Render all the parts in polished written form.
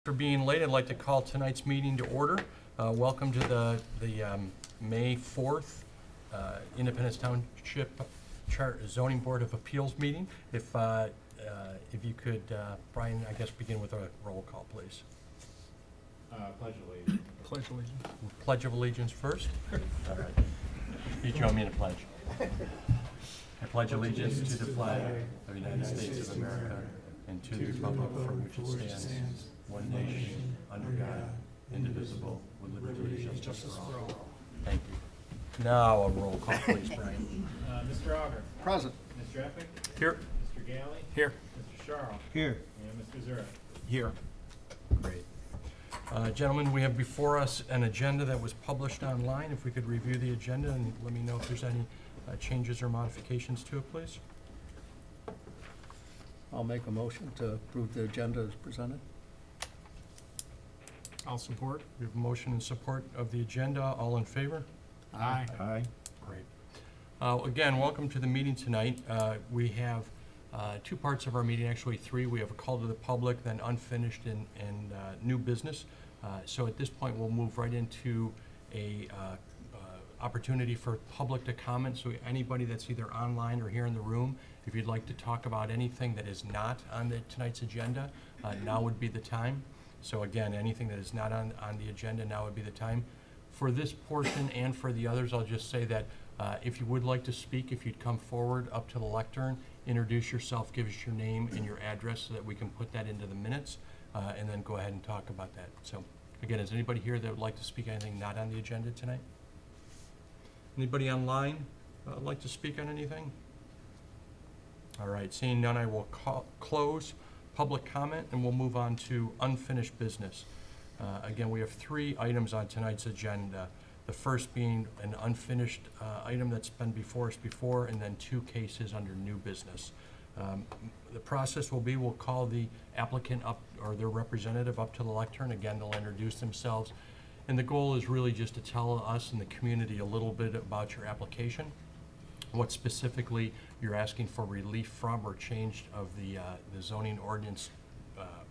For being late, I'd like to call tonight's meeting to order. Welcome to the May 4th Independence Township Zoning Board of Appeals meeting. If you could, Brian, I guess begin with a roll call, please. Pledge of allegiance. Pledge allegiance. Pledge of allegiance first. All right. You join me in a pledge. I pledge allegiance to the flag of the United States of America and to the republic for which it stands, one nation, under God, indivisible, with liberty and justice for all. Thank you. Now a roll call, please, Brian. Mr. Auger. Present. Mr. Epic. Here. Mr. Galley. Here. Mr. Sharl. Here. And Mr. Zurich. Here. Great. Gentlemen, we have before us an agenda that was published online. If we could review the agenda and let me know if there's any changes or modifications to it, please. I'll make a motion to approve the agenda as presented. I'll support. We have a motion in support of the agenda. All in favor? Aye. Aye. Great. Again, welcome to the meeting tonight. We have two parts of our meeting, actually three. We have a call to the public, then unfinished and new business. So at this point, we'll move right into a opportunity for public to comment. So anybody that's either online or here in the room, if you'd like to talk about anything that is not on tonight's agenda, now would be the time. So again, anything that is not on the agenda, now would be the time. For this portion and for the others, I'll just say that if you would like to speak, if you'd come forward up to the lectern, introduce yourself, give us your name and your address so that we can put that into the minutes, and then go ahead and talk about that. So again, is anybody here that would like to speak anything not on the agenda tonight? Anybody online like to speak on anything? All right, seeing none, I will close public comment and we'll move on to unfinished business. Again, we have three items on tonight's agenda. The first being an unfinished item that's been before us before, and then two cases under new business. The process will be, we'll call the applicant up or their representative up to the lectern. Again, they'll introduce themselves. And the goal is really just to tell us and the community a little bit about your application, what specifically you're asking for relief from or change of the zoning ordinance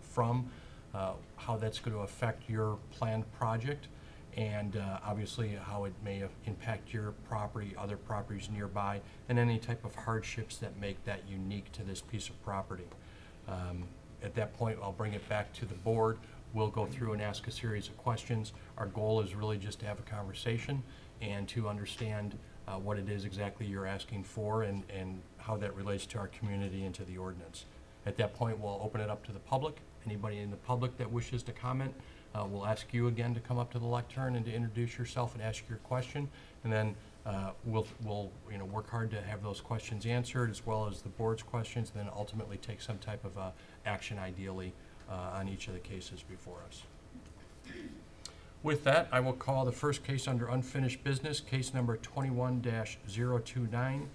from, how that's going to affect your planned project, and obviously how it may impact your property, other properties nearby, and any type of hardships that make that unique to this piece of property. At that point, I'll bring it back to the board. We'll go through and ask a series of questions. Our goal is really just to have a conversation and to understand what it is exactly you're asking for and how that relates to our community and to the ordinance. At that point, we'll open it up to the public. Anybody in the public that wishes to comment, we'll ask you again to come up to the lectern and to introduce yourself and ask your question. And then we'll work hard to have those questions answered as well as the board's questions, and then ultimately take some type of action ideally on each of the cases before us. With that, I will call the first case under unfinished business, case number 21-029.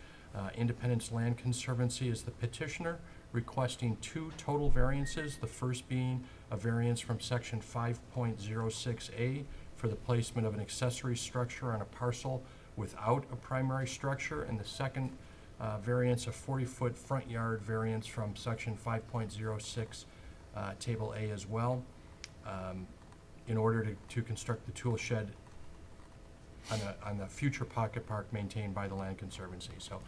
Independence Land Conservancy is the petitioner, requesting two total variances, the first being a variance from section 5.06A for the placement of an accessory structure on a parcel without a primary structure, and the second variance, a 40-foot front yard variance from section 5.06 table A as well, in order to construct the tool shed on the future pocket park maintained by the Land Conservancy. So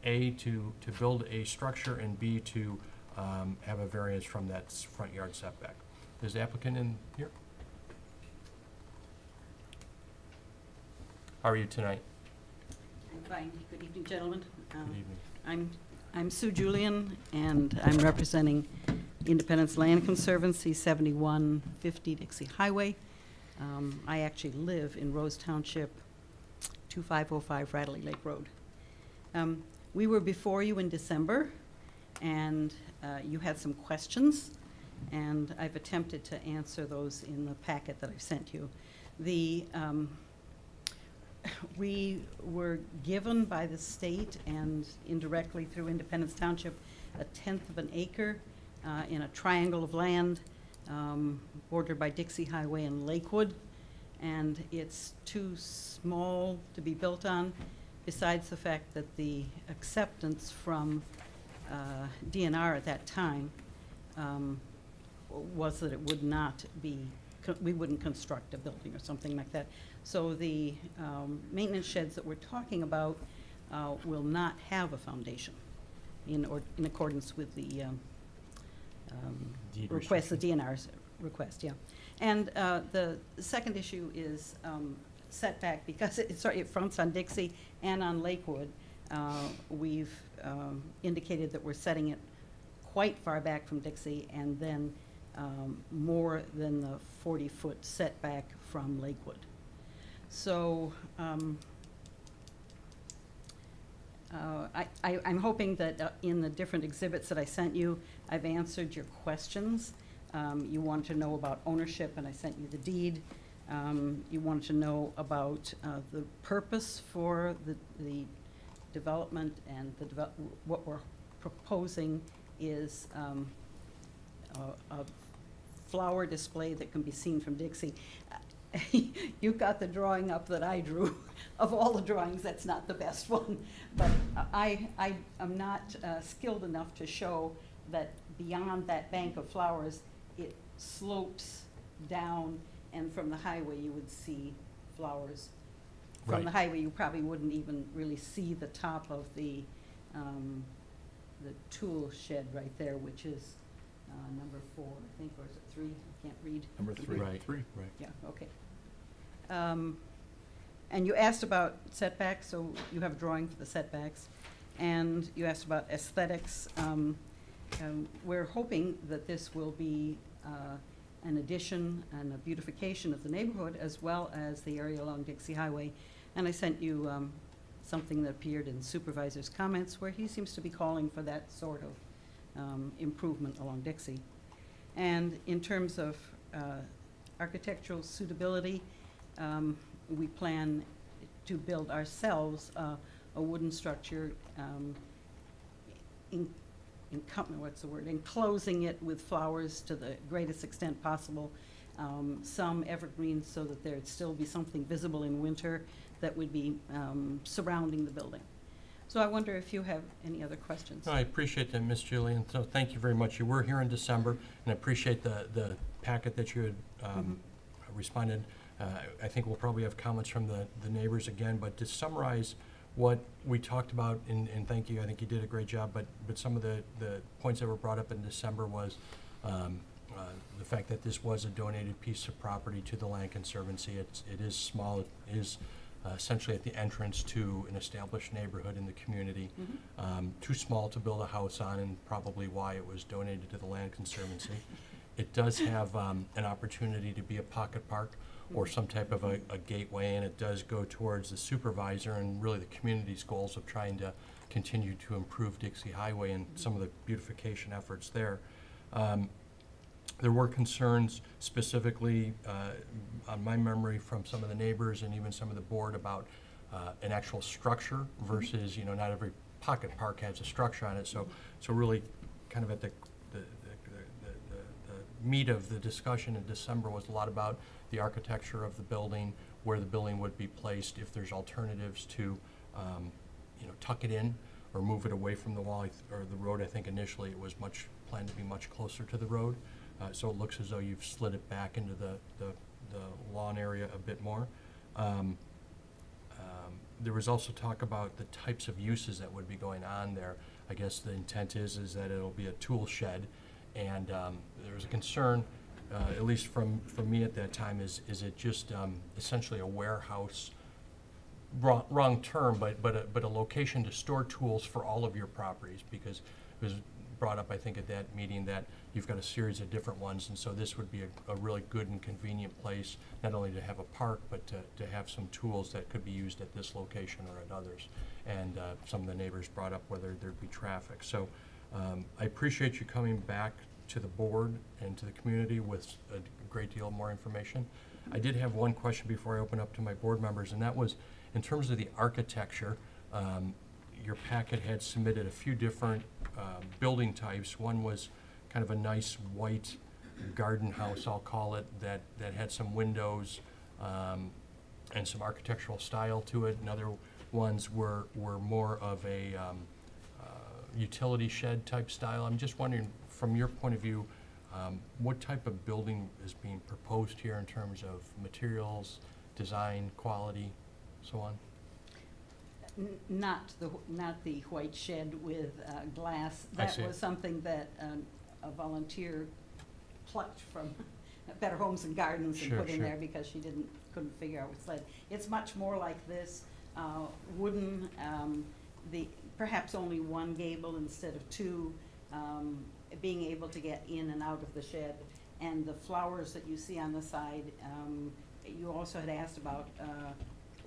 A, to build a structure, and B, to have a variance from that front yard setback. Is the applicant in here? How are you tonight? I'm fine. Good evening, gentlemen. Good evening. I'm Sue Julian, and I'm representing Independence Land Conservancy, 7150 Dixie Highway. I actually live in Rose Township, 2505 Radley Lake Road. We were before you in December, and you had some questions, and I've attempted to answer those in the packet that I've sent you. We were given by the state and indirectly through Independence Township a 1/10 of an acre in a triangle of land bordered by Dixie Highway and Lakewood, and it's too small to be built on, besides the fact that the acceptance from DNR at that time was that it would not be, we wouldn't construct a building or something like that. So the maintenance sheds that we're talking about will not have a foundation in accordance with the Deed request, the restriction. DNR's request, yeah. And the second issue is setback, because it fronts on Dixie and on Lakewood. We've indicated that we're setting it quite far back from Dixie, and then more than the 40-foot setback from Lakewood. So I'm hoping that in the different exhibits that I sent you, I've answered your questions. You wanted to know about ownership, and I sent you the deed. You wanted to know about the purpose for the development, and what we're proposing is a flower display that can be seen from Dixie. You've got the drawing up that I drew. Of all the drawings, that's not the best one. But I am not skilled enough to show that beyond that bank of flowers, it slopes down, and from the highway you would see flowers. From the Right. highway, you probably wouldn't even really see the top of the tool shed right there, which is number 4, I think, or is it 3? I can't read. Number 3. Right, right. Yeah, okay. And you asked about setbacks, so you have a drawing for the setbacks. And you asked about aesthetics. We're hoping that this will be an addition and a beautification of the neighborhood, as well as the area along Dixie Highway. And I sent you something that appeared in Supervisor's comments, where he seems to be calling for that sort of improvement along Dixie. And in terms of architectural suitability, we plan to build ourselves a wooden structure, enclosing it with flowers to the greatest extent possible, some evergreens so that there'd still be something visible in winter that would be surrounding the building. So I wonder if you have any other questions. No, I appreciate that, Ms. Julian, so thank you very much. You were here in December, and I appreciate the packet that you had responded. I think we'll probably have comments from the neighbors again, but to summarize what we talked about, and thank you, I think you did a great job, but some of the points that were brought up in December was the fact that this was a donated piece of property to the Land Conservancy. It is small, it is essentially at the entrance to an established neighborhood in the community. Too small to build a house on, and probably why it was donated to the Land Conservancy. It does have an opportunity to be a pocket park or some type of a gateway, and it does go towards the supervisor and really the community's goals of trying to continue to improve Dixie Highway and some of the beautification efforts there. There were concerns specifically on my memory from some of the neighbors and even some of the board about an actual structure versus, not every pocket park has a structure on it. So really kind of at the meat of the discussion in December was a lot about the architecture of the building, where the building would be placed, if there's alternatives to, tuck it in or move it away from the wall or the road. I think initially it was planned to be much closer to the road. So it looks as though you've slid it back into the lawn area a bit more. There was also talk about the types of uses that would be going on there. I guess the intent is that it'll be a tool shed, and there was a concern, at least from me at that time, is it just essentially a warehouse? Wrong term, but a location to store tools for all of your properties, because it was brought up, I think, at that meeting that you've got a series of different ones, and so this would be a really good and convenient place, not only to have a park, but to have some tools that could be used at this location or at others. And some of the neighbors brought up whether there'd be traffic. So I appreciate you coming back to the board and to the community with a great deal more information. I did have one question before I open up to my board members, and that was, in terms of the architecture, your packet had submitted a few different building types. One was kind of a nice white garden house, I'll call it, that had some windows and some architectural style to it. And other ones were more of a utility shed type style. I'm just wondering, from your point of view, What type of building is being proposed here in terms of materials, design, quality, so on? Not the white shed with glass. I see. That was something that a volunteer plucked from Better Homes and Gardens and Sure, put in sure. there because she couldn't figure out what's lead. It's much more like this, wooden, perhaps only one gable instead of two, being able to get in and out of the shed. And the flowers that you see on the side, you also had asked about,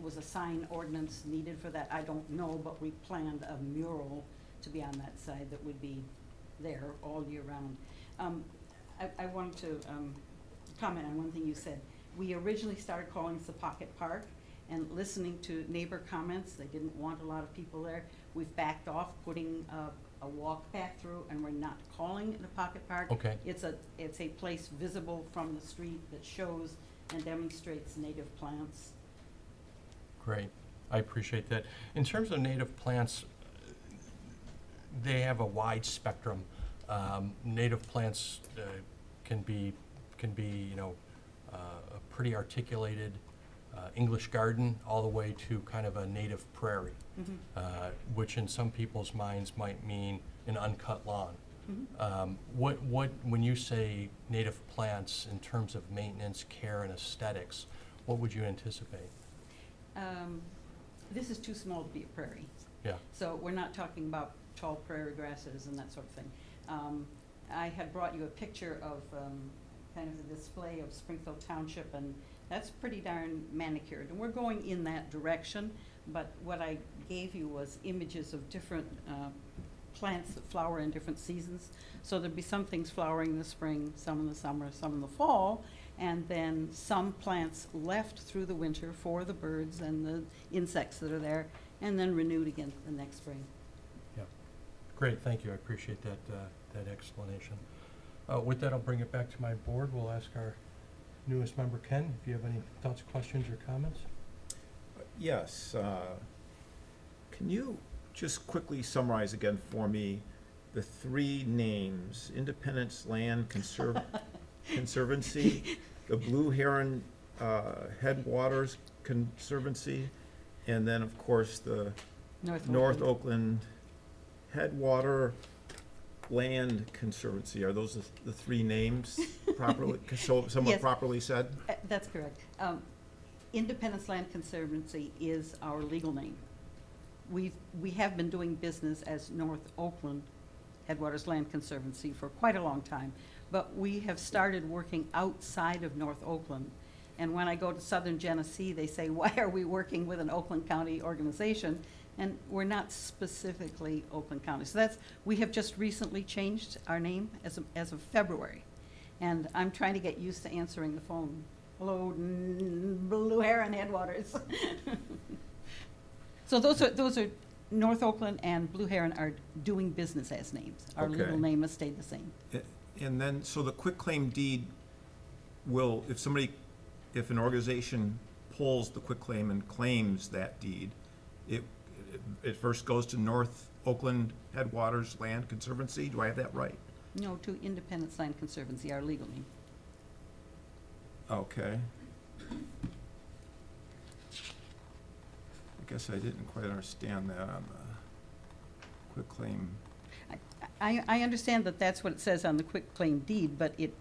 was a sign ordinance needed for that? I don't know, but we planned a mural to be on that side that would be there all year round. I wanted to comment on one thing you said. We originally started calling this the Pocket Park, and listening to neighbor comments, they didn't want a lot of people there. We've backed off putting a walk path through, and we're not calling it a Pocket Park. Okay. It's a place visible from the street that shows and demonstrates native plants. Great, I appreciate that. In terms of native plants, they have a wide spectrum. Native plants can be, you know, a pretty articulated English garden all the way to kind of a native prairie, which in some people's minds might mean an uncut lawn. When you say native plants in terms of maintenance, care, and aesthetics, what would you anticipate? This is too small to be a prairie. Yeah. So we're not talking about tall prairie grasses and that sort of thing. I had brought you a picture of kind of the display of Springfield Township, and that's pretty darn manicured. And we're going in that direction, but what I gave you was images of different plants that flower in different seasons. So there'd be some things flowering in the spring, some in the summer, some in the fall, and then some plants left through the winter for the birds and the insects that are there, and then renewed again the next spring. Yeah. Great, thank you. I appreciate that explanation. With that, I'll bring it back to my board. We'll ask our newest member, Ken, if you have any thoughts, questions, or comments? Yes. Can you just quickly summarize again for me the three names: Independence Land Conservancy, the Blue Heron Headwaters Conservancy, and then, of course, the North Oakland Headwater Land Conservancy? Are those the three names properly, somewhat Yes. properly said? That's correct. Independence Land Conservancy is our legal name. We have been doing business as North Oakland Headwaters Land Conservancy for quite a long time, but we have started working outside of North Oakland. And when I go to Southern Genesee, they say, why are we working with an Oakland County organization? And we're not specifically Oakland County. So we have just recently changed our name as of February. And I'm trying to get used to answering the phone. Hello, Blue Heron Headwaters. So those are North Oakland and Blue Heron are doing business as names. Our Okay. legal name has stayed the same. And then, so the quitclaim deed will, if an organization pulls the quitclaim and claims that deed, it first goes to North Oakland Headwaters Land Conservancy? Do I have that right? No, to Independence Land Conservancy, our legal name. Okay. I guess I didn't quite understand that on the quitclaim. I understand that that's what it says on the quitclaim deed, but it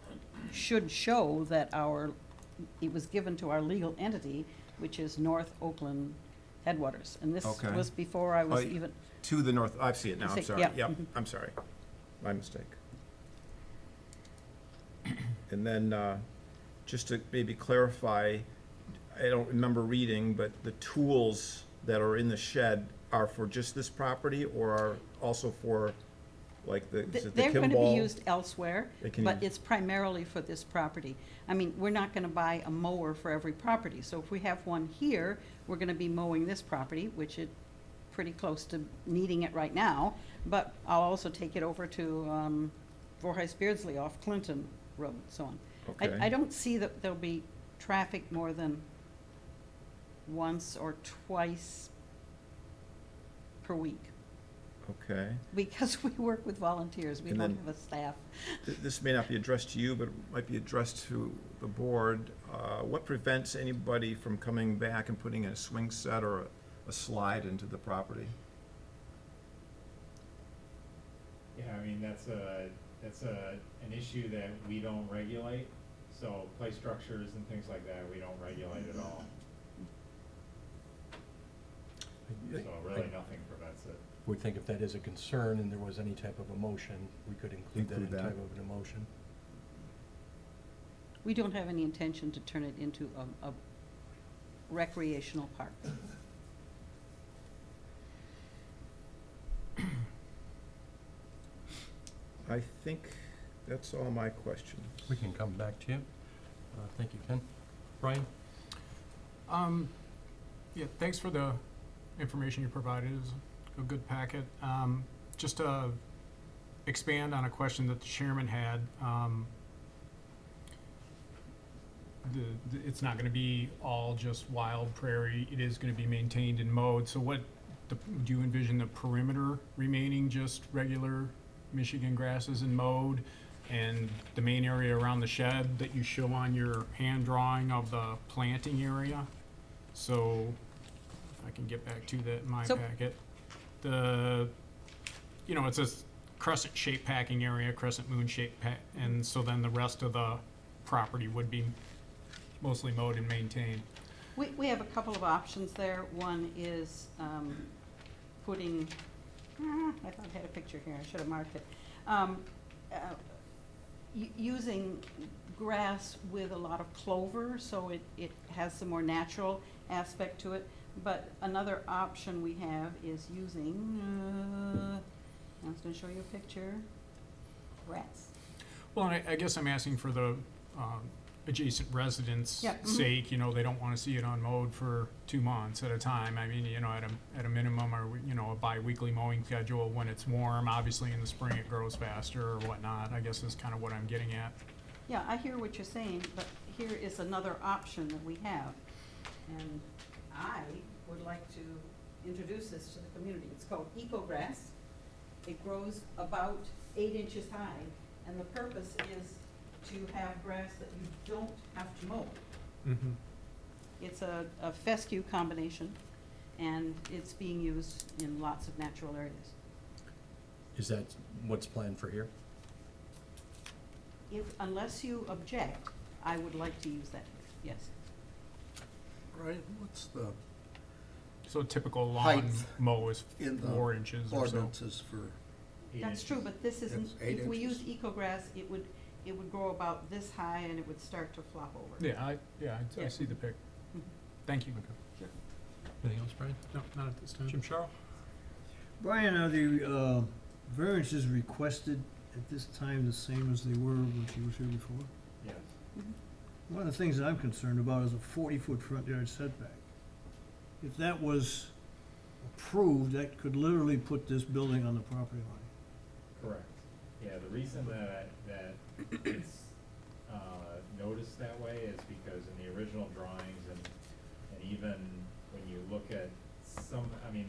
should show that it was given to our legal entity, which is North Oakland Headwaters. And this Okay. was before I was Oh, even, To the north, I see it now, I'm See, sorry. yeah. Yep, Mhm. I'm sorry. My mistake. And then, just to maybe clarify, I don't remember reading, but the tools that are in the shed are for just this property, or are also for, like, is it the they're going to be Kimball? used elsewhere, They can but use- it's primarily for this property. I mean, we're not going to buy a mower for every property. So if we have one here, we're going to be mowing this property, which is pretty close to needing it right now. But I'll also take it over to Voorhees Beardsley off Clinton Road, so on. Okay. I don't see that there'll be traffic more than once or twice per week. Okay. Because we work with volunteers, we And don't then- have a staff. This may not be addressed to you, but it might be addressed to the board. What prevents anybody from coming back and putting a swing set or a slide into the property? Yeah, I mean, that's an issue that we don't regulate, so play structures and things like that, we don't regulate at all. So really nothing prevents it. Would think if that is a concern and there was any type of a motion, we could include that in Include that. type of an emotion. We don't have any intention to turn it into a recreational park. I think that's all my questions. We can come back to you. Thank you, Ken. Brian? Yeah, thanks for the information you provided. It was a good packet. Just to expand on a question that the chairman had, it's not gonna be all just wild prairie. It is gonna be maintained and mowed. So do you envision the perimeter remaining just regular Michigan grasses and mowed? And the main area around the shed that you show on your hand drawing of the planting area? So, if I can get back to that in my So- packet. It's a crescent shaped packing area, crescent moon shaped and so then the rest of the property would be mostly mowed and maintained. We have a couple of options there. One is putting, I thought I had a picture here, I should have marked it. Using grass with a lot of clover, so it has some more natural aspect to it. But another option we have is using, I was gonna show you a picture, grass. Well, and I guess I'm asking for the adjacent residents' Yeah, mhm. sake, they don't wanna see it unmowed for 2 months at a time. I mean, at a minimum, or, a bi-weekly mowing schedule when it's warm. Obviously, in the spring, it grows faster or whatnot, I guess is kind of what I'm getting at. Yeah, I hear what you're saying, but here is another option that we have. And I would like to introduce this to the community. It's called Eco Grass. It grows about 8 inches high, and the purpose is to have grass that you don't have to mow. Mm-hmm. It's a fescue combination, and it's being used in lots of natural areas. Is that what's planned for here? Unless you object, I would like to use that, yes. Right, what's the So a typical lawn Height mow is in the 4 inches or so. ordinances for, 8 That's true, inches. but this isn't, It's 8 if we use inches. eco grass, it would grow about this high and it would start to flop over. Yeah, I Yeah. see the pic. Mhm. Thank you. Anything else, Brian? No, not at this time. Jim Sharrow? Brian, are the variances requested at this time the same as they were when she was here before? Yes. One of the things that I'm concerned about is a 40-foot front yard setback. If that was approved, that could literally put this building on the property line. Correct. Yeah, the reason that it's noticed that way is because in the original drawings and even when you look at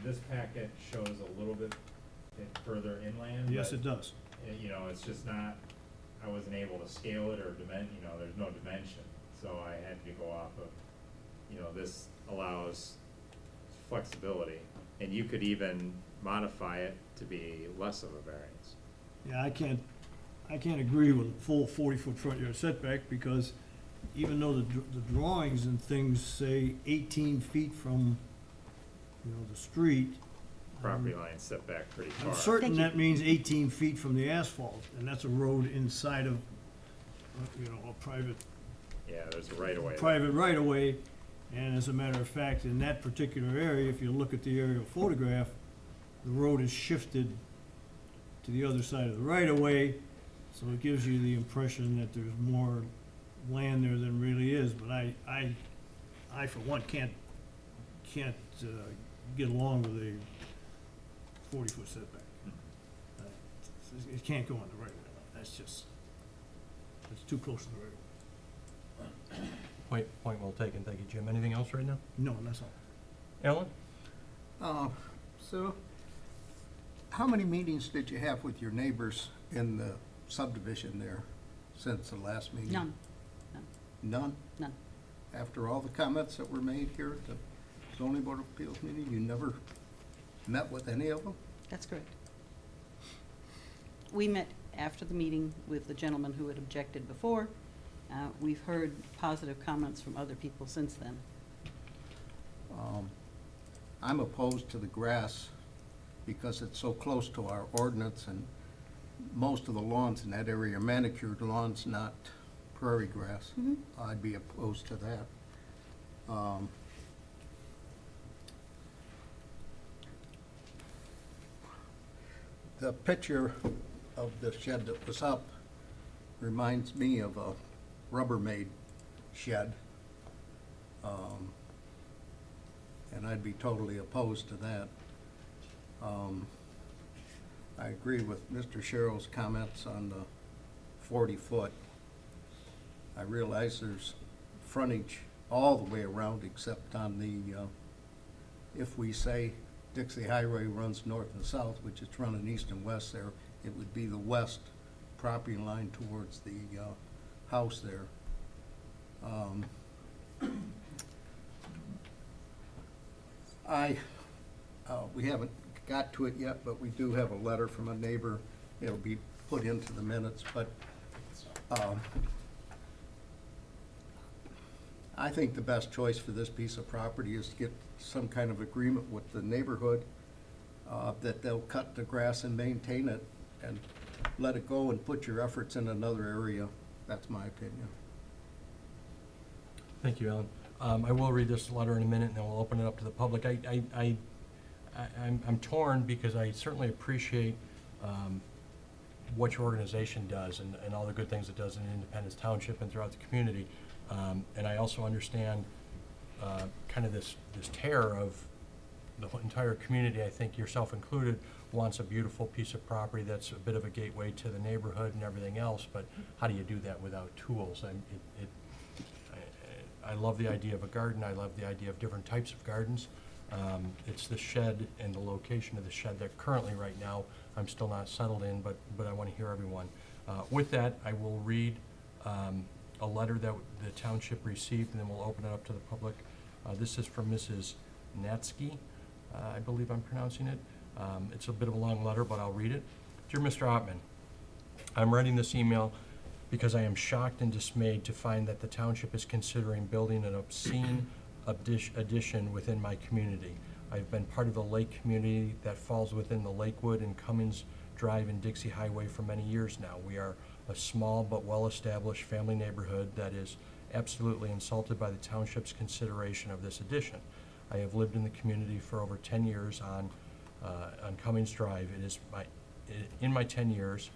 this packet shows a little bit further inland. Yes, but, it does. it's just not, I wasn't able to scale it or there's no dimension. So I had to go off of, this allows flexibility. And you could even modify it to be less of a variance. Yeah, I can't agree with a full 40-foot front yard setback because even though the drawings and things say 18 feet from, the street. Property line set back pretty far. I'm certain Thank you. that means 18 feet from the asphalt, and that's a road inside of, a private Yeah, there's a right of way. private right-of-way, and as a matter of fact, in that particular area, if you look at the aerial photograph, the road is shifted to the other side of the right-of-way, so it gives you the impression that there's more land there than really is, but I for one, can't get along with a 40-foot setback. It can't go on the right-of-way, it's too close to the right-of-way. Point well taken. Thank you, Jim. Anything else right now? No, that's all. Alan? so How many meetings did you have with your neighbors in the subdivision there since the last meeting? None, None? none. After all the comments that were made here at the zoning board of appeals meeting, you never met with any of them? That's correct. We met after the meeting with the gentleman who had objected before. We've heard positive comments from other people since then. I'm opposed to the grass because it's so close to our ordinance, and most of the lawns in that area are manicured lawns, not prairie grass. Mhm. I'd be opposed to that. The picture of the shed that was up reminds me of a Rubbermaid shed. And I'd be totally opposed to that. I agree with Mr. Sherrill's comments on the 40-foot. I realize there's frontage all the way around except on the, if we say Dixie Highway runs north and south, which it's running east and west there, it would be the west property line towards the house there. We haven't got to it yet, but we do have a letter from a neighbor. It'll be put into the minutes, but I think the best choice for this piece of property is to get some kind of agreement with the neighborhood that they'll cut the grass and maintain it and let it go and put your efforts in another area. That's my opinion. Thank you, Alan. I will read this letter in a minute, and then we'll open it up to the public. I'm torn because I certainly appreciate what your organization does and all the good things it does in Independence Township and throughout the community. And I also understand kind of this terror of the entire community, I think yourself included, wants a beautiful piece of property that's a bit of a gateway to the neighborhood and everything else, but how do you do that without tools? I love the idea of a garden. I love the idea of different types of gardens. It's the shed and the location of the shed that currently right now I'm still not settled in, but I want to hear everyone. With that, I will read a letter that the township received, and then we'll open it up to the public. This is from Mrs. Natsky, I believe I'm pronouncing it. It's a bit of a long letter, but I'll read it. Dear Mr. Ottman, I'm writing this email because I am shocked and dismayed to find that the township is considering building an obscene addition within my community. I've been part of the lake community that falls within the Lakewood and Cummins Drive and Dixie Highway for many years now. We are a small but well-established family neighborhood that is absolutely insulted by the township's consideration of this addition. I have lived in the community for over 10 years on Cummins Drive. In my 10 years,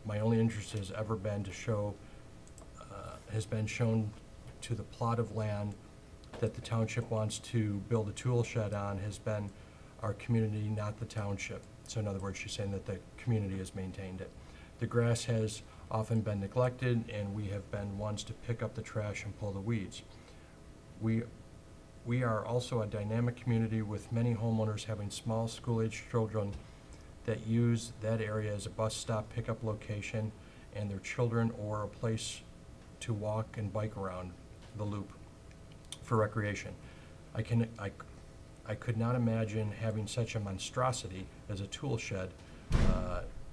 my only interest has ever been to show, has been shown to the plot of land that the township wants to build a tool shed on has been our community, not the township. So in other words, she's saying that the community has maintained it. The grass has often been neglected, and we have been ones to pick up the trash and pull the weeds. We are also a dynamic community with many homeowners having small school-age children that use that area as a bus stop pickup location and their children, or a place to walk and bike around the loop for recreation. I could not imagine having such a monstrosity as a tool shed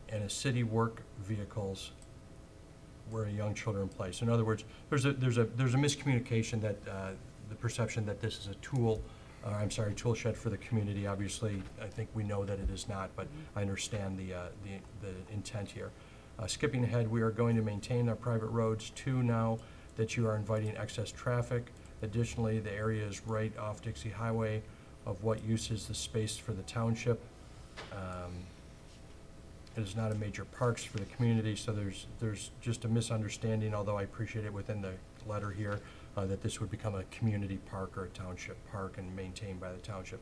and a city work vehicles where young children play. So in other words, there's a miscommunication that the perception that this is a tool shed for the community. Obviously, I think we know that it is not, but I understand the intent here. Skipping ahead, we are going to maintain our private roads too now that you are inviting excess traffic. Additionally, the area is right off Dixie Highway. Of what use is the space for the township? It is not a major parks for the community, so there's just a misunderstanding, although I appreciate it within the letter here, that this would become a community park or a township park and maintained by the township.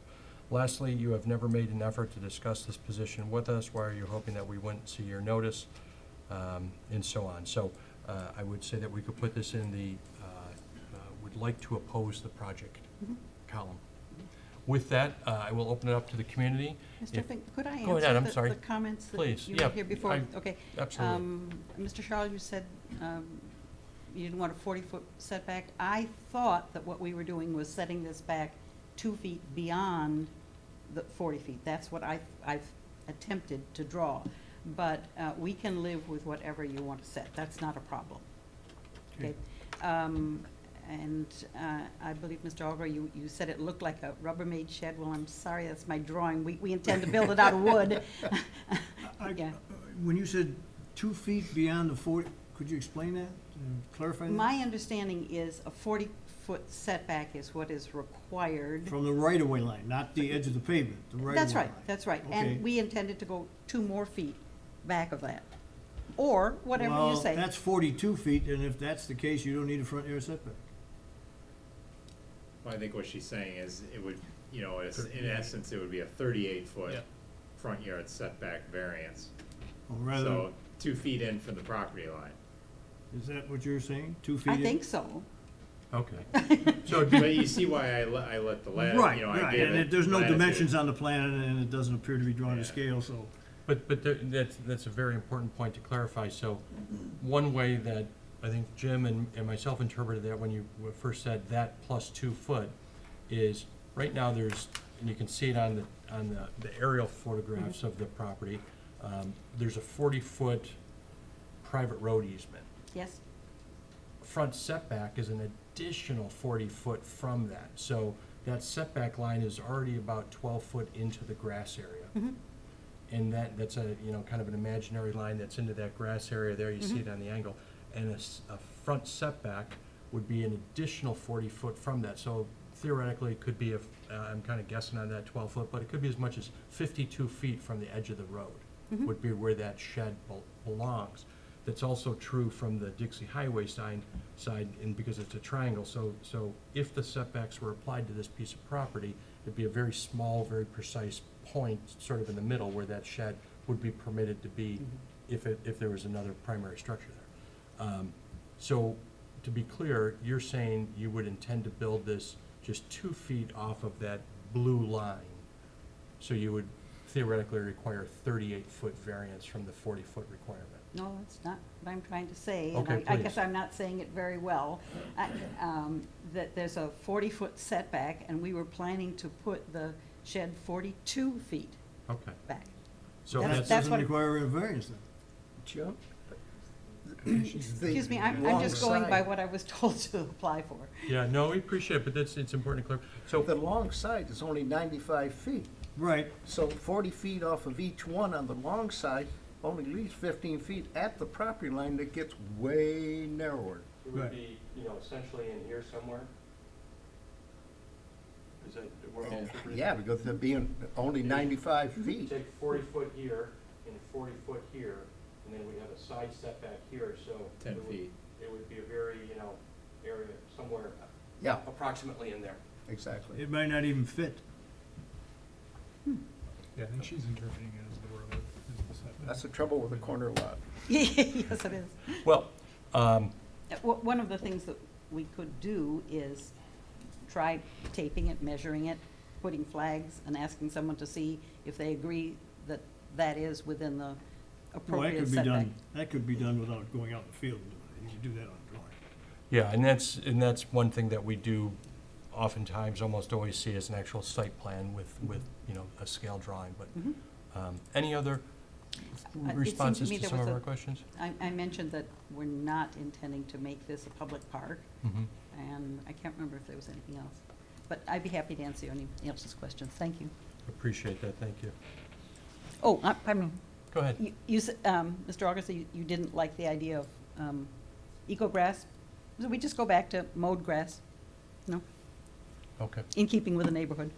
Lastly, you have never made an effort to discuss this position with us. Why are you hoping that we wouldn't see your notice? And so on. So I would say that we could put this in the would like to oppose the project column. With that, I will open it up to the community. Mr. If- Fink, could I Go ahead, I'm answer sorry. the comments Please, that you yeah, made here before? I- Okay. Absolutely. Mr. Charles, you said you didn't want a 40-foot setback. I thought that what we were doing was setting this back 2 feet beyond the 40 feet. That's what I've attempted to draw. But we can live with whatever you want to set. That's not a problem. Okay? And I believe, Mr. Alger, you said it looked like a Rubbermaid shed. Well, I'm sorry, that's my drawing. We intend to build it out of wood. Yeah. When you said 2 feet beyond the 40, could you explain that, clarify that? My understanding is a 40-foot setback is what is required. From the right-of-way line, not the edge of the pavement, the right-of-way line. That's right, that's right. Okay. And we intended to go 2 more feet back of that. Or whatever you Well, say. that's 42 feet, and if that's the case, you don't need a front yard setback. Well, I think what she's saying is it would, you know, in essence, it would be a 38-foot Yep. front yard setback variance. Or rather, So 2 feet in from the property line. is that what you're saying? 2 feet I in? think so. Okay. So, But you see why I let the ladder, Right, you know, I right, gave and it there's no latitude. dimensions on the plan, and it doesn't appear to be drawn to Yeah. scale, so. but that's a very important point to clarify. So one way that I think Jim and myself interpreted that when you first said that plus 2 foot is, right now there's, and you can see it on the aerial photographs of the property, there's a 40-foot private road easement. Yes? Front setback is an additional 40 foot from that. So that setback line is already about 12 foot into the grass area. Mhm. And that's a, you know, kind of an imaginary line that's into that grass area there, you see it on the angle. And a front setback would be an additional 40 foot from that. So theoretically, it could be, I'm kind of guessing on that 12 foot, but it could be as much as 52 feet from the edge of the road Mhm. would be where that shed belongs. That's also true from the Dixie Highway side, and because it's a triangle, so if the setbacks were applied to this piece of property, it'd be a very small, very precise point, sort of in the middle, where that shed would be permitted to be, if there was another primary structure there. So, to be clear, you're saying you would intend to build this just 2 feet off of that blue line, so you would theoretically require 38-foot variance from the 40-foot requirement. No, that's not what I'm trying to say. Okay, And I please. guess I'm not saying it very well. That there's a 40-foot setback, and we were planning to put the shed 42 feet Okay, back. so That's- That that's, doesn't what- require a variance then. Jim? Excuse me, I'm just going by what I was told to apply for. yeah, no, we appreciate it, but it's important to clear. So, The long side is only 95 feet, Right, so 40 feet off of each one on the long side only leaves 15 feet at the property line that gets way narrower. it would Right. be, you know, essentially in here somewhere? Is that, Yeah, because they're being only 95 feet. Take 40 foot here and 40 foot here, and then we have a side setback here, so. 10 feet. It would be a very, you know, area somewhere Yeah, approximately in there. exactly. it might not even fit. Yeah, I think she's interpreting it as the road, as the setback. That's the trouble with a corner lot. Yes, it is. Well, One of the things that we could do is try taping it, measuring it, putting flags, and asking someone to see if they agree that that is within the Well, that appropriate could be setback. done, that could be done without going out in the field and doing it. You could do that on a drawing. yeah, and that's one thing that we do oftentimes, almost always see as an actual site plan with, you know, a scale drawing, but, Mhm. any other seemed to responses me to there some of was a- our questions? I mentioned that we're not intending to make this a public park, Mhm. and I can't remember if there was anything else. But I'd be happy to answer any else's questions. Thank you. Appreciate that, thank you. Oh, pardon me. Go ahead. You said, Mr. August, you didn't like the idea of eco-grass? So we just go back to mowed grass? No? Okay, In keeping with the neighborhood?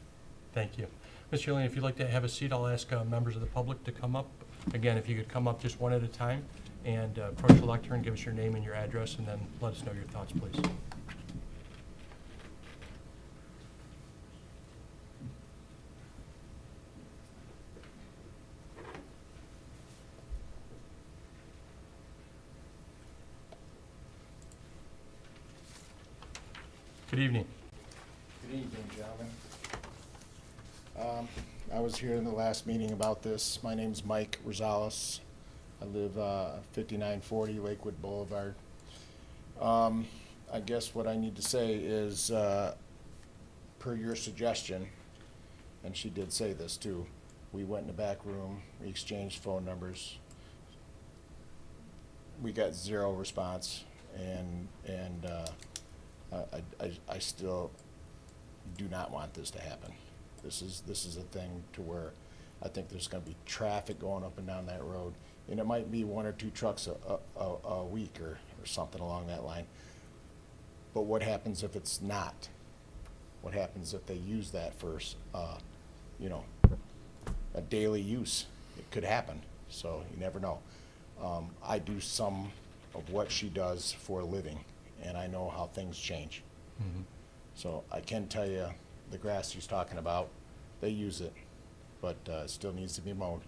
thank you. Ms. Julian, if you'd like to have a seat, I'll ask members of the public to come up. Again, if you could come up just one at a time and approach the lectern, give us your name and your address, and then let us know your thoughts, please. Good evening. Good evening, gentlemen. I was here in the last meeting about this. My name's Mike Rosales. I live 5940 Lakewood Boulevard. I guess what I need to say is, per your suggestion, and she did say this too, we went in the back room, we exchanged phone numbers. We got zero response, and I still do not want this to happen. This is a thing to where I think there's gonna be traffic going up and down that road, and it might be 1 or 2 trucks a week or something along that line. But what happens if it's not? What happens if they use that for, you know, a daily use? It could happen, so you never know. I do some of what she does for a living, and I know how things change. So I can tell you, the grass she's talking about, they use it, but it still needs to be mowed.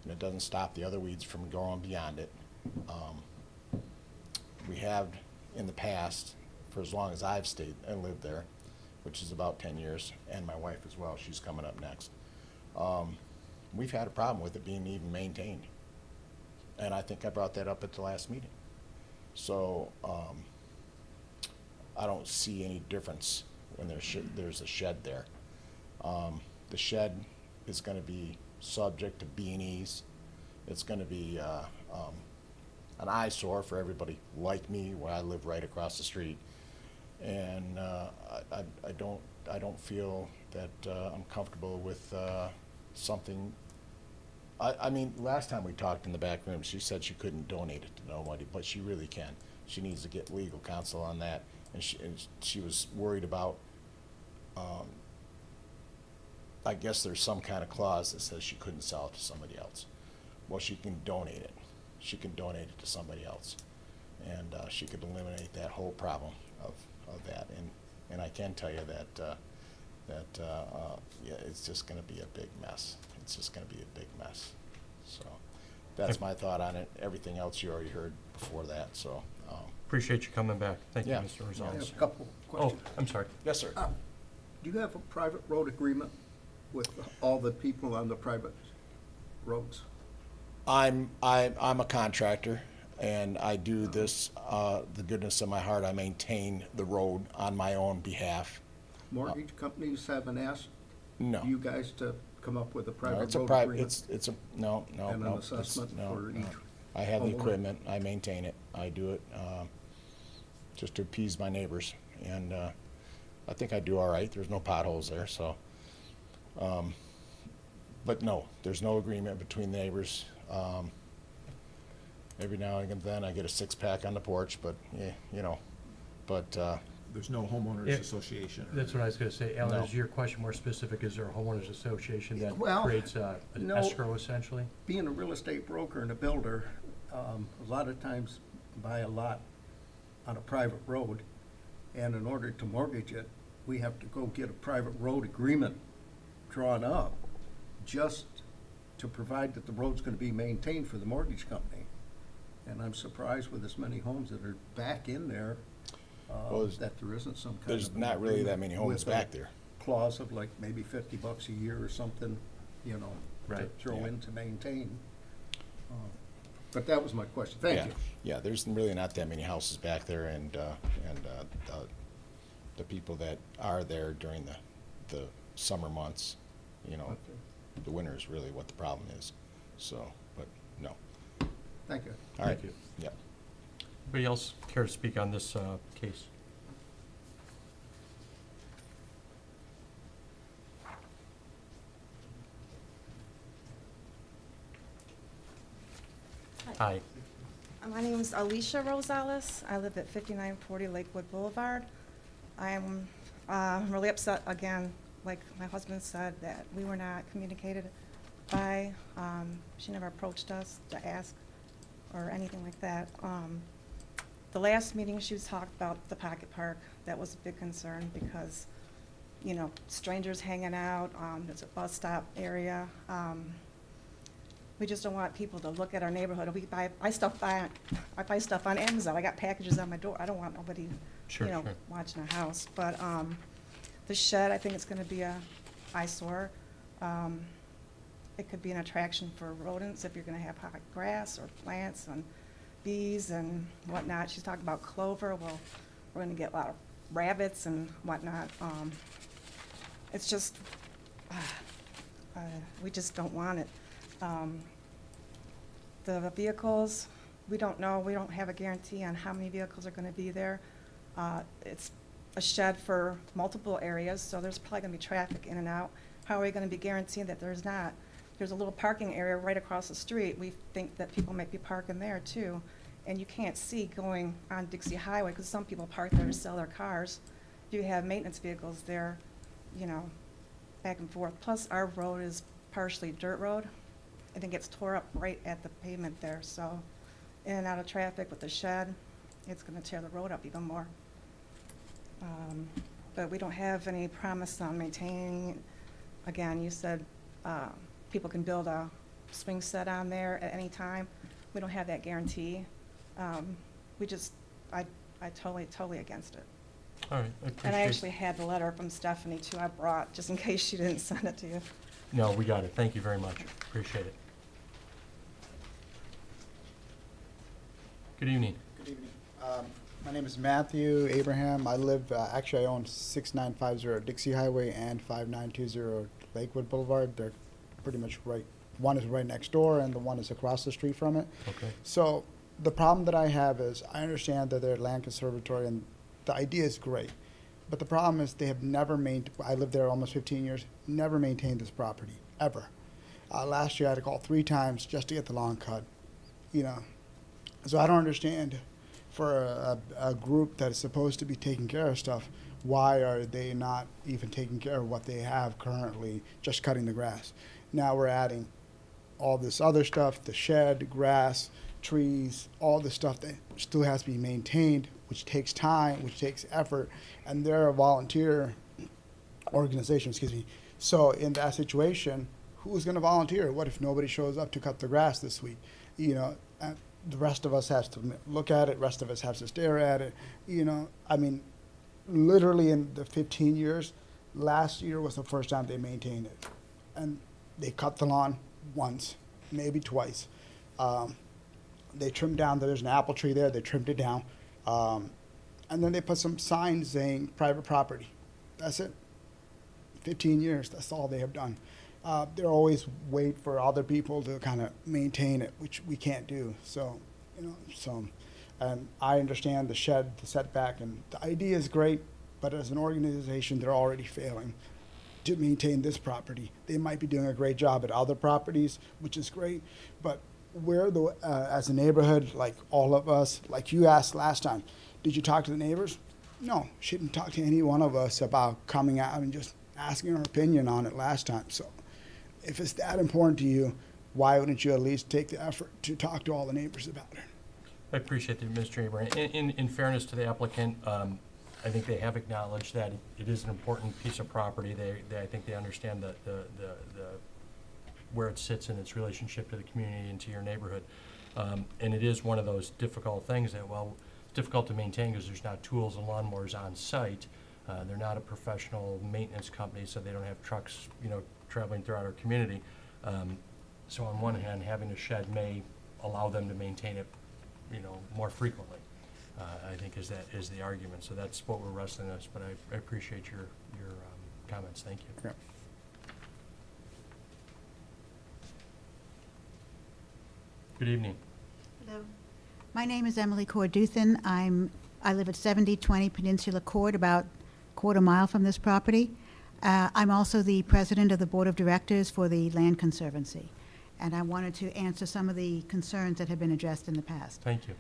And it doesn't stop the other weeds from growing beyond it. We have, in the past, for as long as I've stayed and lived there, which is about 10 years, and my wife as well, she's coming up next. We've had a problem with it being even maintained. And I think I brought that up at the last meeting. So I don't see any difference when there's a shed there. The shed is gonna be subject to B&Es. It's gonna be an eyesore for everybody like me, where I live right across the street. And I don't feel that I'm comfortable with something. I mean, last time we talked in the back room, she said she couldn't donate it to nobody, but she really can. She needs to get legal counsel on that, and she was worried about, I guess there's some kind of clause that says she couldn't sell it to somebody else. Well, she can donate it. She can donate it to somebody else, and she could eliminate that whole problem of that. And I can tell you that yeah, it's just going to be a big mess. It's just going to be a big mess. So that's my thought on it. Everything else you already heard before that. So Appreciate you coming back. Thank you, Yeah. Mr. I Rosales. have a couple Oh, questions. I'm sorry. yes, sir. Do you have a private road agreement with all the people on the private roads? I'm a contractor, and I do this, the goodness of my heart, I maintain the road on my own behalf. Mortgage companies haven't asked No. you guys to come up with a No, private it's a road private, agreement? it's a, no, And an no. it's- assessment no, for no. each I have the homeowner? equipment, I maintain it, I do it, just to appease my neighbors, and, I think I do all right, there's no potholes there, so. But no, there's no agreement between neighbors. Every now and then I get a 6-pack on the porch, but, yeah, you know, but, There's no homeowners Yeah. association. That's what I was gonna say. Alan, No. is your question more specific? Is there a homeowners association that Well, creates an no. escrow essentially? Being a real estate broker and a builder, a lot of times buy a lot on a private road, and in order to mortgage it, we have to go get a private road agreement drawn up just to provide that the road's gonna be maintained for the mortgage company. And I'm surprised with as many homes that are back in there, Well, there's- that there isn't some kind of. there's an not really that agreement many homes with a back there. Clause of like maybe $50 a year or something, you know, to Right. throw Yeah. in to maintain. But that was my question. Thank Yeah, you. yeah, there's really not that many houses back there, and the people that are there during the summer months, you know, the winter is really what the problem is, so, but, no. Thank you. All right, Thank you. yeah. Anybody else care to speak on this case? Hi. My name is Alicia Rosales. I live at 5940 Lakewood Boulevard. I'm really upset again, like my husband said, that we were not communicated by. She never approached us to ask or anything like that. The last meeting, she was talked about the pocket park. That was a big concern because, you know, strangers hanging out. There's a bus stop area. We just don't want people to look at our neighborhood. I buy stuff on Amazon. I got packages on my door. I don't want nobody, Sure, you know, sure. watching our house. But the shed, I think it's going to be a eyesore. It could be an attraction for rodents if you're gonna have high grass or plants and bees and whatnot. She's talking about clover. Well, we're gonna get a lot of rabbits and whatnot. It's just, we just don't want it. The vehicles, we don't know. We don't have a guarantee on how many vehicles are gonna be there. It's a shed for multiple areas, so there's probably gonna be traffic in and out. How are we gonna be guaranteeing that there's not? There's a little parking area right across the street. We think that people might be parking there too. And you can't see going on Dixie Highway, because some people park there to sell their cars. You have maintenance vehicles there, you know, back and forth. Plus, our road is partially dirt road, and it gets tore up right at the pavement there, so in and out of traffic with the shed, it's gonna tear the road up even more. But we don't have any promise on maintaining. Again, you said people can build a swing set on there at any time. We don't have that guarantee. I totally against it. All right, I appreciate. And I actually had the letter from Stephanie too, I brought, just in case she didn't send it to you. No, we got it. Thank you very much. Appreciate it. Good evening. Good evening. My name is Matthew Abraham. I live, actually I own 6950 Dixie Highway and 5920 Lakewood Boulevard. They're pretty much right, one is right next door and the one is across the street from it. Okay. So the problem that I have is I understand that they're land conservatory and the idea is great. But the problem is they have never I lived there almost 15 years, never maintained this property, ever. Last year I had to call 3 times just to get the lawn cut, you know. So I don't understand, for a group that is supposed to be taking care of stuff, why are they not even taking care of what they have currently, just cutting the grass? Now we're adding all this other stuff, the shed, grass, trees, all the stuff that still has to be maintained, which takes time, which takes effort, and they're a volunteer organization, excuse me. So in that situation, who's gonna volunteer? What if nobody shows up to cut the grass this week? You know, the rest of us has to look at it, rest of us has to stare at it, you know. I mean, literally in the 15 years, last year was the first time they maintained it. And they cut the lawn once, maybe twice. They trimmed down, there's an apple tree there, they trimmed it down. And then they put some signs saying private property. That's it. 15 years, that's all they have done. They're always wait for other people to kind of maintain it, which we can't do. So, you know, and I understand the shed, the setback, and the idea is great, but as an organization, they're already failing to maintain this property. They might be doing a great job at other properties, which is great, but we're as a neighborhood, like all of us, like you asked last time, did you talk to the neighbors? No, she didn't talk to any one of us about coming out and just asking our opinion on it last time. So if it's that important to you, why wouldn't you at least take the effort to talk to all the neighbors about it? I appreciate the Mr. Abraham. In fairness to the applicant, I think they have acknowledged that it is an important piece of property. I think they understand the where it sits in its relationship to the community and to your neighborhood. And it is one of those difficult things that, well, it's difficult to maintain because there's not tools and lawnmowers on site. They're not a professional maintenance company, so they don't have trucks, you know, traveling throughout our community. So on one hand, having a shed may allow them to maintain it, you know, more frequently. I think is the argument. So that's what we're wrestling with. But I appreciate your comments. Thank you. Yeah. Good evening. Hello. My name is Emily Corduthan. I live at 7020 Peninsula Court, about a quarter mile from this property. I'm also the president of the Board of Directors for the Land Conservancy, and I wanted to answer some of the concerns that have been addressed in the past. Thank you.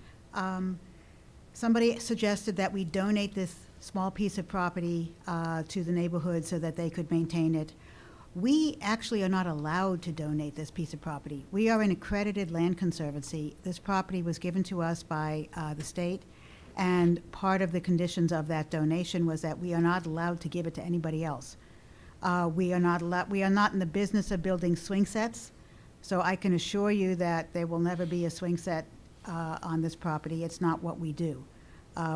Somebody suggested that we donate this small piece of property to the neighborhood so that they could maintain it. We actually are not allowed to donate this piece of property. We are an accredited land conservancy. This property was given to us by the state, and part of the conditions of that donation was that we are not allowed to give it to anybody else. We are not in the business of building swing sets, so I can assure you that there will never be a swing set on this property. It's not what we do.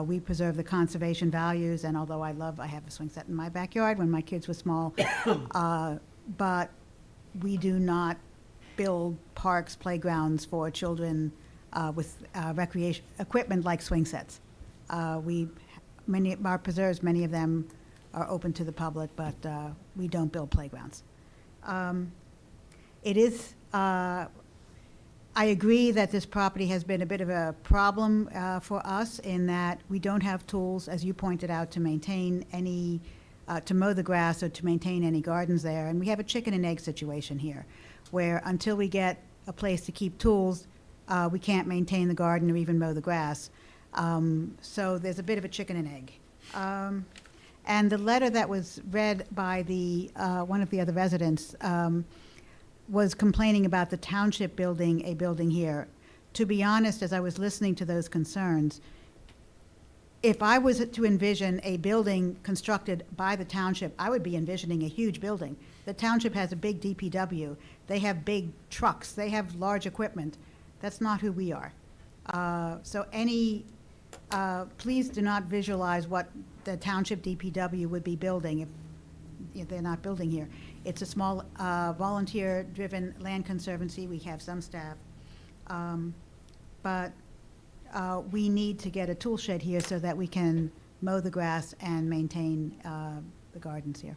We preserve the conservation values, and although I have a swing set in my backyard when my kids were small, but we do not build parks, playgrounds for children with recreation equipment like swing sets. Many of our preserves, many of them are open to the public, but we don't build playgrounds. It is, I agree that this property has been a bit of a problem for us in that we don't have tools, as you pointed out, to maintain any, to mow the grass or to maintain any gardens there. And we have a chicken and egg situation here, where until we get a place to keep tools, we can't maintain the garden or even mow the grass. So there's a bit of a chicken and egg. And the letter that was read by the, one of the other residents was complaining about the township building a building here. To be honest, as I was listening to those concerns, if I was to envision a building constructed by the township, I would be envisioning a huge building. The township has a big DPW. They have big trucks. They have large equipment. That's not who we are. So please do not visualize what the township DPW would be building if they're not building here. It's a small volunteer-driven land conservancy. We have some staff. But we need to get a tool shed here so that we can mow the grass and maintain the gardens here.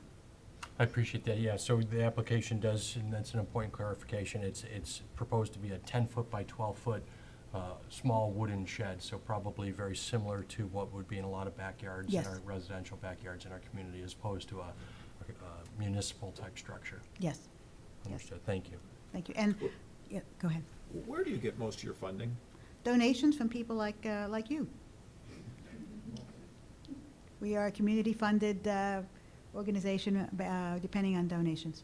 I appreciate that, yeah. So the application does, and that's an important clarification, it's proposed to be a 10-foot by 12-foot small wooden shed, so probably very similar to what would be in a lot of backyards, Yes. in our residential backyards in our community, as opposed to a municipal-type structure. Yes, Understood, thank you. thank you. And, yeah, go ahead. Where do you get most of your funding? Donations from people like you. We are a community-funded organization, depending on donations.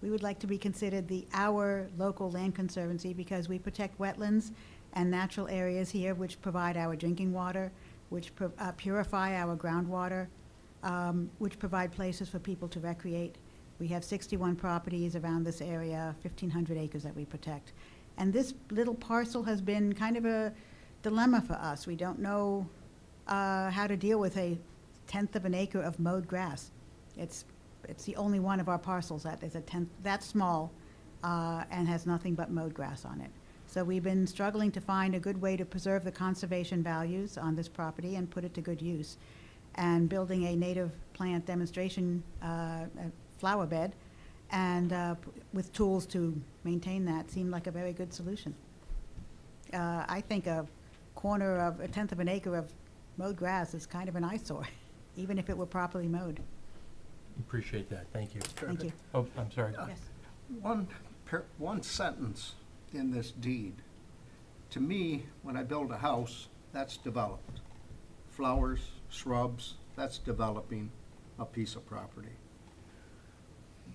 We would like to be considered our local land conservancy because we protect wetlands and natural areas here which provide our drinking water, which purify our groundwater, which provide places for people to recreate. We have 61 properties around this area, 1,500 acres that we protect. And this little parcel has been kind of a dilemma for us. We don't know how to deal with a 1/10 of an acre of mowed grass. It's the only one of our parcels that is a 1/10 that small and has nothing but mowed grass on it. So we've been struggling to find a good way to preserve the conservation values on this property and put it to good use. And building a native plant demonstration flower bed and with tools to maintain that seemed like a very good solution. I think a corner of a 1/10 of an acre of mowed grass is kind of an eyesore, even if it were properly mowed. Appreciate that, thank you. Thank you. Oh, I'm sorry. Yes. One sentence in this deed. To me, when I build a house, that's developed. Flowers, shrubs, that's developing a piece of property.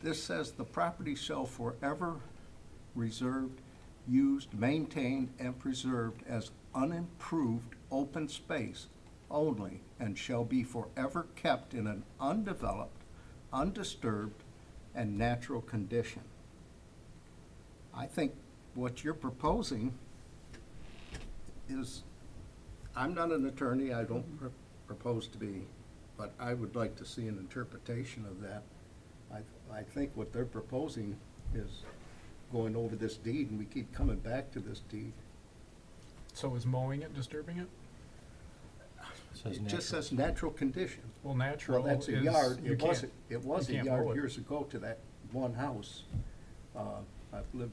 This says the property shall forever reserved, used, maintained, and preserved as unimproved open space only, and shall be forever kept in an undeveloped, undisturbed, and natural condition. I think what you're proposing is, I'm not an attorney, I don't propose to be, but I would like to see an interpretation of that. I think what they're proposing is going over this deed, and we keep coming back to this deed. So is mowing it disturbing it? Says It just natural. says natural condition. Well, natural Well, that's a is yard, you it was, can't- it was you a can't yard mow it. years ago to that one house. I've lived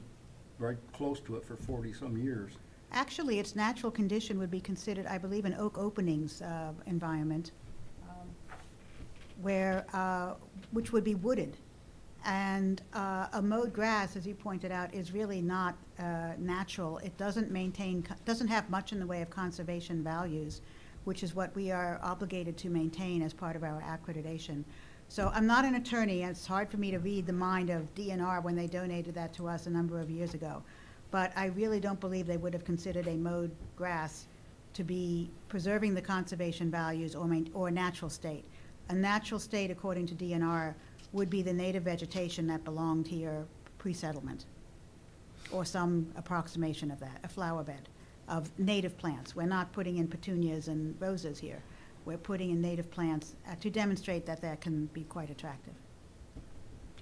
right close to it for 40-some years. Actually, its natural condition would be considered, I believe, an oak openings environment, which would be wooded. And a mowed grass, as you pointed out, is really not natural. It doesn't doesn't have much in the way of conservation values, which is what we are obligated to maintain as part of our accreditation. So I'm not an attorney, and it's hard for me to read the mind of DNR when they donated that to us a number of years ago. But I really don't believe they would have considered a mowed grass to be preserving the conservation values or natural state. A natural state, according to DNR, would be the native vegetation that belonged here pre-settlement, or some approximation of that, a flower bed. of native plants. We're not putting in petunias and roses here. We're putting in native plants to demonstrate that that can be quite attractive.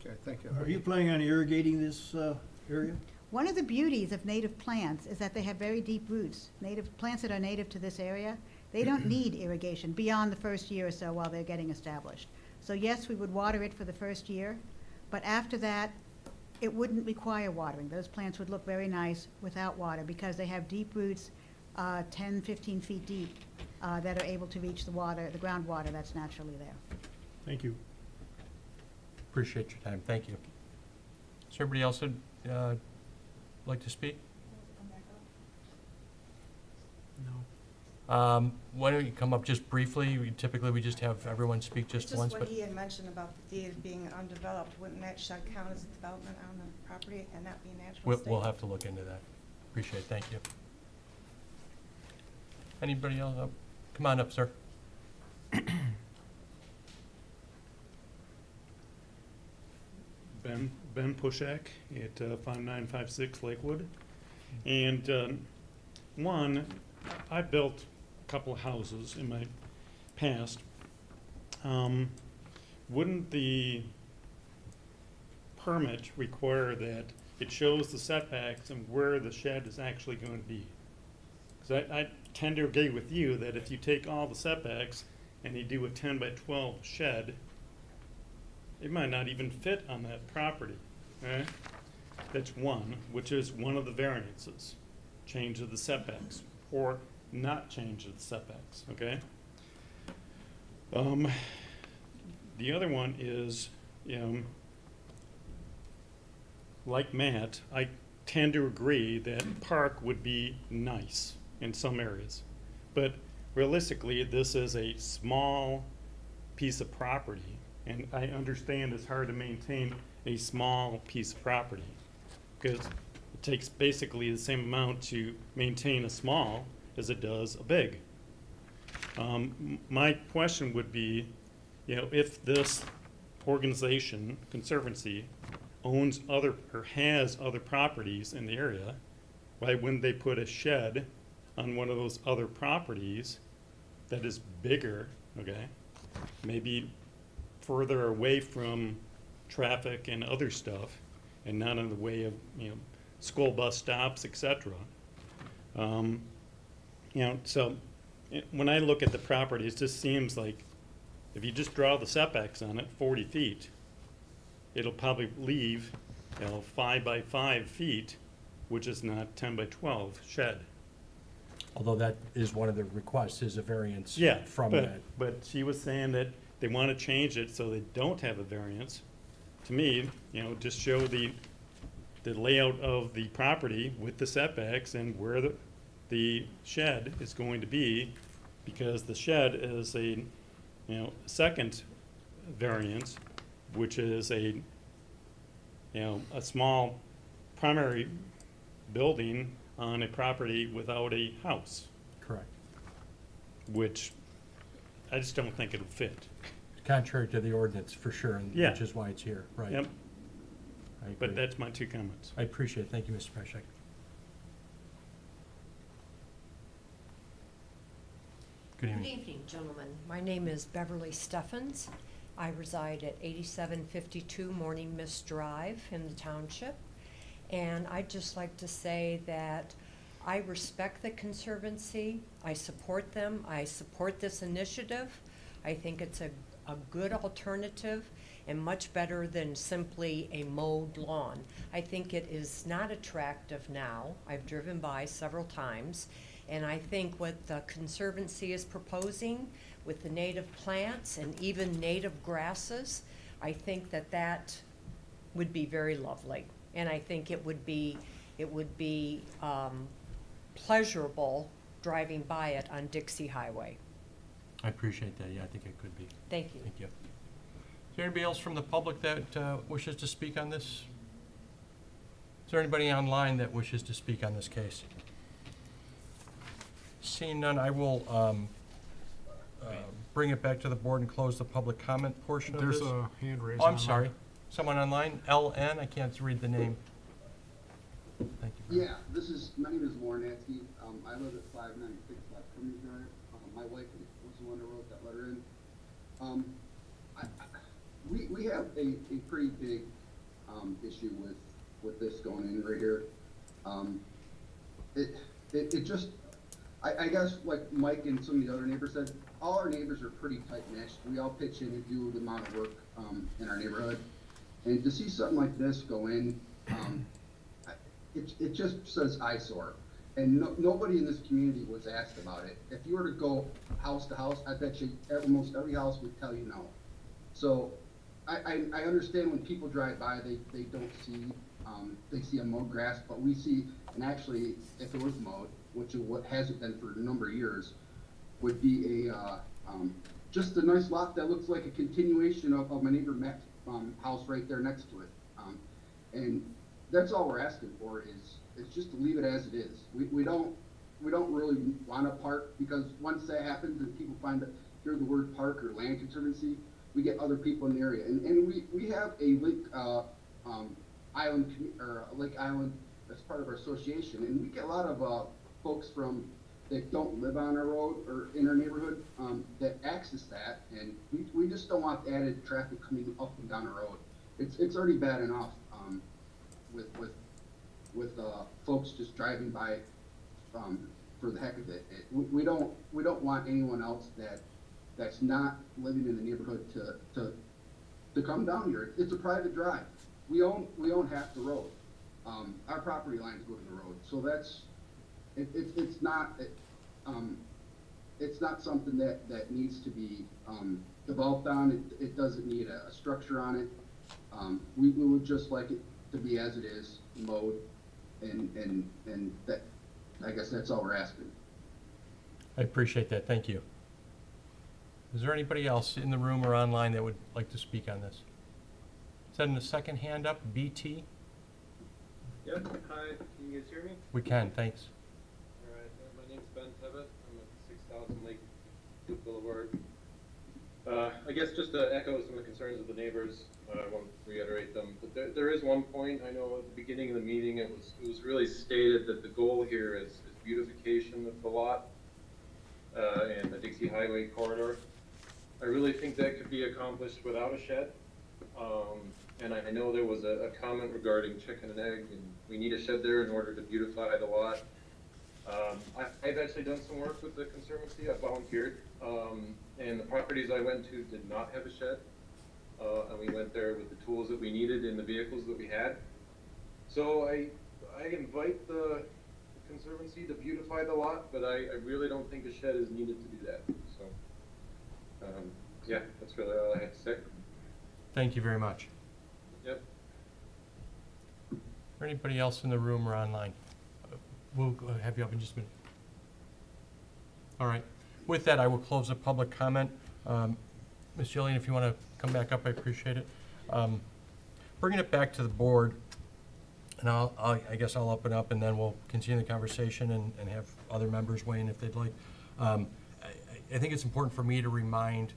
Okay, thank you. Are you planning on irrigating this area? One of the beauties of native plants is that they have very deep roots. Native plants that are native to this area, they don't need irrigation beyond the first year or so while they're getting established. So yes, we would water it for the first year, but after that, it wouldn't require watering. Those plants would look very nice without water because they have deep roots, 10, 15 feet deep, that are able to reach the water, the groundwater that's naturally there. Thank you. Appreciate your time, thank you. Is there anybody else that'd like to speak? No. Why don't you come up just briefly? Typically, we just have everyone speak just once, Just but what he had mentioned about the deed being undeveloped, wouldn't that shed count as development on the property and not be natural estate? we'll have to look into that. Appreciate it, thank you. Anybody else? Come on up, sir. Ben Pushak at 5956 Lakewood. And one, I built a couple of houses in my past. Wouldn't the permit require that it shows the setbacks and where the shed is actually going to be? Because I tend to agree with you that if you take all the setbacks and you do a 10 by 12 shed, it might not even fit on that property, right? That's one, which is one of the variances, change of the setbacks, or not change of the setbacks, okay? The other one is, like Matt, I tend to agree that park would be nice in some areas. But realistically, this is a small piece of property, and I understand it's hard to maintain a small piece of property because it takes basically the same amount to maintain a small as it does a big. My question would be, if this organization, Conservancy, owns other or has other properties in the area, why wouldn't they put a shed on one of those other properties that is bigger, okay? Maybe further away from traffic and other stuff and not in the way of, school bus stops, etc. So when I look at the property, it just seems like if you just draw the setbacks on it, 40 feet, it'll probably leave, 5 by 5 feet, which is not 10 by 12 shed. Although that is one of the requests, is a variance Yeah, from that. but she was saying that they want to change it so they don't have a variance. To me, just show the layout of the property with the setbacks and where the shed is going to be, because the shed is a, second variance, which is a small primary building on a property without a house, Correct. which I just don't think it'll fit. Contrary to the ordinance, for sure, and Yeah. which is why it's here, right? Yep, I but agree. that's my two comments. I appreciate it. Thank you, Mr. Peshek. Good Good evening. evening, gentlemen. My name is Beverly Steffens. I reside at 8752 Morning Mist Drive in the township. And I'd just like to say that I respect the Conservancy. I support them. I support this initiative. I think it's a good alternative and much better than simply a mowed lawn. I think it is not attractive now. I've driven by several times. And I think what the Conservancy is proposing with the native plants and even native grasses, I think that would be very lovely. And I think it would be pleasurable driving by it on Dixie Highway. I appreciate that. Yeah, I think it could be. Thank you. Thank you. Is there anybody else from the public that wishes to speak on this? Is there anybody online that wishes to speak on this case? Seeing none, I will bring it back to the board and close the public comment portion of this. There's a hand raised. Oh, I'm online. sorry. Someone online, LN, I can't read the name. Thank you. Brian. My name is Warren Atsky. I live at 596 West Cummings Drive. My wife was the one who wrote that letter in. We have a pretty big, issue with this going in right here. It just, I guess like Mike and some of the other neighbors said, all our neighbors are pretty tight knit. We all pitch in and do the amount of work, in our neighborhood. And to see something like this go in, it just says eyesore. And nobody in this community was asked about it. If you were to go house to house, I bet you almost every house would tell you no. So I understand when people drive by, they don't see, they see a mowed grass, but we see, and actually, if it was mowed, which is what hasn't been for a number of years, would be just a nice lot that looks like a continuation of my neighbor Matt's house right there next to it. And that's all we're asking for is just to leave it as it is. We don't really want to park, because once that happens and people hear the word park or land conservancy, we get other people in the area. And we have a lake island, or a lake island as part of our association, and we get a lot of folks that don't live on our road or in our neighborhood that access that, and we just don't want added traffic coming up and down the road. It's already bad enough with folks just driving by for the heck of it. We don't want anyone else that's not living in the neighborhood to come down here. It's a private drive. We own half the road. Our property lines go to the road, so that's it's not something that needs to be developed on. It doesn't need a structure on it. We would just like it to be as it is, mowed, and that, I guess that's all we're asking. I appreciate that. Thank you. Is there anybody else in the room or online that would like to speak on this? Is that in the second hand up, BT? Yep, hi, can you guys hear me? We can, thanks. All right, my name's Ben Tevitt, I'm at 6000 Lake Boulevard. I guess just to echo some of the concerns of the neighbors, I won't reiterate them, but there is one point. I know at the beginning of the meeting it was really stated that the goal here is beautification of the lot and the Dixie Highway corridor. I really think that could be accomplished without a shed. And I know there was a comment regarding chicken and egg, and we need a shed there in order to beautify the lot. I've actually done some work with the Conservancy. I volunteered, and the properties I went to did not have a shed, and we went there with the tools that we needed and the vehicles that we had. So I invite the Conservancy to beautify the lot, but I really don't think a shed is needed to do that. So yeah, that's really all I have to say. Thank you very much. Yep. Or anybody else in the room or online? We'll have you up in just a minute. All right. With that, I will close the public comment. Ms. Jillian, if you want to come back up, I appreciate it. Bringing it back to the board, and I guess I'll open up and then we'll continue the conversation and have other members weigh in if they'd like. I think it's important for me to remind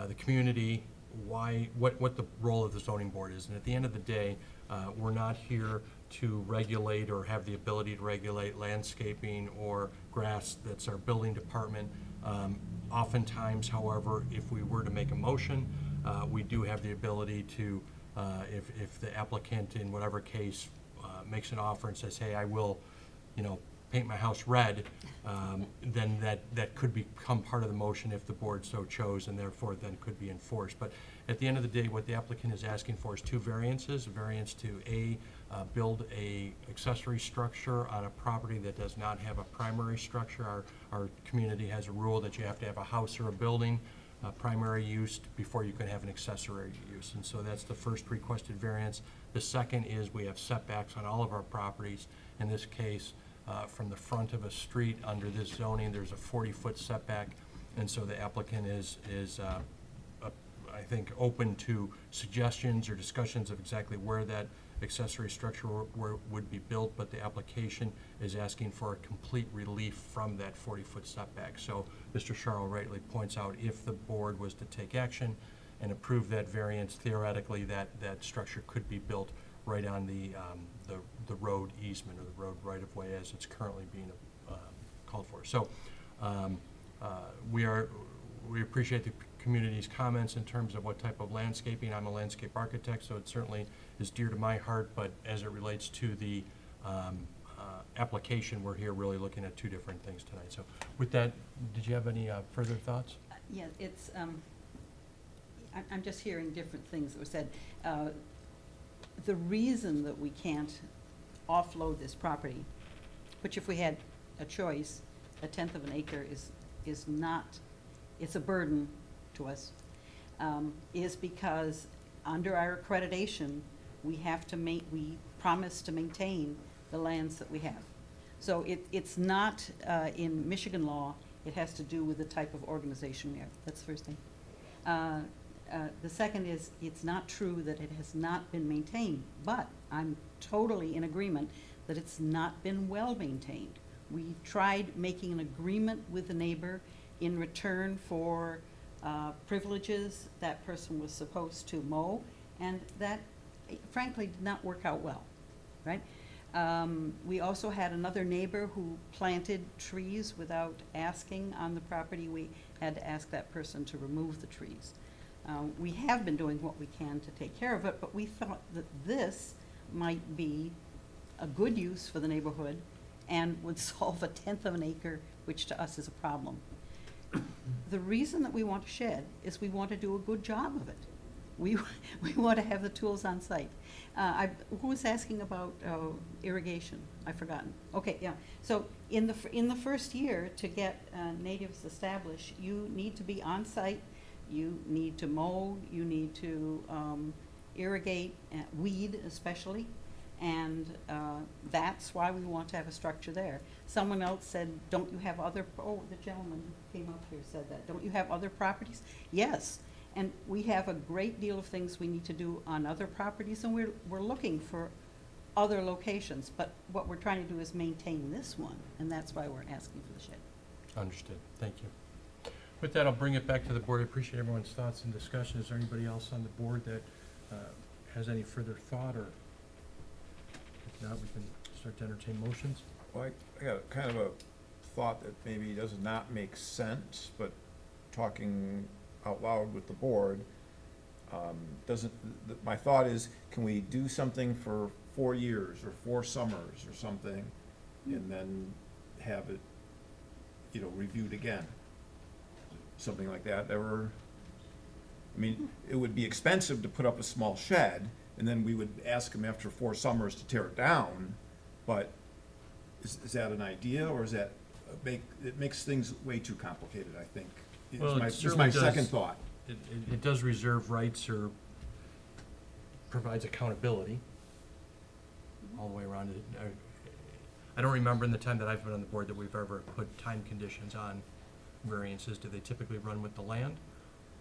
the community what the role of the zoning board is. And at the end of the day, we're not here to regulate or have the ability to regulate landscaping or grass. That's our building department. Oftentimes, however, if we were to make a motion, we do have the ability to, if the applicant in whatever case makes an offer and says, hey, I will, paint my house red, then that could become part of the motion if the board so chose, and therefore then could be enforced. But at the end of the day, what the applicant is asking for is two variances. A variance to build a accessory structure on a property that does not have a primary structure. Our community has a rule that you have to have a house or a building, primary use, before you can have an accessory use. And so that's the first requested variance. The second is we have setbacks on all of our properties. In this case, from the front of a street under this zoning, there's a 40-foot setback. And so the applicant is I think, open to suggestions or discussions of exactly where that accessory structure would be built, but the application is asking for a complete relief from that 40-foot setback. So Mr. Sharrow rightly points out, if the board was to take action and approve that variance, theoretically that structure could be built right on the road easement or the road right-of-way as it's currently being called for. So we appreciate the community's comments in terms of what type of landscaping. I'm a landscape architect, so it certainly is dear to my heart, but as it relates to the application, we're here really looking at two different things tonight. So with that, did you have any further thoughts? Yeah, it's, I'm just hearing different things that were said. The reason that we can't offload this property, which if we had a choice, 1/10 of an acre is not, it's a burden to us, is because under our accreditation, we have to we promise to maintain the lands that we have. So it's not, in Michigan law, it has to do with the type of organization we have. That's the first thing. The second is, it's not true that it has not been maintained, but I'm totally in agreement that it's not been well maintained. We tried making an agreement with the neighbor in return for privileges that person was supposed to mow, and that frankly did not work out well, right? We also had another neighbor who planted trees without asking on the property. We had to ask that person to remove the trees. We have been doing what we can to take care of it, but we thought that this might be a good use for the neighborhood and would solve 1/10 of an acre, which to us is a problem. The reason that we want a shed is we want to do a good job of it. We want to have the tools on site. Who was asking about irrigation? I've forgotten. Okay, yeah. So in the first year, to get natives established, you need to be on site. You need to mow. You need to irrigate, weed especially, and that's why we want to have a structure there. Someone else said, "Don't you have other?" Oh, the gentleman who came up here said that. Don't you have other properties? Yes. And we have a great deal of things we need to do on other properties, and we're looking for other locations. But what we're trying to do is maintain this one, and that's why we're asking for the shed. Understood. Thank you. With that, I'll bring it back to the board. I appreciate everyone's thoughts and discussion. Is there anybody else on the board that has any further thought, or if not, we can start to entertain motions? Well, I got kind of a thought that maybe does not make sense, but talking out loud with the board, my thought is, can we do something for 4 years or 4 summers or something, and then have it, reviewed again? Something like that. It would be expensive to put up a small shed, and then we would ask them after 4 summers to tear it down, but is that an idea, or is that, it makes things way too complicated, I think. Well, it It's certainly my does. second thought. It does reserve rights or provides accountability all the way around it. I don't remember in the time that I've been on the board that we've ever put time conditions on variances. Do they typically run with the land,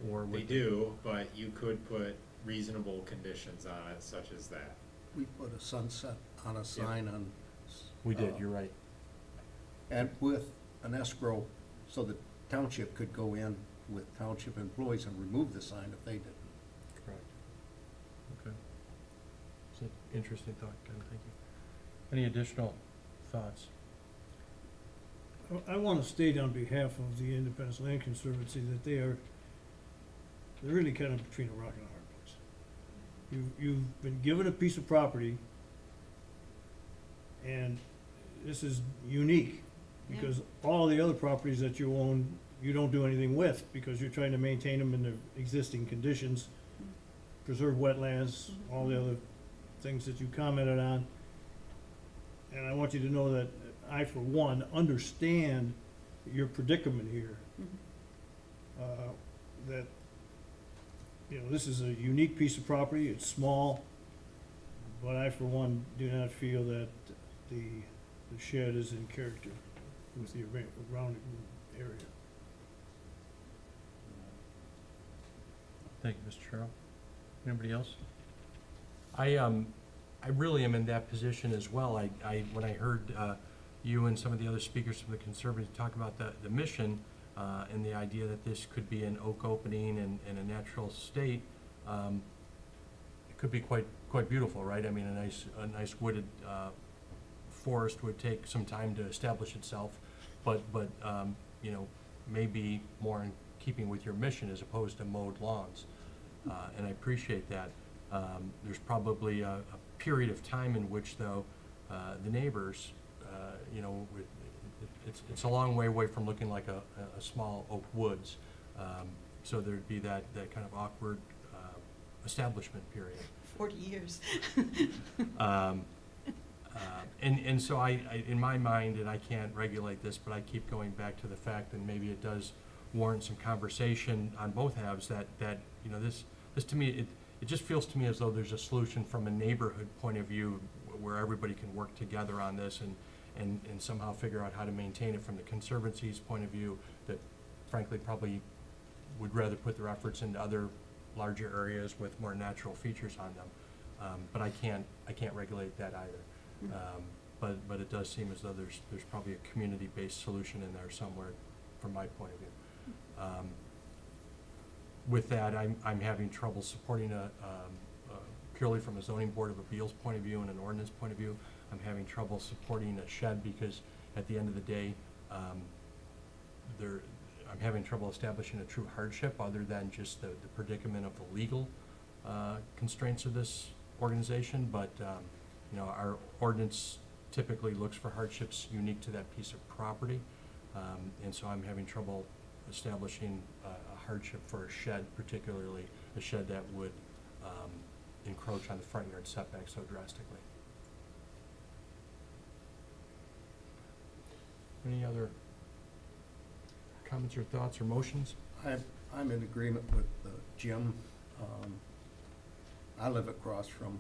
or They with? do, but you could put reasonable conditions on it, such as that. We put a sunset on a sign on. We did, you're right. And with an escrow, so the township could go in with township employees and remove the sign if they didn't. Correct. Okay. It's an interesting thought, Ken, thank you. Any additional thoughts? I want to state on behalf of the Independence Land Conservancy that they're really kind of between a rock and a hard place. You've been given a piece of property, and this is unique, because all the other properties that you own, you don't do anything with, because you're trying to maintain them in their existing conditions, preserve wetlands, all the other things that you commented on. And I want you to know that I, for one, understand your predicament here. That, this is a unique piece of property, it's small, but I, for one, do not feel that the shed is in character with the surrounding area. Thank you, Mr. Sherrill. Anybody else? I really am in that position as well. When I heard you and some of the other speakers from the Conservancy talk about the mission and the idea that this could be an oak opening in a natural state, it could be quite quite beautiful, right? I mean, a nice wooded forest would take some time to establish itself, but you know, maybe more in keeping with your mission as opposed to mowed lawns. And I appreciate that. There's probably a period of time in which, though, the neighbors, you know, it's a long way away from looking like a small oak woods. So there'd be that kind of awkward establishment period. 40 years. And so I, in my mind, and I can't regulate this, but I keep going back to the fact that maybe it does warrant some conversation on both halves, that you know, this to me, it just feels to me as though there's a solution from a neighborhood point of view where everybody can work together on this and somehow figure out how to maintain it from the Conservancy's point of view, that frankly probably would rather put their efforts into other larger areas with more natural features on them. But I can't regulate that either. But it does seem as though there's probably a community-based solution in there somewhere from my point of view. With that, I'm having trouble supporting purely from a zoning board of appeals point of view and an ordinance point of view. I'm having trouble supporting a shed because at the end of the day, I'm having trouble establishing a true hardship other than just the predicament of the legal constraints of this organization. But you know, our ordinance typically looks for hardships unique to that piece of property, and so I'm having trouble establishing a hardship for a shed, particularly a shed that would encroach on the front yard setback so drastically. Any other comments or thoughts or motions? I'm in agreement with Jim. I live across from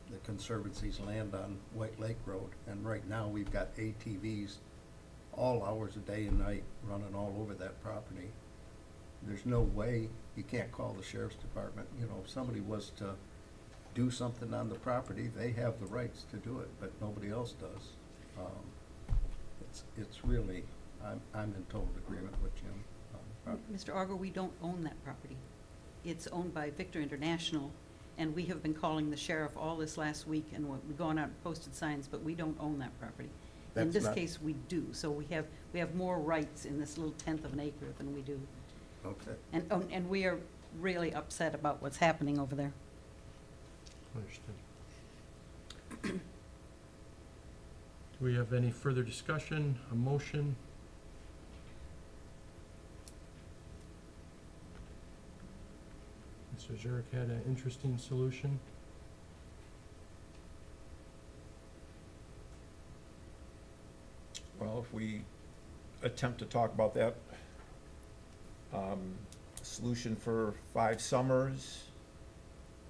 the Conservancy's land on White Lake Road, and right now we've got ATVs all hours of day and night running all over that property. There's no way, you can't call the sheriff's department. You know, if somebody was to do something on the property, they have the rights to do it, but nobody else does. It's really, I'm in total agreement with Jim. Mr. Argo, we don't own that property. It's owned by Victor International, and we have been calling the sheriff all this last week, and we've gone out and posted signs, but we don't own that property. In That's this not- case, we do, so we have more rights in this little tenth of an acre than we do. Okay. And we are really upset about what's happening over there. Understood. Do we have any further discussion, a motion? Mr. Zurich had an interesting solution. Well, if we attempt to talk about that, solution for 5 summers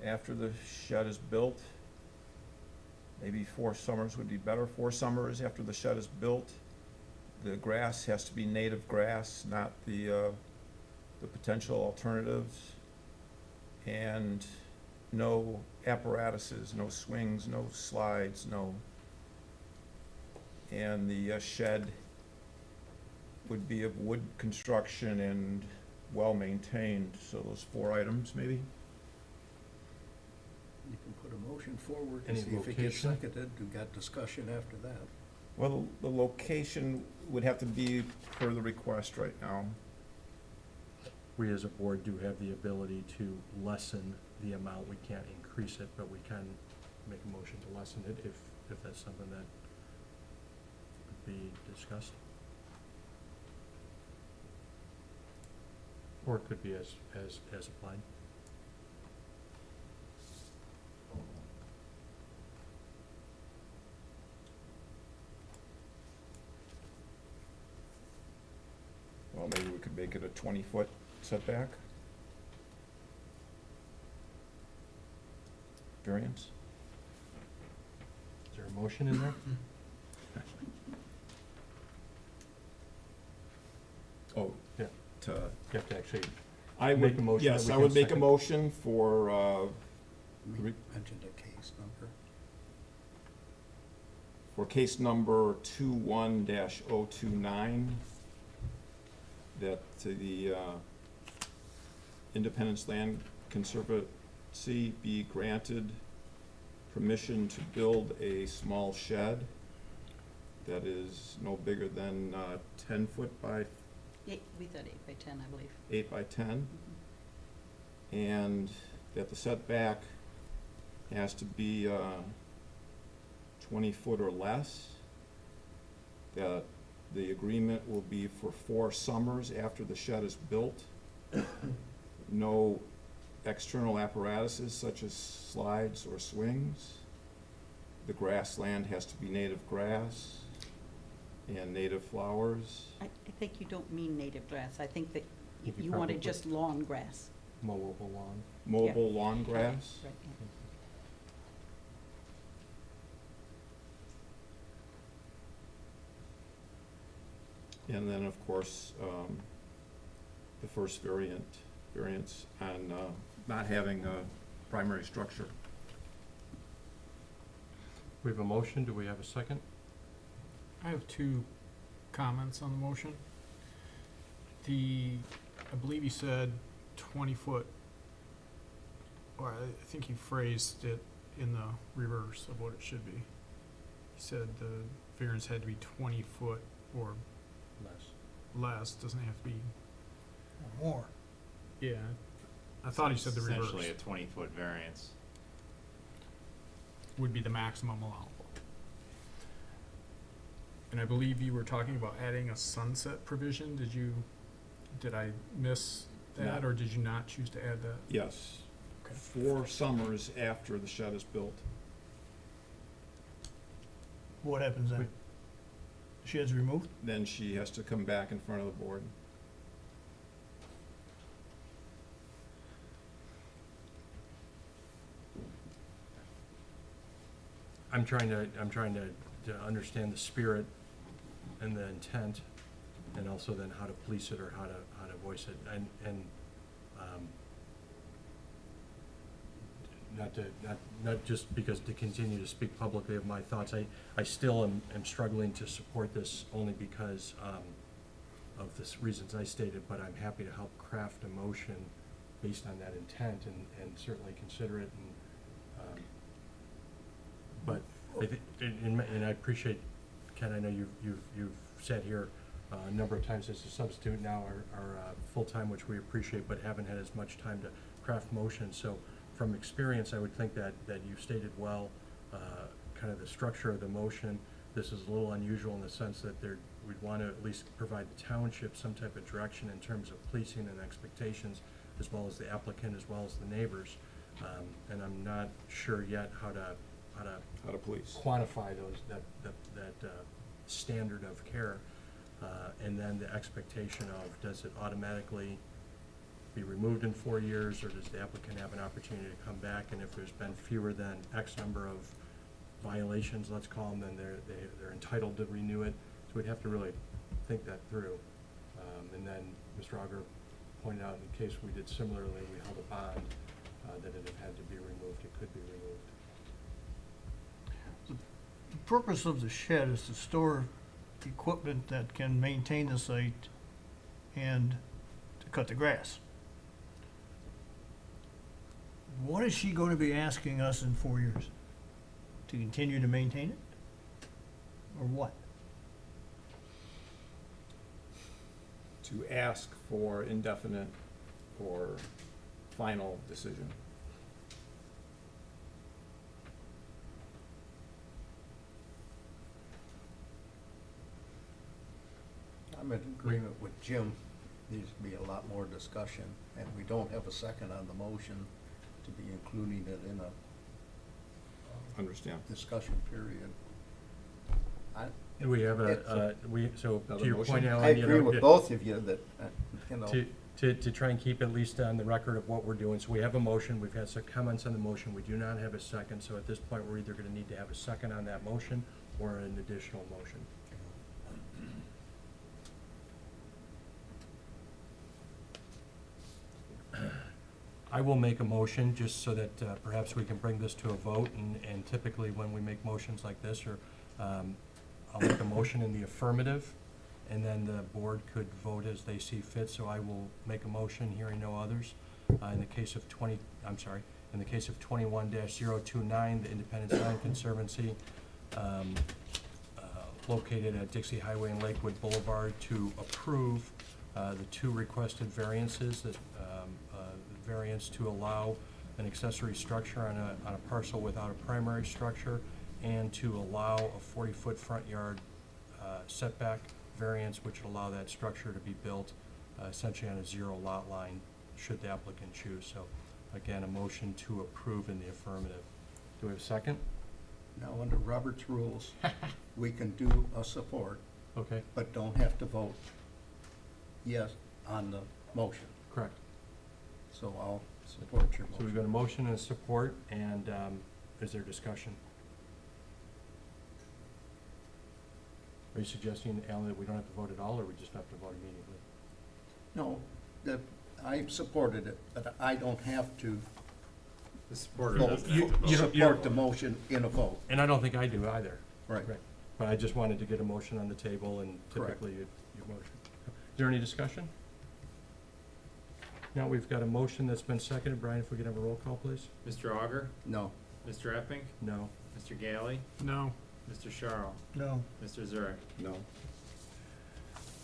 after the shed is built. Maybe 4 summers would be better. 4 summers after the shed is built. The grass has to be native grass, not the potential alternatives. And no apparatuses, no swings, no slides, no. And the shed would be of wood construction and well-maintained, so those 4 items maybe? You can put a motion forward Any and see if it gets location? seconded. We've got discussion after that. Well, the location would have to be per the request right now. We as a board do have the ability to lessen the amount. We can't increase it, but we can make a motion to lessen it if that's something that could be discussed. Or it could be as applied. Well, maybe we could make it a 20-foot setback. Variance. Is there a motion in there? Oh, Yeah. to, You have to actually I Make would, a motion yes, that we I can would make a second. motion for, We Re- mentioned a case number. for case number 21-029, that the Independence Land Conservancy be granted permission to build a small shed that is no bigger than 10 foot by We thought 8 by 10, I believe. 8 by 10, and that the setback has to be 20 foot or less, that the agreement will be for 4 summers after the shed is built. No external apparatuses such as slides or swings. The grassland has to be native grass and native flowers. I think you don't mean native grass. I think that You you probably wanted put- just lawn grass. Mowable lawn. Mobile lawn grass. Right, yeah. And then, of course, the first variance on not having a primary structure. We have a motion, do we have a second? I have 2 comments on the motion. I believe you said 20 foot, or I think you phrased it in the reverse of what it should be. You said the variance had to be 20 foot or less, doesn't have to be, Or more. yeah. I thought he said the reverse Essentially a 20-foot variance. would be the maximum allowable. And I believe you were talking about adding a sunset provision. Did I miss that, No. or did you not choose to add that? Yes. Okay. 4 summers after the shed is built. What happens then? Shed's removed? Then she has to come back in front of the board. I'm trying to understand the spirit and the intent, and also then how to police it or how to voice it, and not just because to continue to speak publicly of my thoughts, I still am struggling to support this only because of the reasons I stated, but I'm happy to help craft a motion based on that intent and certainly consider it, and but I think, and I appreciate, Ken, I know you've sat here a number of times as a substitute now or full-time, which we appreciate, but haven't had as much time to craft motions. So from experience, I would think that you've stated well kind of the structure of the motion. This is a little unusual in the sense that we'd want to at least provide the township some type of direction in terms of policing and expectations, as well as the applicant, as well as the neighbors. And I'm not sure yet how to police. quantify that standard of care, and then the expectation of, does it automatically be removed in 4 years, or does the applicant have an opportunity to come back? And if there's been fewer than X number of violations, let's call them, then they're entitled to renew it. So we'd have to really think that through. And then Mr. Auger pointed out, in case we did similarly, we held a bond, that it had to be removed, it could be removed. The purpose of the shed is to store equipment that can maintain the site and to cut the grass. What is she going to be asking us in 4 years? To continue to maintain it? Or what? To ask for indefinite or final decision. I'm in agreement with Jim. Needs to be a lot more discussion, and we don't have a second on the motion to be including it in a Understand. discussion period. And we have It's so Another to your motion? point, Alan, I you agree know, with both of you that, you know. to try and keep at least on the record of what we're doing. So we have a motion, we've had some comments on the motion, we do not have a second, so at this point, we're either gonna need to have a second on that motion or an additional motion. I will make a motion, just so that perhaps we can bring this to a vote, and typically when we make motions like this, or I'll make a motion in the affirmative, and then the board could vote as they see fit. So I will make a motion, hearing no others, In the case of 21-029, the Independence Land Conservancy, located at Dixie Highway and Lakewood Boulevard, to approve the two requested variances, that variance to allow an accessory structure on a parcel without a primary structure, and to allow a 40-foot front yard setback variance, which would allow that structure to be built essentially on a zero lot line, should the applicant choose. So, again, a motion to approve in the affirmative. Do we have a second? Now, under Robert's rules, we can do a support, Okay, but don't have to vote yes on the motion. correct. So I'll support your So we've motion. got a motion and a support, and is there discussion? Are you suggesting, Alan, that we don't have to vote at all, or we just have to vote immediately? No, that, I supported it, but I don't have to The supporter vote, doesn't have to vote. you don't- support the motion in a vote. And I don't think I do either. Right. But I just wanted to get a motion on the table, and Correct. typically you motion. Is there any discussion? Now, we've got a motion that's been seconded. Brian, if we could have a roll call, please? Mr. Auger, No. Mr. Epping, No. Mr. Galley, No. Mr. Charles, No. Mr. Zurich. No.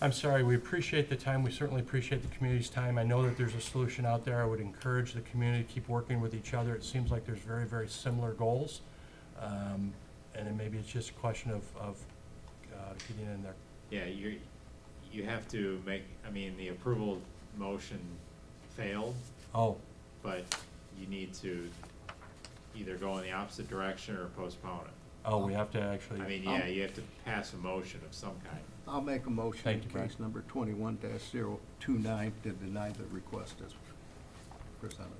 I'm sorry, we appreciate the time, we certainly appreciate the community's time. I know that there's a solution out there. I would encourage the community to keep working with each other. It seems like there's very, very similar goals. And then maybe it's just a question of getting in there. Yeah, you have to make, I mean, the approval motion failed, Oh, but you need to either go in the opposite direction or postpone it. oh, we have to actually. I mean, yeah, you have to pass a motion of some kind. I'll make a motion in Thank you, Brad. case number 21-029 to deny the request as presented.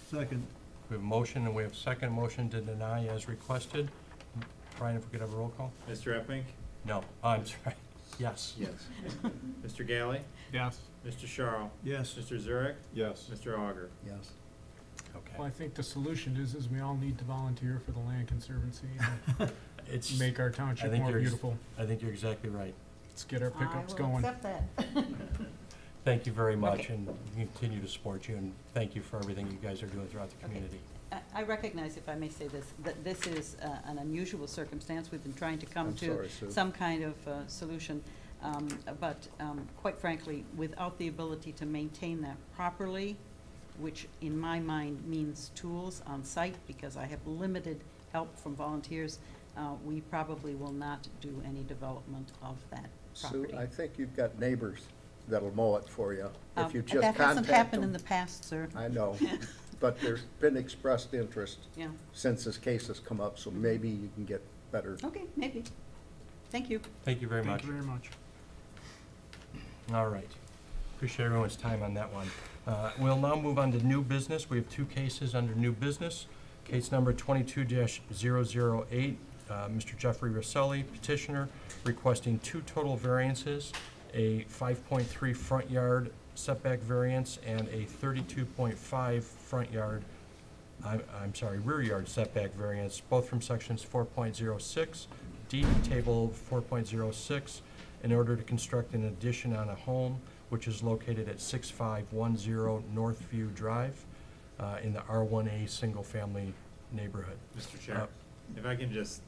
Second. We have a motion, and we have a second motion to deny as requested. Brian, if we could have a roll call? Mr. Epping? No, I'm sorry. Yes. Yes. Mr. Galley? Yes. Mr. Charles? Yes. Mr. Zurich? Yes. Mr. Auger? Yes. Well, I Okay. think the solution is we all need to volunteer for the Land Conservancy and It's, make our I township think more you're, beautiful. I think you're exactly right. Let's get our pickups I will going. accept that. Thank you very much, Okay. and we continue to support you, and thank you for everything you guys are doing throughout the Okay. community. I recognize, if I may say this, that this is an unusual circumstance. We've been trying to come I'm to sorry, Sue. some kind of solution. But quite frankly, without the ability to maintain that properly, which in my mind means tools on site, because I have limited help from volunteers, we probably will not do any development of that Sue, property. I think you've got neighbors that'll mow it for you. If you just That hasn't contact happened in them. the past, sir. I know, but there's been expressed interest Yeah, since this case has come up, so maybe you can get better. okay, maybe. Thank you. Thank you very much. Thank you very much. All right. Appreciate everyone's time on that one. We'll now move on to new business. We have two cases under new business. Case number 22-008, Mr. Jeffrey Rosselli, petitioner, requesting two total variances, a 5.3 front yard setback variance and a 32.5 front yard, rear yard setback variance, both from sections 4.06, D, table 4.06, in order to construct an addition on a home which is located at 6510 Northview Drive in the R1A single-family neighborhood. Mr. Chair, if I can just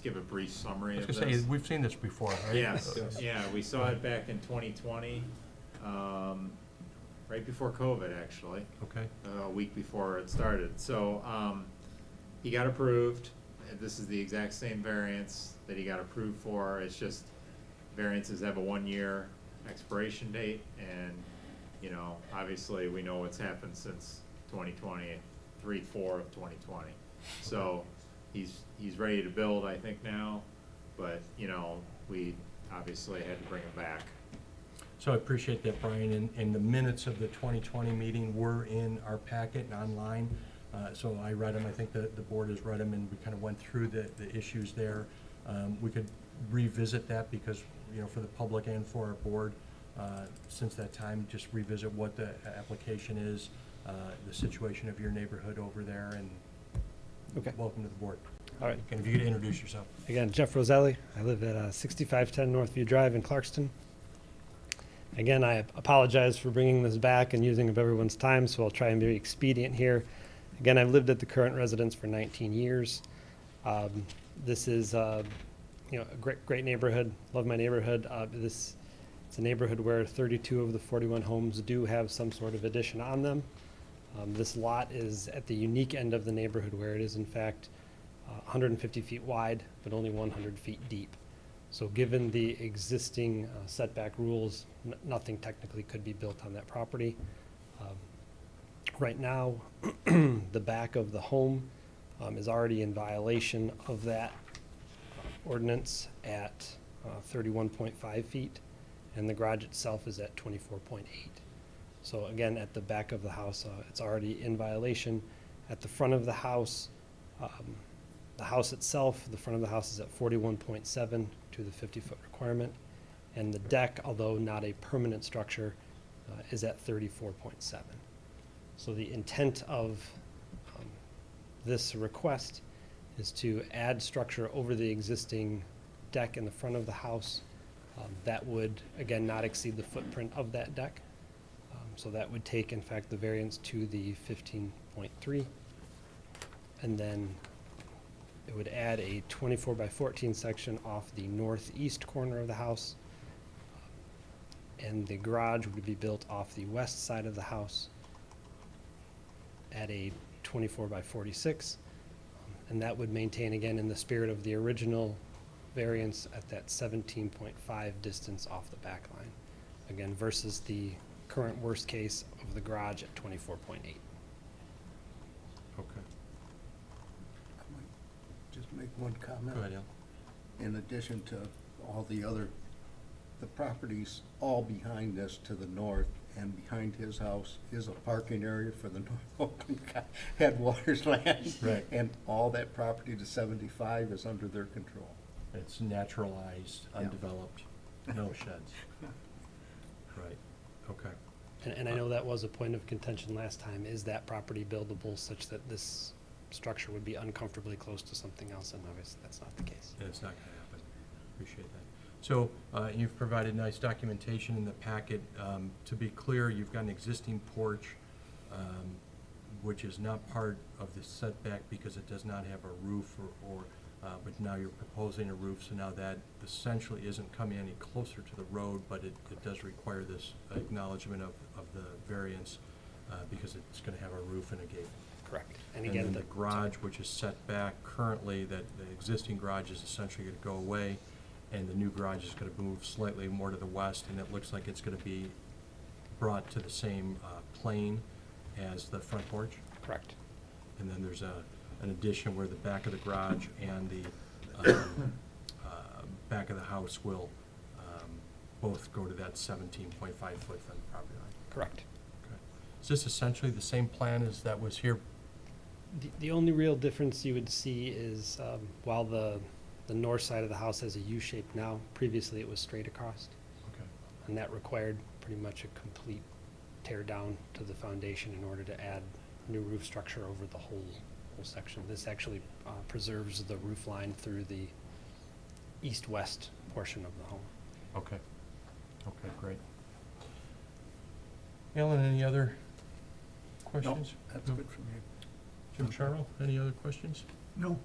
give a brief summary I of was this. gonna say, we've seen this before, right? Yes, yeah, we saw it back in 2020, right before COVID, actually. Okay, A week before it started. So, he got approved. This is the exact same variance that he got approved for. It's just variances have a 1-year expiration date, and, you know, obviously, we know what's happened since 2020, 3/4 of 2020. So, he's ready to build, I think, now, but, you know, we obviously had to bring him back. so I appreciate that, Brian, and the minutes of the 2020 meeting were in our packet and online. So I read them, I think the board has read them, and we kind of went through the issues there. We could revisit that because, you know, for the public and for our board, since that time, just revisit what the application is, the situation of your neighborhood over there, and Okay. welcome to the board. All right. And if you could introduce yourself. Again, Jeff Roselli. I live at 6510 Northview Drive in Clarkston. Again, I apologize for bringing this back and using up everyone's time, so I'll try and be expedient here. Again, I've lived at the current residence for 19 years. This is, a great neighborhood. Love my neighborhood. It's a neighborhood where 32 of the 41 homes do have some sort of addition on them. This lot is at the unique end of the neighborhood where it is in fact 150 feet wide, but only 100 feet deep. So given the existing setback rules, nothing technically could be built on that property. Right now, the back of the home is already in violation of that ordinance at 31.5 feet, and the garage itself is at 24.8. So again, at the back of the house, it's already in violation. At the front of the house itself, the front of the house is at 41.7 to the 50-foot requirement, and the deck, although not a permanent structure, is at 34.7. So the intent of this request is to add structure over the existing deck in the front of the house. That would, again, not exceed the footprint of that deck. So that would take, in fact, the variance to the 15.3. And then it would add a 24 by 14 section off the northeast corner of the house. And the garage would be built off the west side of the house at a 24 by 46. And that would maintain, again, in the spirit of the original variance at that 17.5 distance off the back line. Again, versus the current worst case of the garage at 24.8. Okay. I might just make one comment. Go ahead, Al. In addition to all the other, the properties all behind this to the north and behind his house is a parking area for the North Oakland Headwaters land. Right. And all that property to 75 is under their control. It's naturalized, Yeah. undeveloped, no sheds. Right, okay. And I know that was a point of contention last time. Is that property buildable such that this structure would be uncomfortably close to something else? And obviously, that's not the case. Yeah, it's not gonna happen. Appreciate that. So, you've provided nice documentation in the packet. To be clear, you've got an existing porch, which is not part of the setback because it does not have a roof but now you're proposing a roof, so now that essentially isn't coming any closer to the road, but it does require this acknowledgement of the variance, because it's gonna have a roof and a gate. Correct. And again, then the garage, which is set back currently, that the existing garage is essentially gonna go away, and the new garage is gonna move slightly more to the west, and it looks like it's gonna be brought to the same plane as the front porch. Correct. And then there's an addition where the back of the garage and the back of the house will both go to that 17.5 foot from the property line. Correct. Okay. Is this essentially the same plan as that was here? The only real difference you would see is while the north side of the house has a U shape now, previously it was straight across. Okay. And that required pretty much a complete tear down to the foundation in order to add new roof structure over the whole section. This actually preserves the roof line through the east-west portion of the home. Okay. Okay, great. Alan, any other questions? That's No. good for me. Jim Charles, any other questions? No.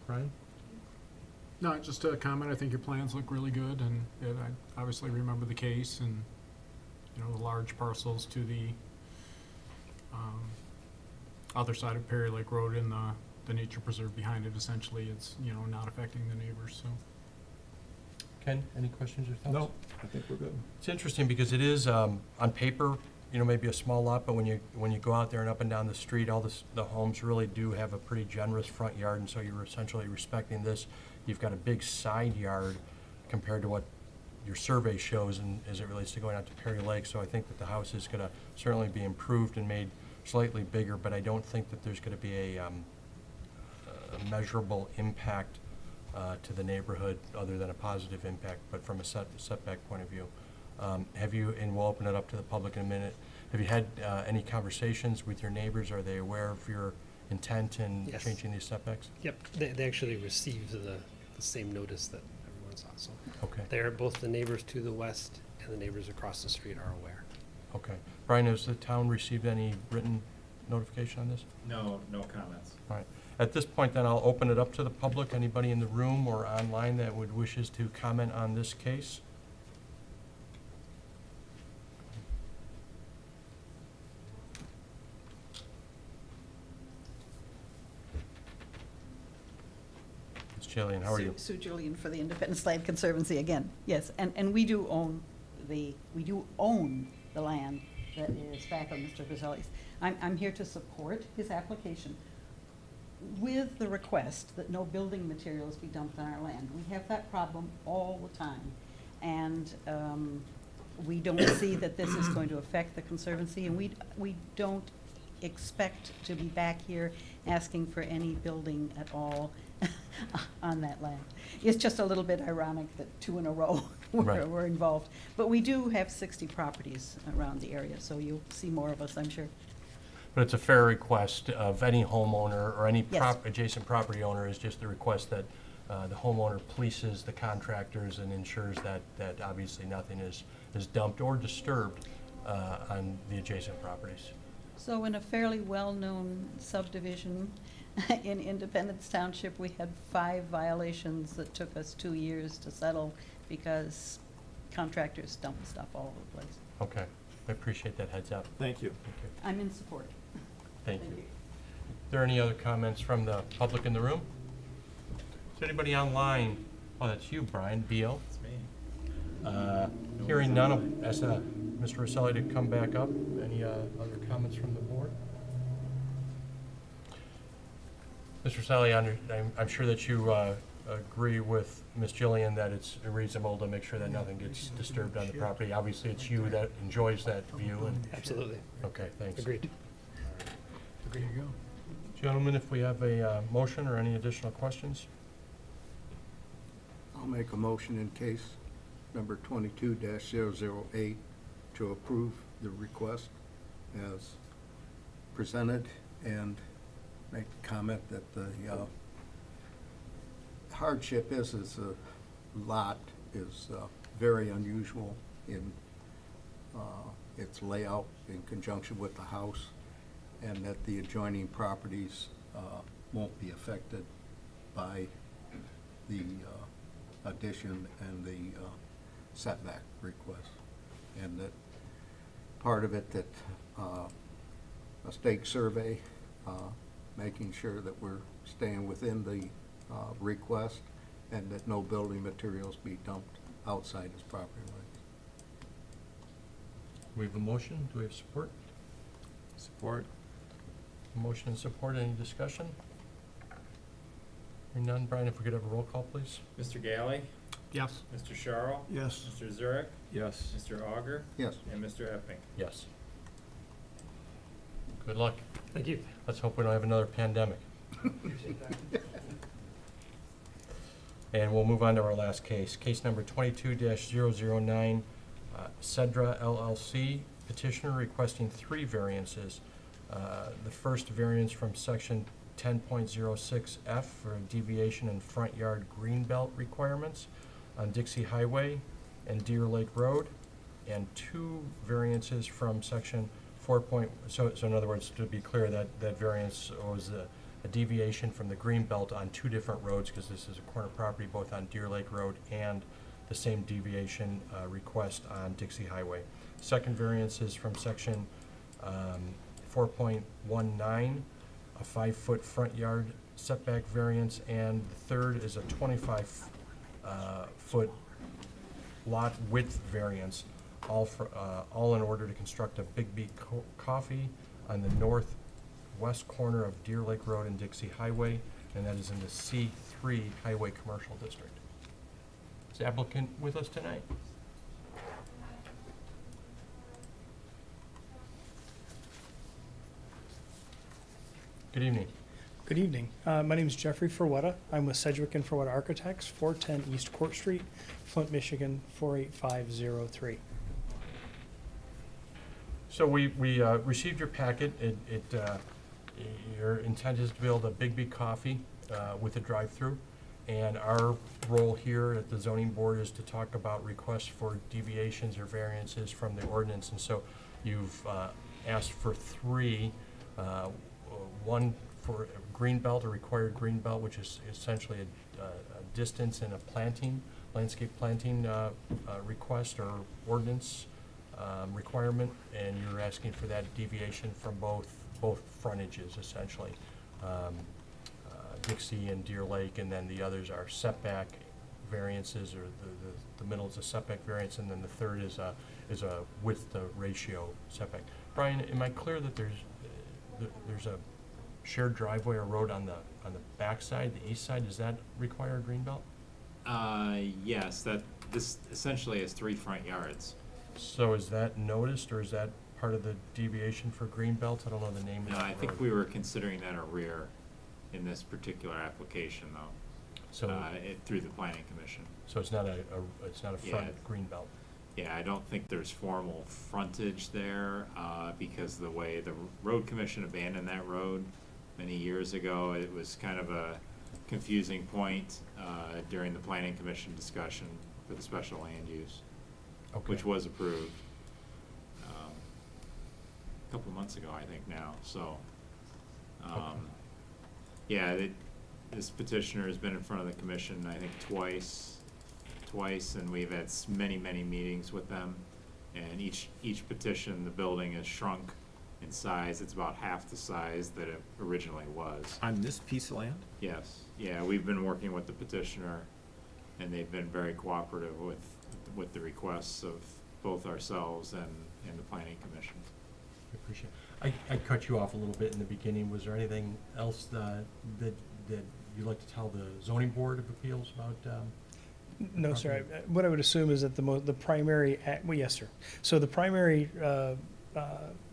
Brian? No, just a comment. I think your plans look really good, and I obviously remember the case and, the large parcels to the other side of Perry Lake Road and the nature preserve behind it. Essentially, it's, not affecting the neighbors, so. Ken, any questions or thoughts? No, I think we're good. It's interesting because it is, on paper, maybe a small lot, but when you go out there and up and down the street, the homes really do have a pretty generous front yard, and so you're essentially respecting this. You've got a big side yard compared to what your survey shows and as it relates to going out to Perry Lake, so I think that the house is gonna certainly be improved and made slightly bigger, but I don't think that there's gonna be a measurable impact to the neighborhood other than a positive impact, but from a setback point of view. Have you, and we'll open it up to the public in a minute, have you had any conversations with your neighbors? Are they aware of your intent in Yes. changing these setbacks? Yep, they actually received the same notice that everyone what's on. So Okay, they're, both the neighbors to the west and the neighbors across the street are aware. okay. Brian, has the town received any written notification on this? No, no comments. All right. At this point, then, I'll open it up to the public. Anybody in the room or online that would wishes to comment on this case? Ms. Jillian, how are you? Sue Julian for the Independence Land Conservancy again, yes. And we do own the land that is back on Mr. Roselli's. I'm here to support his application with the request that no building materials be dumped on our land. We have that problem all the time. And we don't see that this is going to affect the Conservancy, and we don't expect to be back here asking for any building at all on that land. It's just a little bit ironic that two in a row Right. were involved. But we do have 60 properties around the area, so you'll see more of us, I'm sure. But it's a fair request of any homeowner or any Yes. adjacent property owner, is just the request that the homeowner polices the contractors and ensures that obviously nothing is dumped or disturbed on the adjacent properties. So in a fairly well-known subdivision in Independence Township, we had 5 violations that took us 2 years to settle because contractors dumped stuff all over the place. Okay, I appreciate that heads up. Thank you. Thank you. I'm in support. Thank you. Are there any other comments from the public in the room? Is there anybody online? Oh, that's you, Brian Beal. It's me. Hearing none, I'll ask Mr. Roselli to come back up. Any other comments from the board? Mr. Roselli, I'm sure that you agree with Ms. Jillian that it's reasonable to make sure that nothing gets disturbed on the property. Obviously, it's you that enjoys that view, and, Absolutely. okay, thanks. Agreed. There you go. Gentlemen, if we have a motion or any additional questions? I'll make a motion in case number 22-008 to approve the request as presented and make the comment that the hardship is the lot is very unusual in its layout in conjunction with the house, and that the adjoining properties won't be affected by the addition and the setback request. And that part of it that a stake survey, making sure that we're staying within the request, and that no building materials be dumped outside his property lines. We have a motion. Do we have support? Support. Motion and support. Any discussion? Hearing none. Brian, if we could have a roll call, please. Mr. Galley, Yes. Mr. Sharl, Yes. Mr. Zurich, Yes. Mr. Auger, Yes. and Mr. Epping. Yes. Good luck. Thank you. Let's hope we don't have another pandemic. And we'll move on to our last case. Case number 22-009, Cedra LLC, petitioner requesting 3 variances. The first variance from section 10.06F for a deviation in front yard greenbelt requirements on Dixie Highway and Deer Lake Road, and 2 variances from section 4. So in other words, to be clear, that variance was a deviation from the greenbelt on 2 different roads, because this is a corner property both on Deer Lake Road and the same deviation request on Dixie Highway. Second variance is from section 4.19, a 5-foot front yard setback variance, and the third is a 25-foot lot width variance, all in order to construct a Big B Coffee on the northwest corner of Deer Lake Road and Dixie Highway, and that is in the C3 Highway Commercial District. Is the applicant with us tonight? Good evening. Good evening. My name is Jeffrey Ferwetta. I'm with Sedgwick and Ferwetta Architects, 410 East Court Street, Flint, Michigan, 48503. So we received your packet. Your intent is to build a Big B Coffee with a drive-through. And our role here at the zoning board is to talk about requests for deviations or variances from the ordinance. And so you've asked for 3, one for a green belt, a required green belt, which is essentially a distance and a planting, landscape planting request or ordinance requirement, and you're asking for that deviation from both frontages, essentially. Dixie and Deer Lake, and then the others are setback variances, or the middle is a setback variance, and then the third is a width to ratio setback. Brian, am I clear that there's a shared driveway or road on the backside, the east side? Does that require a green belt? Yes, this essentially has 3 front yards. So is that noticed, or is that part of the deviation for green belt? I don't know the name of No, that I think road. we were considering that a rear in this particular application, though. So, Through the planning commission. so it's not a front Yeah. green belt. Yeah, I don't think there's formal frontage there, because the way the road commission abandoned that road many years ago, it was kind of a confusing point, during the planning commission discussion for the special land use, Okay. which was approved, a couple of months ago, I think now, so. Yeah, this petitioner has been in front of the commission, I think, twice, and we've had many meetings with them. And each petition, the building has shrunk in size. It's about half the size that it originally was. On this piece of land? Yes, yeah, we've been working with the petitioner, and they've been very cooperative with the requests of both ourselves and the planning commission. I appreciate it. I cut you off a little bit in the beginning. Was there anything else that you'd like to tell the zoning board of appeals about? No, sir. What I would assume is that the primary, well, yes, sir. So the primary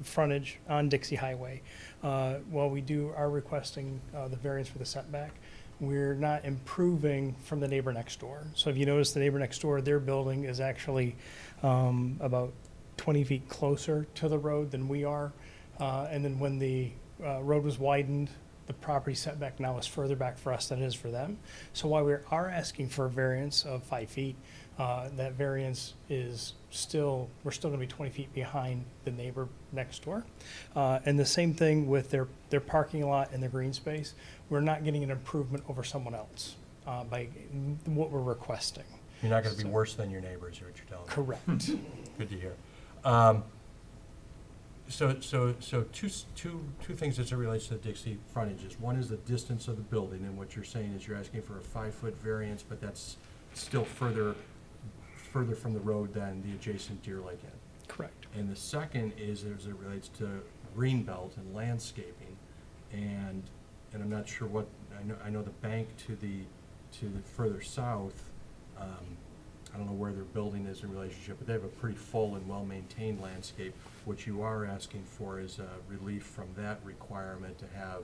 frontage on Dixie Highway, while we are requesting the variance for the setback, we're not improving from the neighbor next door. So if you notice, the neighbor next door, their building is actually about 20 feet closer to the road than we are. And then when the road was widened, the property setback now is further back for us than it is for them. So while we are asking for a variance of 5 feet, that variance is we're still gonna be 20 feet behind the neighbor next door. And the same thing with their parking lot and their green space. We're not getting an improvement over someone else by what we're requesting. You're not gonna be worse than your neighbors, is what you're telling me. Correct. Good to hear. So two things as it relates to the Dixie frontages. One is the distance of the building, and what you're saying is you're asking for a 5-foot variance, but that's still further from the road than the adjacent Deer Lake end. Correct. And the second is as it relates to green belt and landscaping, and I'm not sure what, I know the bank to the further south, I don't know where their building is in relationship, but they have a pretty full and well-maintained landscape. What you are asking for is relief from that requirement to have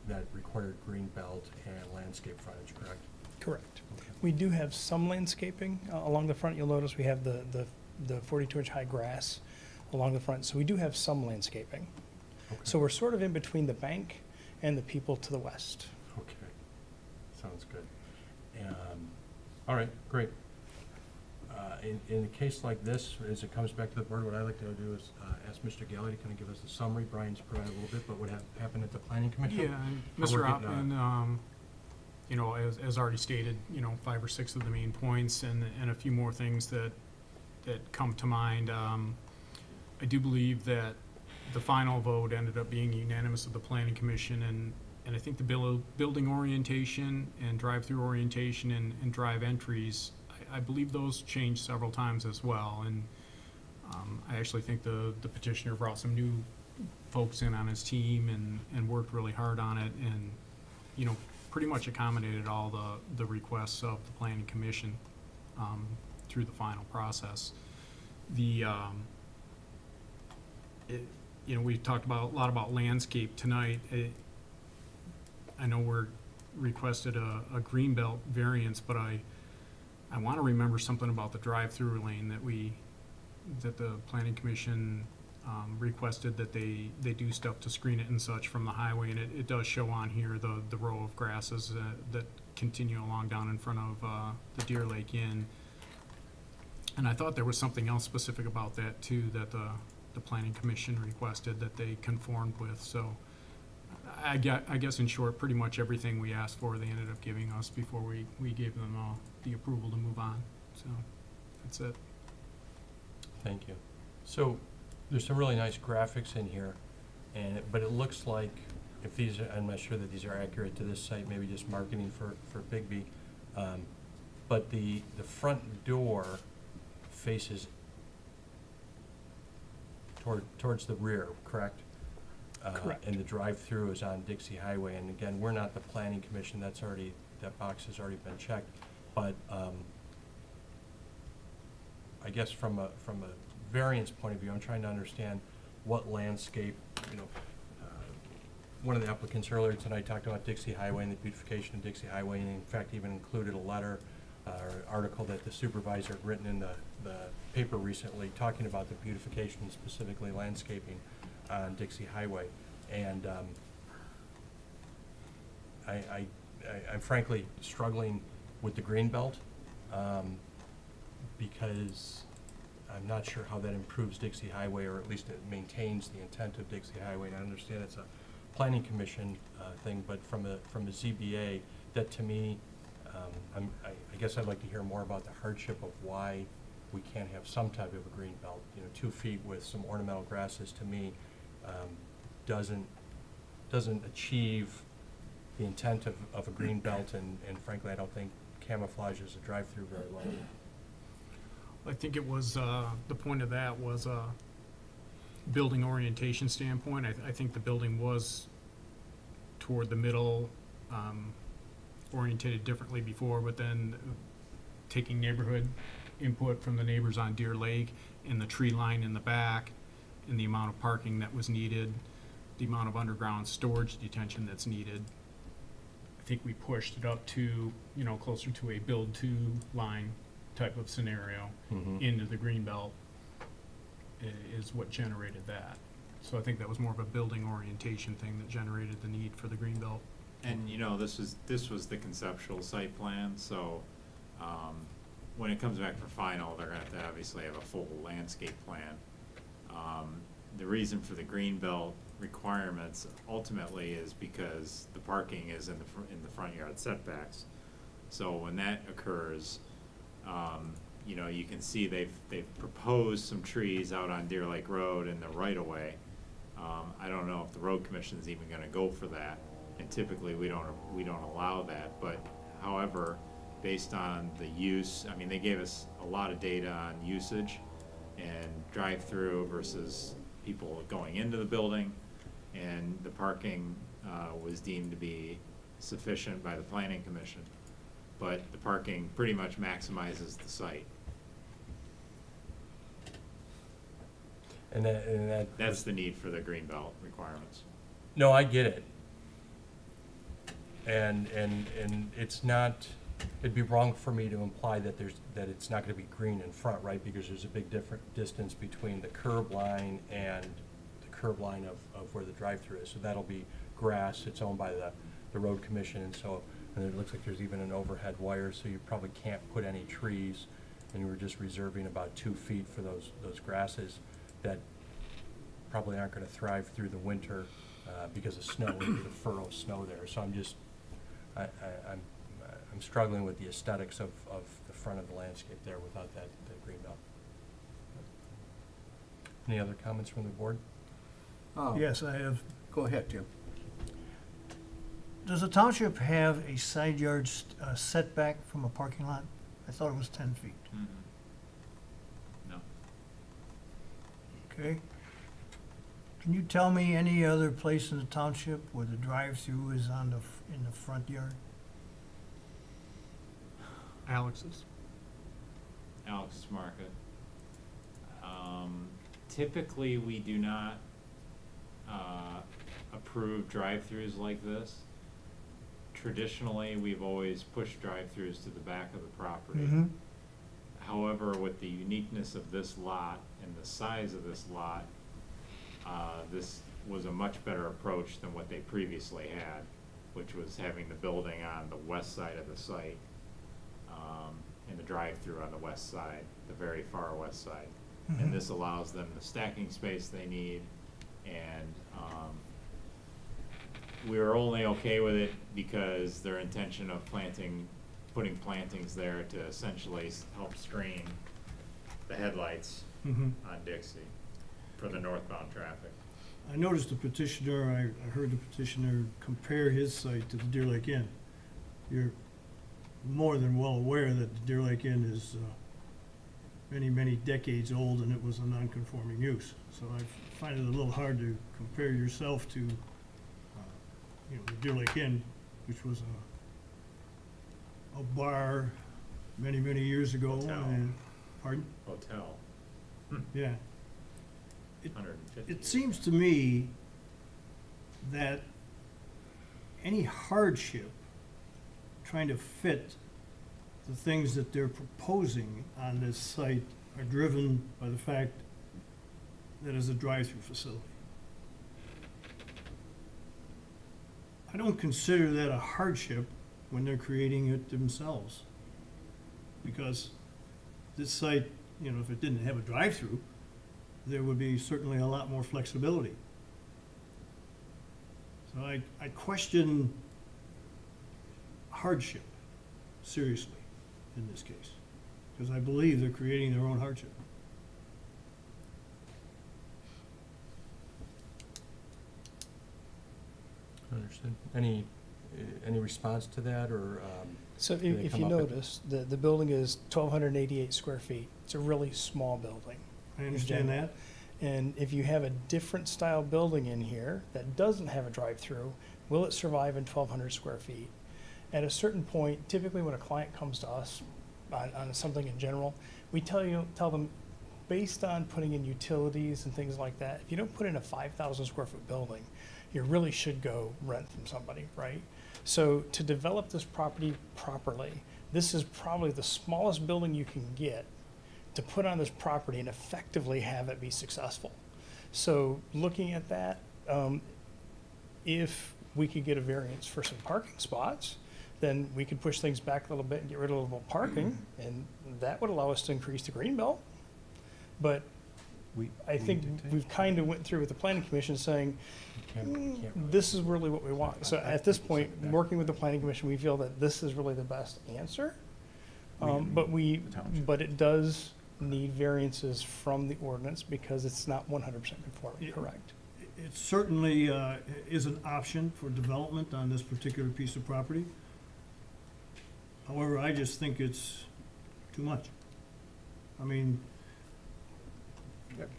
that required green belt and landscape frontage, correct? Correct. Okay. We do have some landscaping along the front. You'll notice we have the 42-inch high grass along the front, so we do have some landscaping. Okay. So we're sort of in between the bank and the people to the west. Okay, sounds good. All right, great. In a case like this, as it comes back to the board, what I'd like to do is ask Mr. Galley to kind of give us a summary. Brian's provided a little bit, but what happened at the planning commission? Yeah, and How we're Mr. getting on. Oppman, you know, as already stated, 5 or 6 of the main points and a few more things that come to mind. I do believe that the final vote ended up being unanimous of the planning commission, and I think the building orientation and drive-through orientation and drive entries, I believe those changed several times as well. And I actually think the petitioner brought some new folks in on his team and worked really hard on it, and pretty much accommodated all the requests of the planning commission through the final process. We talked a lot about landscape tonight. I know we're requested a greenbelt variance, but I want to remember something about the drive-through lane that the planning commission requested that they do stuff to screen it and such from the highway, and it does show on here the row of grasses that continue along down in front of the Deer Lake Inn. And I thought there was something else specific about that too, that the planning commission requested that they conformed with, so I guess in short, pretty much everything we asked for, they ended up giving us before we gave them the approval to move on, so that's it. Thank you. So, there's some really nice graphics in here, but it looks like, if these are, I'm not sure that these are accurate to this site, maybe just marketing for Bigby, but the front door faces towards the rear, correct? Correct. And the drive-through is on Dixie Highway, and again, we're not the planning commission, that box has already been checked, but I guess from a variance point of view, I'm trying to understand what landscape, one of the applicants earlier tonight talked about Dixie Highway and the beautification of Dixie Highway, and in fact even included a letter or article that the supervisor had written in the paper recently talking about the beautification, specifically landscaping on Dixie Highway. And I'm frankly struggling with the green belt because I'm not sure how that improves Dixie Highway, or at least it maintains the intent of Dixie Highway. And I understand it's a planning commission thing, but from a ZBA, that to me, I guess I'd like to hear more about the hardship of why we can't have some type of a green belt. 2 feet with some ornamental grasses, to me, doesn't achieve the intent of a green belt, and frankly, I don't think camouflages a drive-through very well. I think it was, the point of that was a building orientation standpoint. I think the building was toward the middle, orientated differently before, but then taking neighborhood input from the neighbors on Deer Lake and the tree line in the back and the amount of parking that was needed, the amount of underground storage detention that's needed, I think we pushed it up to, closer to a build-to line type of scenario into the green belt is what generated that. So I think that was more of a building orientation thing that generated the need for the green belt. And this was the conceptual site plan, so when it comes back for final, they're gonna have to obviously have a full landscape plan. The reason for the green belt requirements ultimately is because the parking is in the front yard setbacks. So when that occurs, you can see they've proposed some trees out on Deer Lake Road in the right of way. I don't know if the road commission's even gonna go for that, and typically we don't allow that, but however, based on the use, they gave us a lot of data on usage and drive-through versus people going into the building, and the parking was deemed to be sufficient by the planning commission, but the parking pretty much maximizes the site. And That's the need for the green belt requirements. No, I get it. And it's not, it'd be wrong for me to imply that it's not gonna be green in front, right? Because there's a big different distance between the curb line and the curb line of where the drive-through is. So that'll be grass, it's owned by the road commission, and it looks like there's even an overhead wire, so you probably can't put any trees, and you were just reserving about 2 feet for those grasses that probably aren't gonna thrive through the winter because of snow, the furrow snow there. So I'm struggling with the aesthetics of the front of the landscape there without that green belt. Any other comments from the board? Yes, I have. Go ahead, Jim. Does the township have a side yard setback from a parking lot? I thought it was 10 feet. No. Okay. Can you tell me any other place in the township where the drive-through is in the front yard? Alex's. Alex's Market. Typically, we do not approve drive-throughs like this. Traditionally, we've always pushed drive-throughs to the back of the property. Mm-hmm. However, with the uniqueness of this lot and the size of this lot, this was a much better approach than what they previously had, which was having the building on the west side of the site, and the drive-through on the west side, the very far west side. And this allows them the stacking space they need, and we were only okay with it because their intention of putting plantings there to essentially help screen the headlights on Dixie for the northbound traffic. I noticed the petitioner, I heard the petitioner compare his site to the Deer Lake Inn. You're more than well aware that the Deer Lake Inn is many, many decades old, and it was a non-conforming use. So I find it a little hard to compare yourself to, the Deer Lake Inn, which was a bar many, many years ago. Hotel. And, pardon? Hotel, Yeah. 150. It seems to me that any hardship trying to fit the things that they're proposing on this site are driven by the fact that it's a drive-through facility. I don't consider that a hardship when they're creating it themselves. Because this site, if it didn't have a drive-through, there would be certainly a lot more flexibility. So I question hardship, seriously, in this case, because I believe they're creating their own hardship. Understood. Any response to that, or? So do they if come you up with- notice, the building is 1,288 square feet. It's a really small building. I understand that. And if you have a different style building in here that doesn't have a drive-through, will it survive in 1,200 square feet? At a certain point, typically when a client comes to us on something in general, we tell them, based on putting in utilities and things like that, if you don't put in a 5,000 square foot building, you really should go rent from somebody, right? So to develop this property properly, this is probably the smallest building you can get to put on this property and effectively have it be successful. So looking at that, if we could get a variance for some parking spots, then we could push things back a little bit and get rid of a little parking, and that would allow us to increase the green belt. But I think we've kind of went through with the planning commission saying, this is really what we want. So at this point, working with the planning commission, we feel that this is really the best answer. But it does need variances from the ordinance because it's not 100% conforming, correct? It certainly is an option for development on this particular piece of property. However, I just think it's too much. I mean,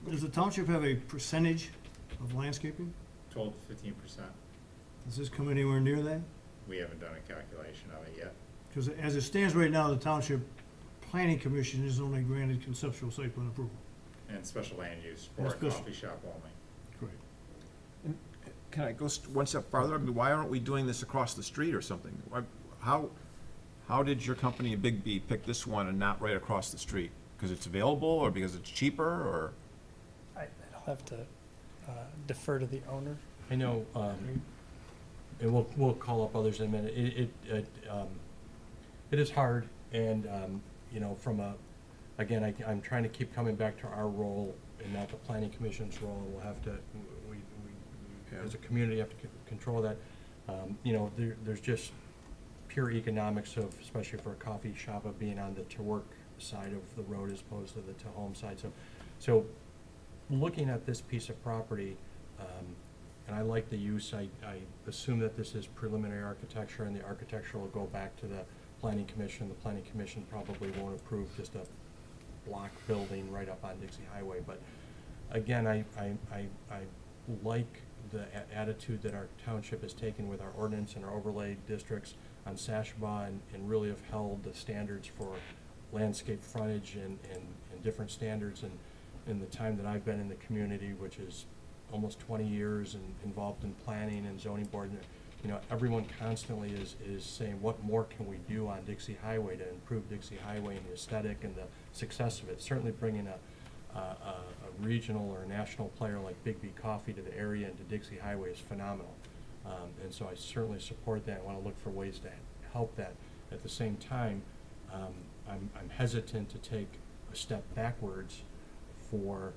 does the township have a percentage of landscaping? 12 to 15%. Does this come anywhere near that? We haven't done a calculation of it yet. Because as it stands right now, the township planning commission is only granted conceptual site plan approval. And special land use for And a special- coffee shop only. Correct. Can I go one step farther? I mean, why aren't we doing this across the street or something? How did your company, Big B, pick this one and not right across the street? Because it's available, or because it's cheaper, or? I'll have to defer to the owner. I know, and we'll call up others in a minute. It is hard, and, again, I'm trying to keep coming back to our role and not the planning commission's role. We'll have to, we as a community, have to control that. There's just pure economics of, especially for a coffee shop, of being on the to-work side of the road as opposed to the to-home side. So looking at this piece of property, and I like the use, I assume that this is preliminary architecture, and the architecture will go back to the planning commission. The planning commission probably won't approve just a block building right up on Dixie Highway. But again, I like the attitude that our township has taken with our ordinance and our overlay districts on Sashaba, and really have held the standards for landscape frontage and different standards. And in the time that I've been in the community, which is almost 20 years, and involved in planning and zoning board, everyone constantly is saying, what more can we do on Dixie Highway to improve Dixie Highway and the aesthetic and the success of it? Certainly bringing a regional or a national player like Big B Coffee to the area and to Dixie Highway is phenomenal. And so I certainly support that. I want to look for ways to help that. At the same time, I'm hesitant to take a step backwards for,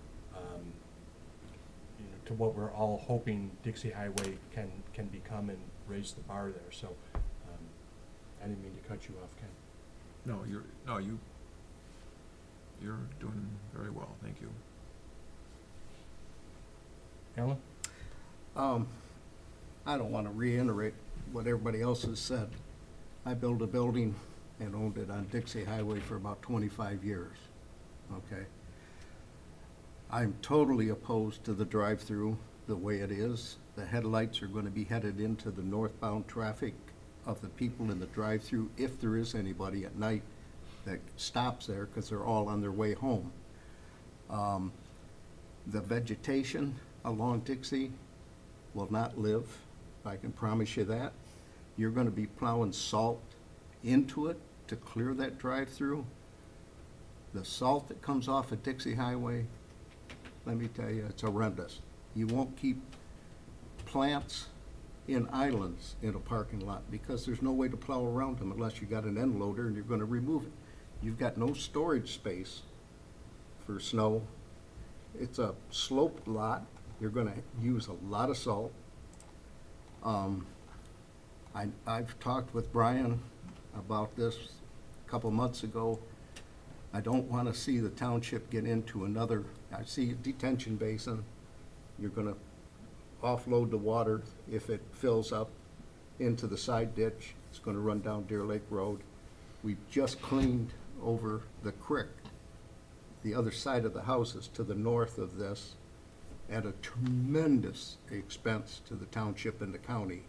to what we're all hoping Dixie Highway can become and raise the bar there. So I didn't mean to cut you off, Ken. No, you're doing very well, thank you. Alan? I don't want to reiterate what everybody else has said. I built a building and owned it on Dixie Highway for about 25 years, okay? I'm totally opposed to the drive-through the way it is. The headlights are going to be headed into the northbound traffic of the people in the drive-through, if there is anybody at night that stops there, because they're all on their way home. The vegetation along Dixie will not live, I can promise you that. You're going to be plowing salt into it to clear that drive-through. The salt that comes off of Dixie Highway, let me tell you, it's horrendous. You won't keep plants in islands in a parking lot because there's no way to plow around them unless you got an end loader and you're going to remove it. You've got no storage space for snow. It's a sloped lot. You're going to use a lot of salt. I've talked with Brian about this a couple months ago. I don't want to see the township get into another, I see a detention basin. You're going to offload the water if it fills up into the side ditch. It's going to run down Deer Lake Road. We've just cleaned over the creek, the other side of the houses to the north of this, at a tremendous expense to the township and the county.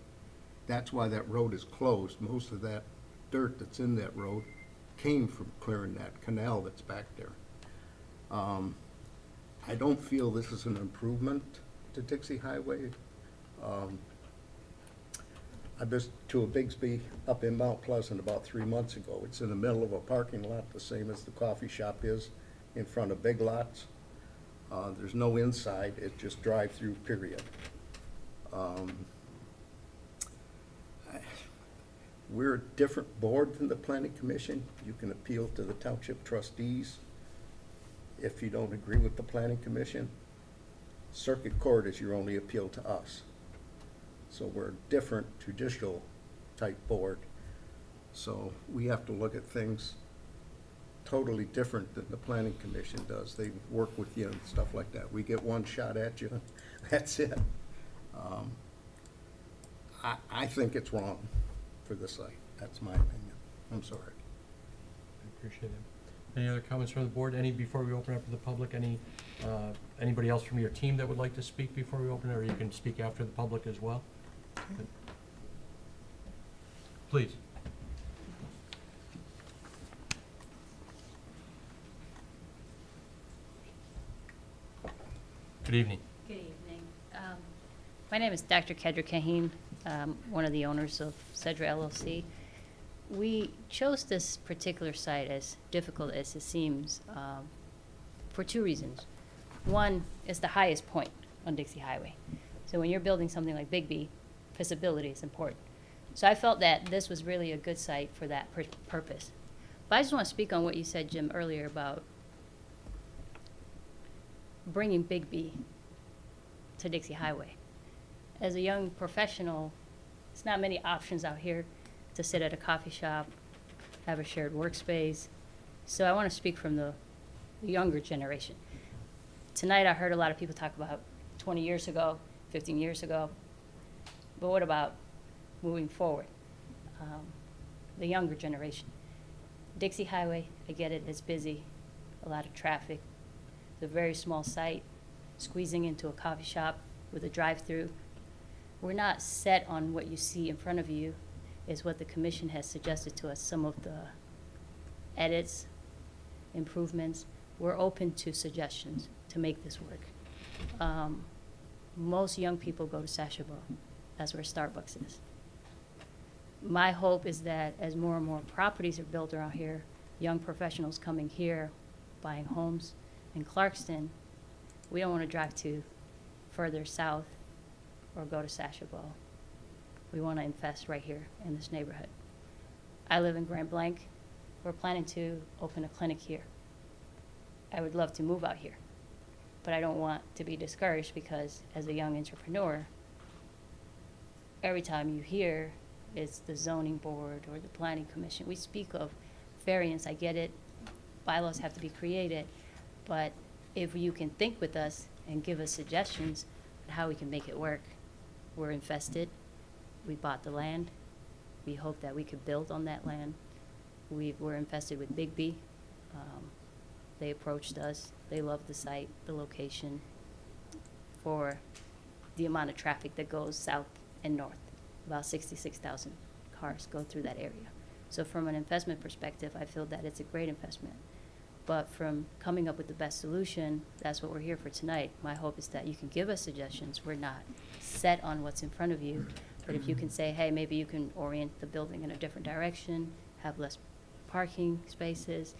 That's why that road is closed. Most of that dirt that's in that road came from clearing that canal that's back there. I don't feel this is an improvement to Dixie Highway. I've been to a Bigsby up in Mount Pleasant about 3 months ago. It's in the middle of a parking lot, the same as the coffee shop is, in front of Big Lots. There's no inside, it's just drive-through, period. We're a different board than the Planning Commission. You can appeal to the township trustees if you don't agree with the Planning Commission. Circuit Court is your only appeal to us. So we're a different judicial type board. So we have to look at things totally different than the Planning Commission does. They work with you and stuff like that. We get one shot at you, that's it. I think it's wrong for the site. That's my opinion. I'm sorry. I appreciate it. Any other comments from the board? Any, before we open up to the public, anybody else from your team that would like to speak before we open it, or you can speak after the public as well? Please. Good evening. Good evening. My name is Dr. Kedra Kaheen, one of the owners of Cedra LLC. We chose this particular site, as difficult as it seems, for two reasons. One, it's the highest point on Dixie Highway. So when you're building something like Bigby, visibility is important. So I felt that this was really a good site for that purpose. But I just want to speak on what you said, Jim, earlier about bringing Bigby to Dixie Highway. As a young professional, there's not many options out here to sit at a coffee shop, have a shared workspace. So I want to speak from the younger generation. Tonight I heard a lot of people talk about 20 years ago, 15 years ago, but what about moving forward? The younger generation. Dixie Highway, I get it, it's busy, a lot of traffic. It's a very small site, squeezing into a coffee shop with a drive-through. We're not set on what you see in front of you is what the commission has suggested to us, some of the edits, improvements. We're open to suggestions to make this work. Most young people go to Sashabow. That's where Starbucks is. My hope is that as more and more properties are built around here, young professionals coming here, buying homes, in Clarkston, we don't want to drive to further south or go to Sashabow. We want to invest right here in this neighborhood. I live in Grand Blanc. We're planning to open a clinic here. I would love to move out here, but I don't want to be discouraged because as a young entrepreneur, every time you hear it's the zoning board or the planning commission, we speak of variance, I get it, bylaws have to be created, but if you can think with us and give us suggestions on how we can make it work, we're invested, we bought the land, we hope that we could build on that land. We're invested with Bigby. They approached us, they love the site, the location, for the amount of traffic that goes south and north. About 66,000 cars go through that area. So from an investment perspective, I feel that it's a great investment. But from coming up with the best solution, that's what we're here for tonight. My hope is that you can give us suggestions. We're not set on what's in front of you. But if you can say, hey, maybe you can orient the building in a different direction, have less parking spaces,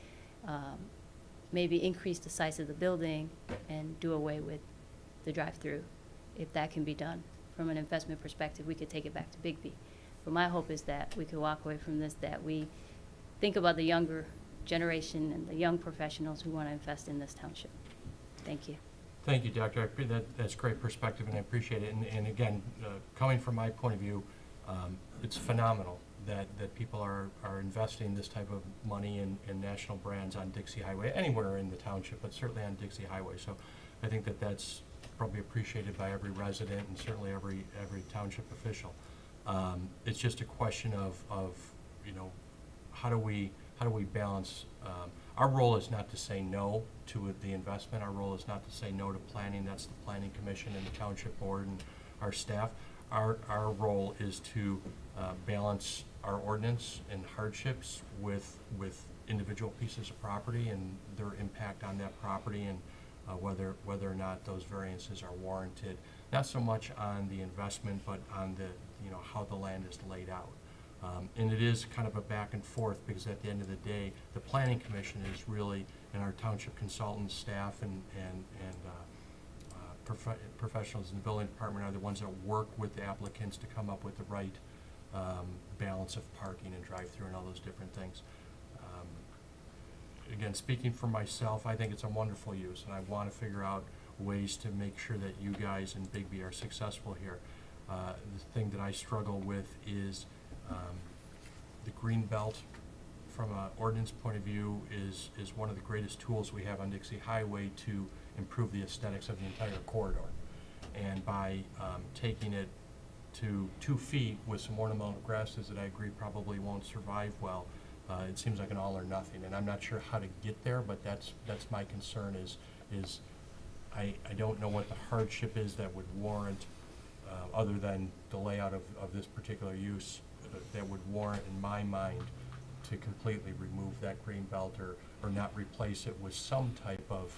maybe increase the size of the building and do away with the drive-through. If that can be done from an investment perspective, we could take it back to Bigby. But my hope is that we could walk away from this, that we think about the younger generation and the young professionals who want to invest in this township. Thank you. Thank you, Doctor. That's great perspective, and I appreciate it. And again, coming from my point of view, it's phenomenal that people are investing this type of money in national brands on Dixie Highway, anywhere in the township, but certainly on Dixie Highway. So I think that's probably appreciated by every resident and certainly every township official. It's just a question of you know, how do we balance? Our role is not to say no to the investment. Our role is not to say no to planning. That's the planning commission and the township board and our staff. Our role is to balance our ordinance and hardships with individual pieces of property and their impact on that property, and whether or not those variances are warranted. Not so much on the investment, but on the, you know, how the land is laid out. And it is kind of a back and forth, because at the end of the day, the planning commission is really, and our township consultants, staff, and professionals in the building department are the ones that work with the applicants to come up with the right balance of parking and drive-through and all those different things. Again, speaking for myself, I think it's a wonderful use, and I want to figure out ways to make sure that you guys in Bigby are successful here. The thing that I struggle with is the green belt. From an ordinance point of view, is one of the greatest tools we have on Dixie Highway to improve the aesthetics of the entire corridor. And by taking it to 2 feet with some ornamental grasses that I agree probably won't survive well, it seems like an all or nothing. And I'm not sure how to get there, but that's my concern is I don't know what the hardship is that would warrant, other than the layout of this particular use, that would warrant, in my mind, to completely remove that green belt or not replace it with some type of,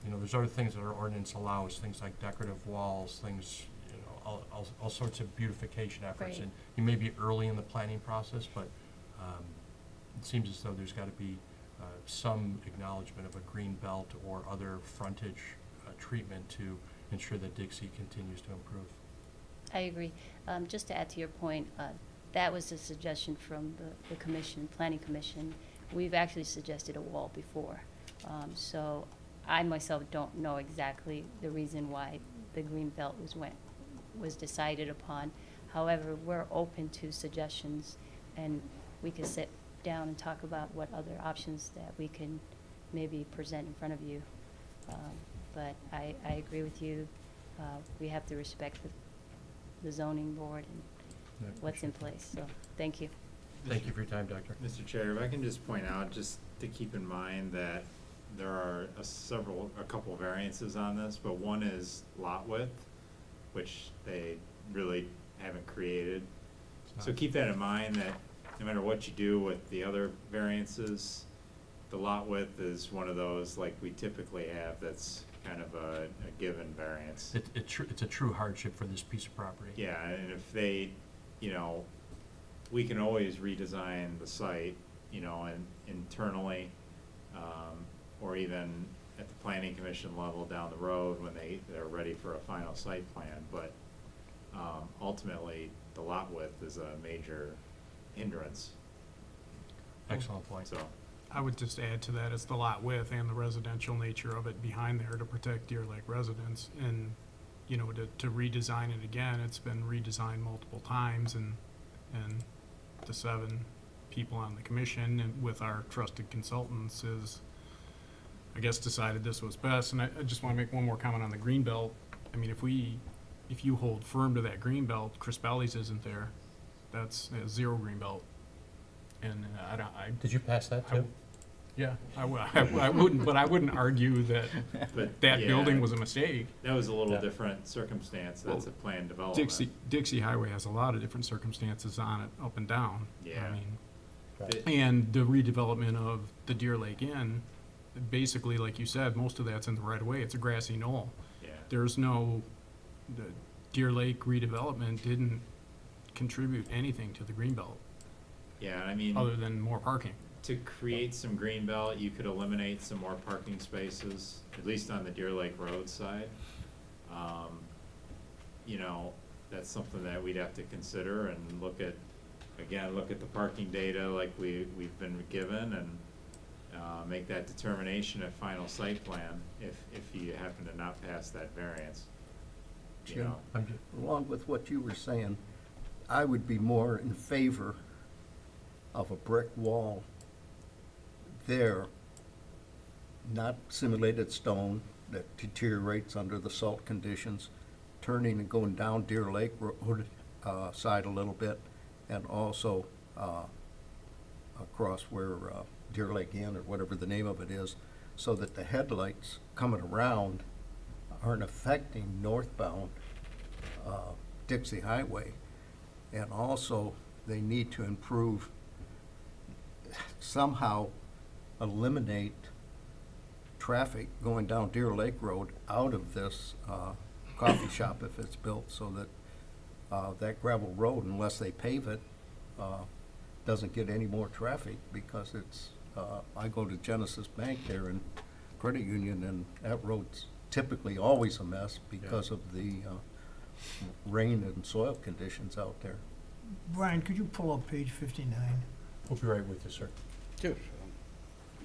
you know, there's other things that our ordinance allows, things like decorative walls, things, you know, all sorts of beautification efforts. Right. And you may be early in the planning process, but it seems as though there's got to be some acknowledgement of a green belt or other frontage treatment to ensure that Dixie continues to improve. I agree. Just to add to your point, that was a suggestion from the commission, planning commission. We've actually suggested a wall before. So I myself don't know exactly the reason why the green belt was decided upon. However, we're open to suggestions, and we could sit down and talk about what other options that we can maybe present in front of you. But I agree with you. We have to respect the zoning board and what's in place. So thank you. Thank you for your time, Doctor. Mr. Chair, if I can just point out, just to keep in mind that there are a couple variances on this, but one is lot width, which they really haven't created. So keep that in mind, that no matter what you do with the other variances, the lot width is one of those like we typically have that's kind of a given variance. It's a true hardship for this piece of property. Yeah, and if they, you know, we can always redesign the site, you know, and internally, or even at the planning commission level down the road when they're ready for a final site plan, but, ultimately, the lot width is a major hindrance, Excellent point. so. I would just add to that, it's the lot width and the residential nature of it behind there to protect Deer Lake residents. And, you know, to redesign it again, it's been redesigned multiple times, and the 7 people on the commission and with our trusted consultants is, I guess, decided this was best. And I just want to make one more comment on the green belt. I mean, if you hold firm to that green belt, Chris Belli's isn't there. That's a 0 green belt. And Did you pass that I- too? yeah, I wouldn't, but I wouldn't argue that But, that yeah, building was a mistake. That was a little Yeah. different circumstance, that's a planned development. Dixie Highway has a lot of different circumstances on it, up and down. Yeah. I mean, It- and the redevelopment of the Deer Lake Inn, basically, like you said, most of that's in the right of way. It's a grassy knoll. Yeah, There's the Deer Lake redevelopment didn't contribute anything to the greenbelt, yeah, I mean. other than more parking. To create some green belt, you could eliminate some more parking spaces, at least on the Deer Lake Road side. You know, that's something that we'd have to consider and look at the parking data like we've been given, and make that determination at final site plan if you happen to not pass that variance. You Jim, know, along with what you were saying, I would be more in favor of a brick wall there, not simulated stone that deteriorates under the salt conditions, turning and going down Deer Lake Road side a little bit, and also across where Deer Lake Inn, or whatever the name of it is, so that the headlights coming around aren't affecting northbound Dixie Highway. And also, they need to improve, somehow eliminate traffic going down Deer Lake Road out of this coffee shop if it's built, so that that gravel road, unless they pave it, doesn't get any more traffic, because it's, I go to Genesis Bank there in Credit Union, and that road's typically always a mess because of the rain and soil conditions out there. Brian, could you pull up page 59? We'll be right with you, sir. Sure.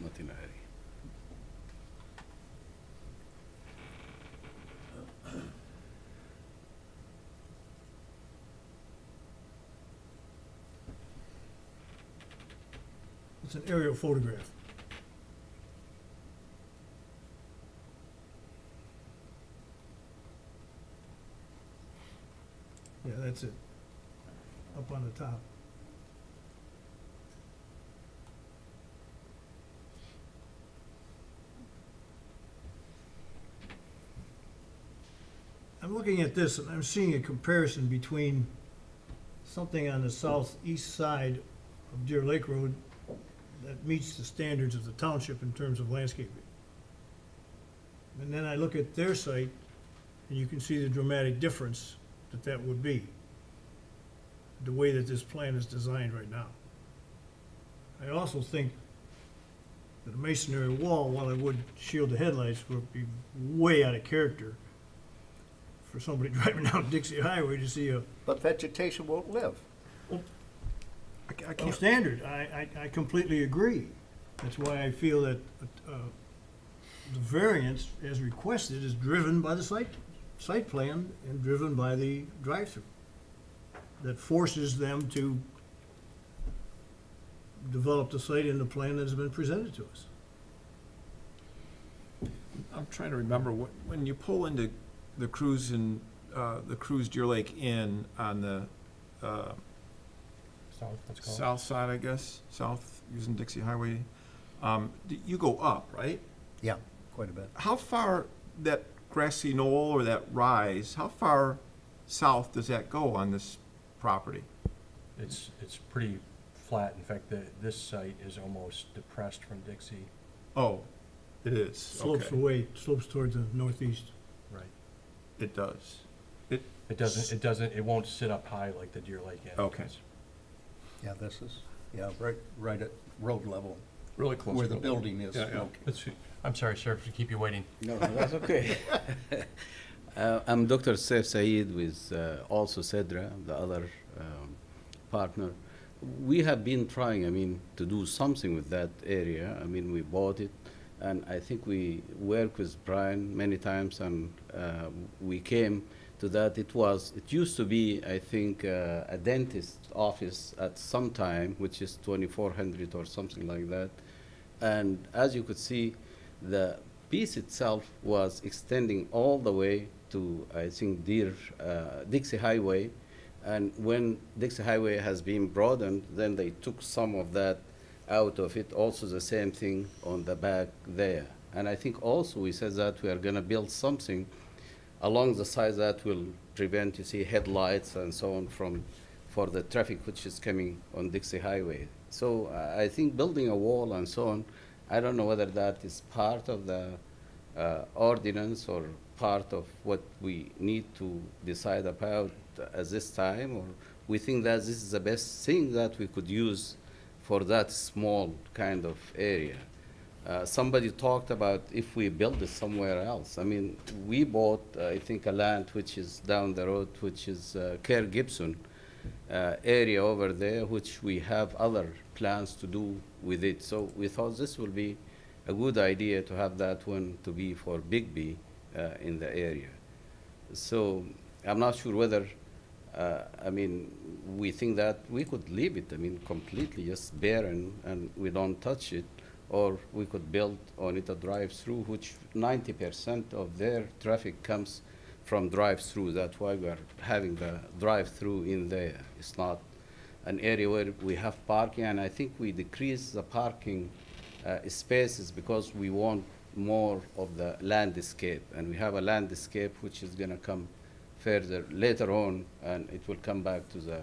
Nothing to hurry. It's an aerial photograph. Yeah, that's it. Up on the top. I'm looking at this and I'm seeing a comparison between something on the southeast side of Deer Lake Road that meets the standards of the township in terms of landscaping. And then I look at their site, and you can see the dramatic difference that would be, the way that this plan is designed right now. I also think that a masonry wall, while it would shield the headlights, would be way out of character for somebody driving down Dixie Highway to see a But vegetation won't live. no standard. I completely agree. That's why I feel that the variance, as requested, is driven by the site plan and driven by the drive-through. That forces them to develop the site in the plan that has been presented to us. I'm trying to remember, when you pull into the Cruise Deer Lake Inn on the South, let's call it. south side, I guess, south, using Dixie Highway, you go up, right? Yeah, quite a bit. How far, that grassy knoll or that rise, how far south does that go on this property? It's pretty flat. In fact, this site is almost depressed from Dixie. Oh, it is, Slopes okay. away, slopes towards the northeast. Right. It does. It won't sit up high like the Deer Lake Inn. Okay. Yeah, this is, right at road level, Really close. where the to- building is Yeah, yeah. located. Let's see. I'm sorry, sir, to keep you waiting. No, that's okay. I'm Dr. Saif Saeed with also Cedra, the other partner. We have been trying, to do something with that area. We bought it, and I think we worked with Brian many times, and we came to that. It used to be, I think, a dentist office at some time, which is 2400 or something like that. And as you could see, the piece itself was extending all the way to, I think, Dixie Highway. And when Dixie Highway has been broadened, then they took some of that out of it. Also the same thing on the back there. And I think also we said that we are going to build something along the side that will prevent, headlights and so on for the traffic which is coming on Dixie Highway. So I think building a wall and so on, I don't know whether that is part of the ordinance or part of what we need to decide about at this time, or we think that this is the best thing that we could use for that small kind of area. Somebody talked about if we build it somewhere else. We bought, I think, a land which is down the road, which is Kerr Gibson area over there, which we have other plans to do with it. So we thought this will be a good idea to have that one to be for Big B in the area. So I'm not sure whether, we think that we could leave it, completely just barren and we don't touch it, or we could build on it a drive-through, which 90% of their traffic comes from drive-through. That's why we are having the drive-through in there. It's not an area where we have parking, and I think we decrease the parking spaces because we want more of the landscape, and we have a landscape which is going to come further later on, and it will come back to the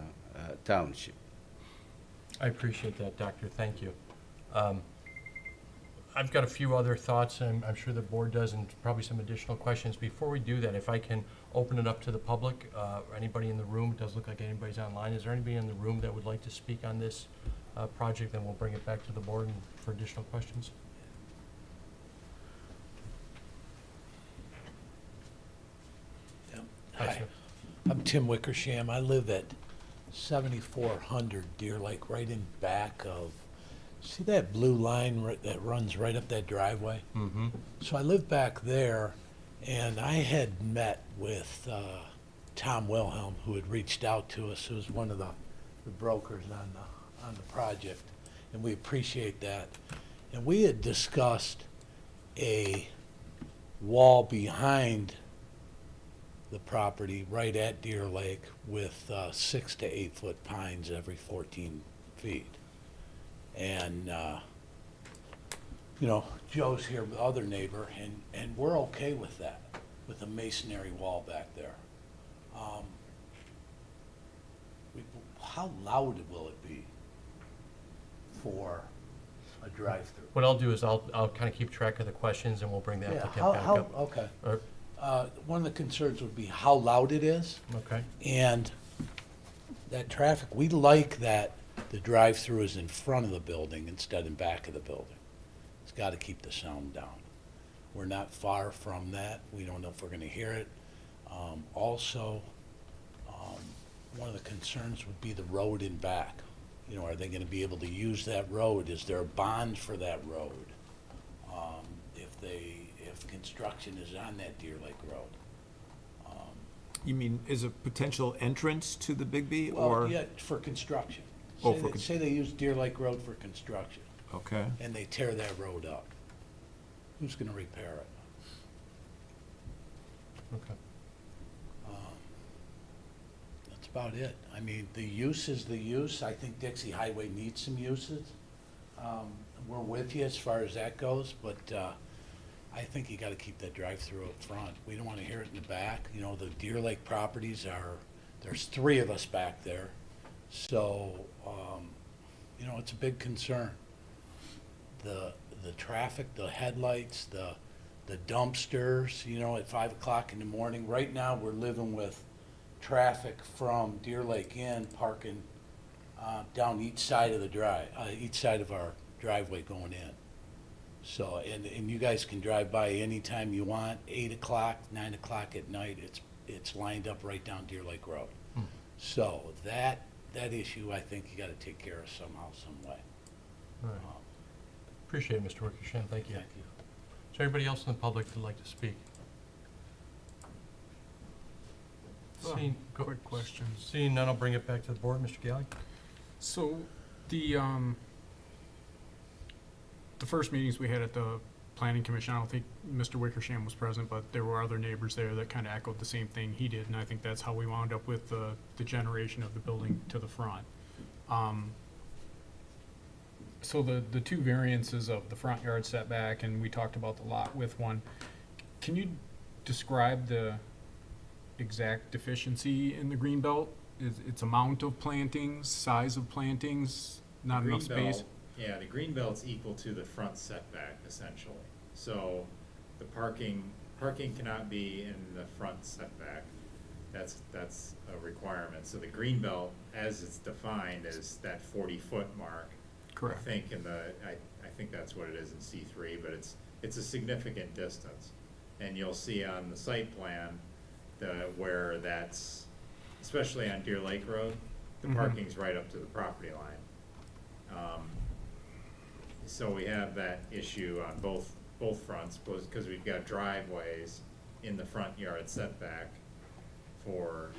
township. I appreciate that, Doctor. Thank you. I've got a few other thoughts, and I'm sure the board does, and probably some additional questions. Before we do that, if I can open it up to the public, anybody in the room, it does look like anybody's online. Is there anybody in the room that would like to speak on this project? Then we'll bring it back to the board for additional questions. Hi, I'm Tim Wickersham. I live at 7400 Deer Lake, right in back of, see that blue line that runs right up that driveway? Mm-hmm. So I live back there, and I had met with Tom Wilhelm, who had reached out to us, who was one of the brokers on the project, and we appreciate that. And we had discussed a wall behind the property right at Deer Lake with 6 to 8 foot pines every 14 feet. And, Joe's here with the other neighbor, and we're okay with that, with a masonry wall back there. How loud will it be for a drive-through? What I'll do is I'll kind of keep track of the questions, and we'll bring the applicant back up. Okay. Or- One of the concerns would be how loud it is. Okay. And that traffic, we like that the drive-through is in front of the building instead of back of the building. It's got to keep the sound down. We're not far from that. We don't know if we're going to hear it. Also, one of the concerns would be the road in back. Are they going to be able to use that road? Is there a bond for that road? If construction is on that Deer Lake Road. You mean as a potential entrance to the Big B, Well, or? yeah, for construction. Oh, Say for they- Say they use Deer Lake Road for construction, Okay. and they tear that road up. Who's gonna repair it? Okay. That's about it. The use is the use. I think Dixie Highway needs some uses. We're with you as far as that goes, but I think you gotta keep that drive-through up front. We don't wanna hear it in the back. The Deer Lake properties there's 3 of us back there. So, it's a big concern. The traffic, the headlights, the dumpsters, at 5 o'clock in the morning. Right now, we're living with traffic from Deer Lake Inn parking down each side of the each side of our driveway going in. So, and you guys can drive by anytime you want, 8 o'clock, 9 o'clock at night, it's lined up right down Deer Lake Road. So that issue, I think you gotta take care of somehow, some way. All right. Appreciate it, Mr. Wickersham, thank you. Thank you. Is there anybody else in the public that'd like to speak? Seeing, Quick question. seeing none, I'll bring it back to the board. Mr. Galley? So, the first meetings we had at the planning commission, I don't think Mr. Wickersham was present, but there were other neighbors there that kind of echoed the same thing he did, and I think that's how we wound up with the generation of the building to the front. So the two variances of the front yard setback, and we talked about the lot width one, can you describe the exact deficiency in the green belt? Its amount of plantings, size of plantings, not enough space? Yeah, the green belt's equal to the front setback essentially. So the parking cannot be in the front setback. That's a requirement. So the green belt, as it's defined, is that 40-foot mark. Correct. I think I think that's what it is in C3, but it's a significant distance. And you'll see on the site plan where that's, especially on Deer Lake Road, the parking's right up to the property line. So we have that issue on both fronts, because we've got driveways in the front yard setback for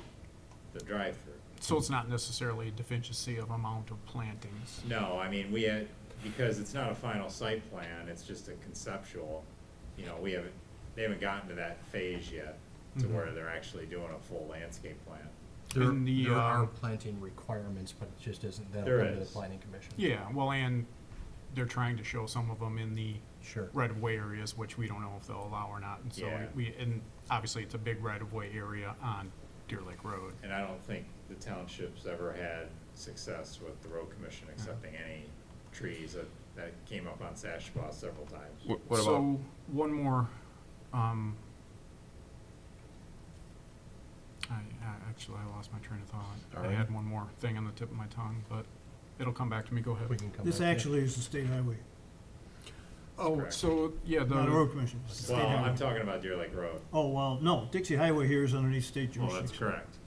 the drive-through. So it's not necessarily a deficiency of amount of plantings? No, I mean, because it's not a final site plan, it's just a conceptual, you know, they haven't gotten to that phase yet to where they're actually doing a full landscape plan. There are planting requirements, but it just isn't, that'll There come to the is. planning commission. Yeah, well, and they're trying to show some of them in the Sure. right-of-way areas, which we don't know if they'll allow or not. And so Yeah. and obviously it's a big right-of-way area on Deer Lake Road. And I don't think the township's ever had success with the road commission accepting any trees that came up on Sashaba several times. What about, So, one more, actually, I lost my train of thought. All I right. had one more thing on the tip of my tongue, but it'll come back to me. Go ahead. We can come This back to it. actually is the state highway, Oh, Correct. so, yeah, not a road commission. It's the state Well, highway. I'm talking about Deer Lake Road. Oh, well, no, Dixie Highway here is underneath state Well, jurisdiction. that's correct.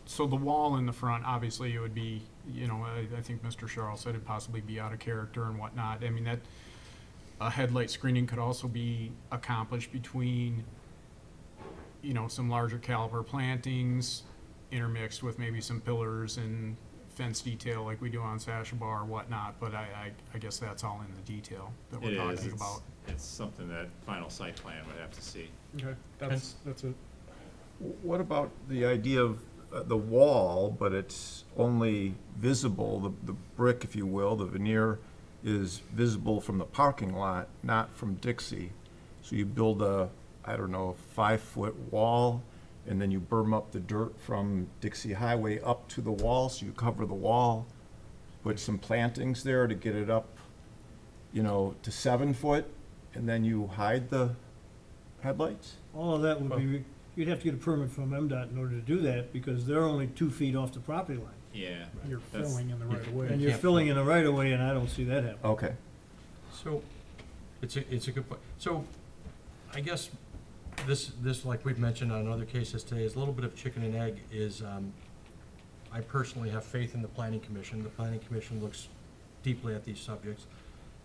So the wall in the front, obviously, it would be, you know, I think Mr. Charles said it'd possibly be out of character and whatnot. I mean, a headlight screening could also be accomplished between, you know, some larger caliber plantings intermixed with maybe some pillars and fence detail like we do on Sashaba or whatnot, but I guess that's all in the detail that we're It talking is. about. It's something that final site plan would have to see. Okay, that's it. what about the idea of the wall, but it's only visible, the brick, if you will, the veneer is visible from the parking lot, not from Dixie. So you build a, I don't know, 5-foot wall, and then you berm up the dirt from Dixie Highway up to the wall, so you cover the wall, put some plantings there to get it up, you know, to 7 foot, and then you hide the headlights? All of that would be, you'd have to get a permit from MDOT in order to do that, because they're only 2 feet off the property line. Yeah. You're that's- filling in the right of way. And you're can't filling in a right of way, and I don't see that happening. Okay. So, it's a good point. So, I guess this, like we've mentioned on other cases today, is a little bit of chicken and egg, is, I personally have faith in the planning commission. The planning commission looks deeply at these subjects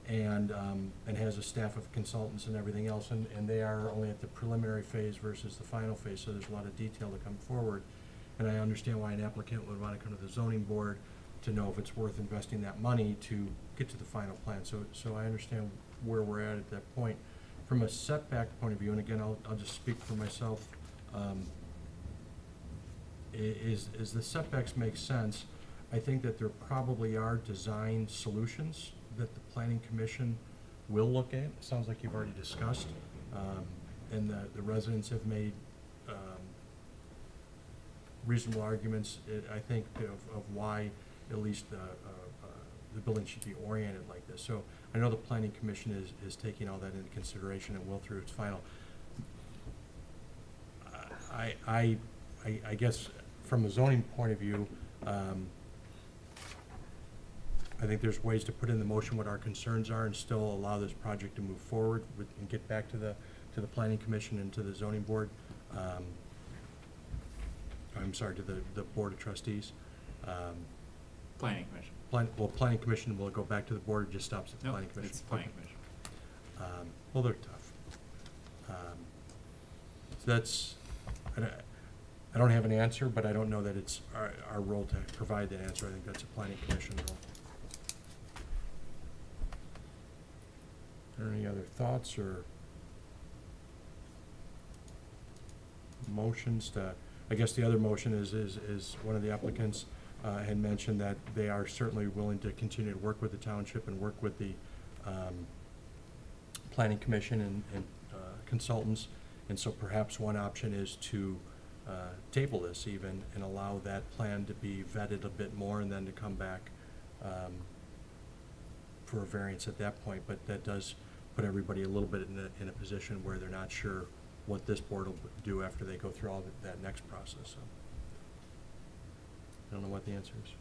and has a staff of consultants and everything else, and they are only at the preliminary phase versus the final phase, so there's a lot of detail to come forward. And I understand why an applicant would want to come to the zoning board to know if it's worth investing that money to get to the final plan. So I understand where we're at that point. From a setback point of view, and again, I'll just speak for myself, is the setbacks make sense? I think that there probably are design solutions that the planning commission will look at. It sounds like you've already discussed, and the residents have made reasonable arguments, I think, of why at least the building should be oriented like this. So I know the planning commission is taking all that into consideration and will through its final. I guess from a zoning point of view, I think there's ways to put in the motion what our concerns are and still allow this project to move forward and get back to the planning commission and to the zoning board. I'm sorry, to the board of trustees. Planning commission. Planning commission will go back to the board, it just stops at the Nope, planning commission. it's planning Okay. commission. Well, they're tough. So that's, I don't have an answer, but I don't know that it's our role to provide that answer. I think that's a planning commission role. Are there any other thoughts or motions to, I guess the other motion is one of the applicants had mentioned that they are certainly willing to continue to work with the township and work with the planning commission and consultants. And so perhaps one option is to table this even and allow that plan to be vetted a bit more and then to come back for a variance at that point. But that does put everybody a little bit in a position where they're not sure what this board will do after they go through all that next process. So I don't know what the answer is.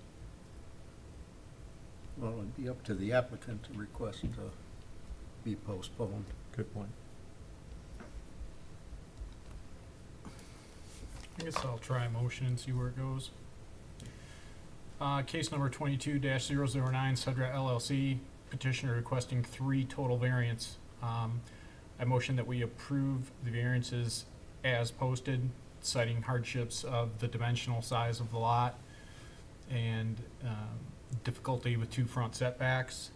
Well, it'd be up to the applicant to request to be postponed. Good point. I guess I'll try a motion and see where it goes. Case number 22-009, Sudra LLC, petitioner requesting 3 total variants. I motion that we approve the variances as posted, citing hardships of the dimensional size of the lot and difficulty with 2 front setbacks.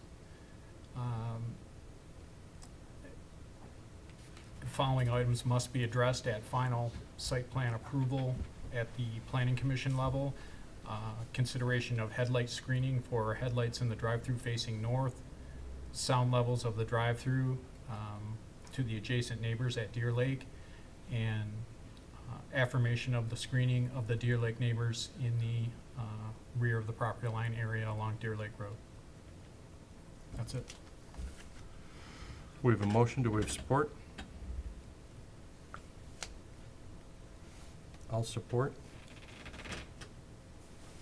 The following items must be addressed at final site plan approval at the planning commission level. Consideration of headlight screening for headlights in the drive-through facing north, sound levels of the drive-through to the adjacent neighbors at Deer Lake, and affirmation of the screening of the Deer Lake neighbors in the rear of the property line area along Deer Lake Road. That's it. We have a motion. Do we have support? I'll support.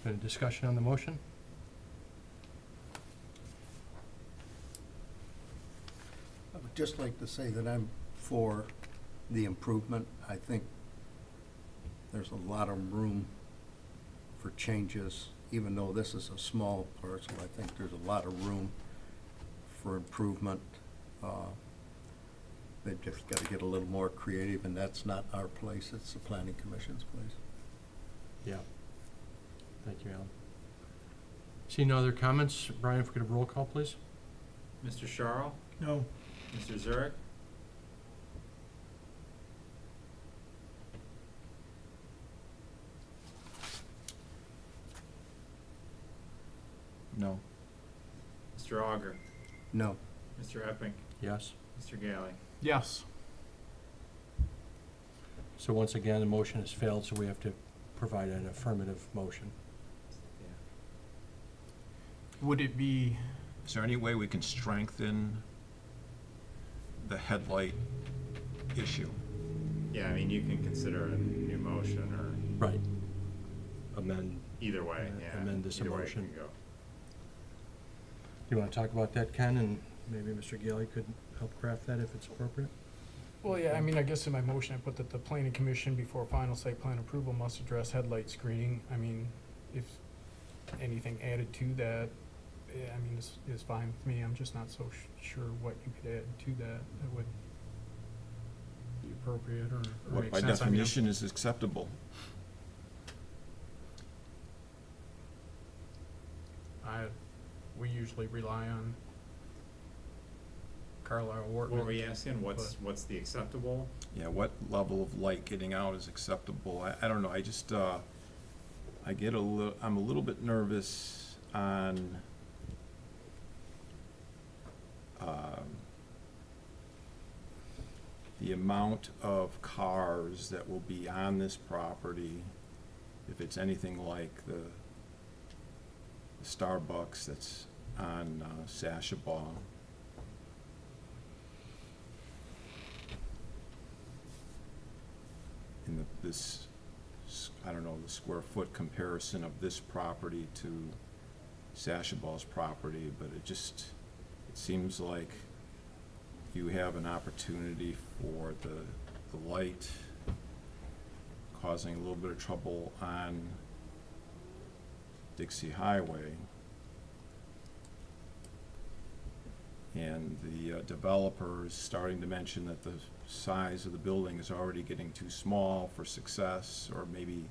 Any discussion on the motion? I would just like to say that I'm for the improvement. I think there's a lot of room for changes, even though this is a small parcel. I think there's a lot of room for improvement. They've just got to get a little more creative, and that's not our place, it's the planning commission's place. Yeah. Thank you, Alan. See no other comments? Brian, if we could have roll call, please? Mr. Sharl? No. Mr. Zurich? No. Mr. Auger? No. Mr. Epping? Yes. Mr. Galley? Yes. So once again, the motion has failed, so we have to provide an affirmative motion. Would it be, Is there any way we can strengthen the headlight issue? Yeah, I mean, you can consider a new motion or Right. Amend. either way, yeah. Amend this either way it motion. can go. You want to talk about that, Ken, and maybe Mr. Galley could help craft that if it's appropriate? well, yeah, I mean, I guess in my motion I put that the planning commission before final site plan approval must address headlight screening. I mean, if anything added to that, yeah, I mean, is fine with me. I'm just not so sure what you could add to that would be appropriate or What make by sense. I mean, definition is acceptable? we usually rely on Carlisle Wortman. What were you asking? What's the acceptable? Yeah, what level of light getting out is acceptable? I don't know, I just, I get I'm a little bit nervous on, the amount of cars that will be on this property, if it's anything like the Starbucks that's on Sashabaw. In this, I don't know, the square foot comparison of this property to Sashaball's property, but it seems like you have an opportunity for the light causing a little bit of trouble on Dixie Highway. And the developer is starting to mention that the size of the building is already getting too small for success, or maybe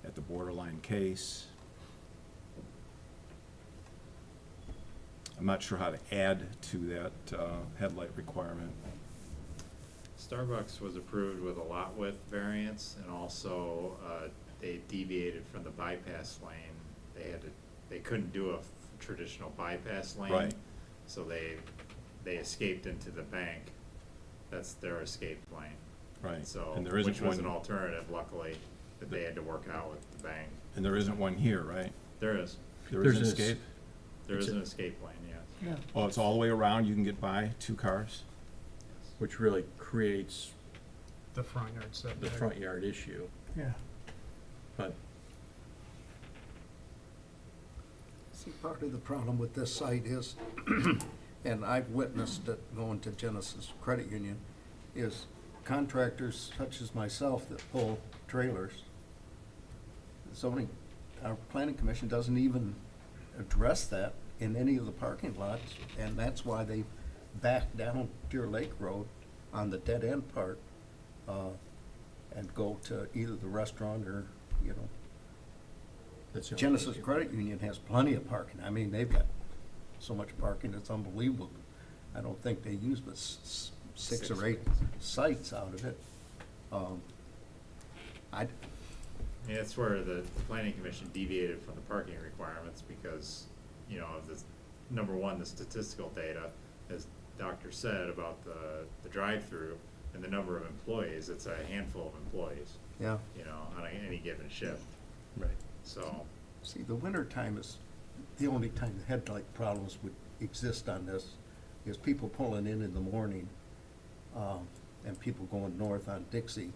at the borderline case. I'm not sure how to add to that headlight requirement. Starbucks was approved with a lot width variance, and also they deviated from the bypass lane. They couldn't do a traditional bypass lane. Right. So they escaped into the bank. That's their escape lane. Right. So, And there isn't which was an one- alternative, luckily, that they had to work out with the bank. And there isn't one here, right? There is. There is an escape? There It's is a- an escape lane, yes. Yeah. Oh, it's all the way around, you can get by 2 cars? Which really creates The front yard the setback. front yard issue, Yeah. but See, part of the problem with this site is, and I've witnessed it going to Genesis Credit Union, is contractors such as myself that pull trailers. Zoning, our planning commission doesn't even address that in any of the parking lots, and that's why they back down Deer Lake Road on the dead end part, and go to either the restaurant or, you know. that's the only Genesis issue. Credit Union has plenty of parking. I mean, they've got so much parking, it's unbelievable. I don't think they use but six or eight sites out of it. Yeah, that's where the planning commission deviated from the parking requirements because, you know, of this, number one, the statistical data, as Doctor said about the drive-through and the number of employees, it's a handful of employees, Yeah. you know, on any given shift. Right. So, See, the winter time is the only time the headlight problems would exist on this, is people pulling in the morning, and people going north on Dixie.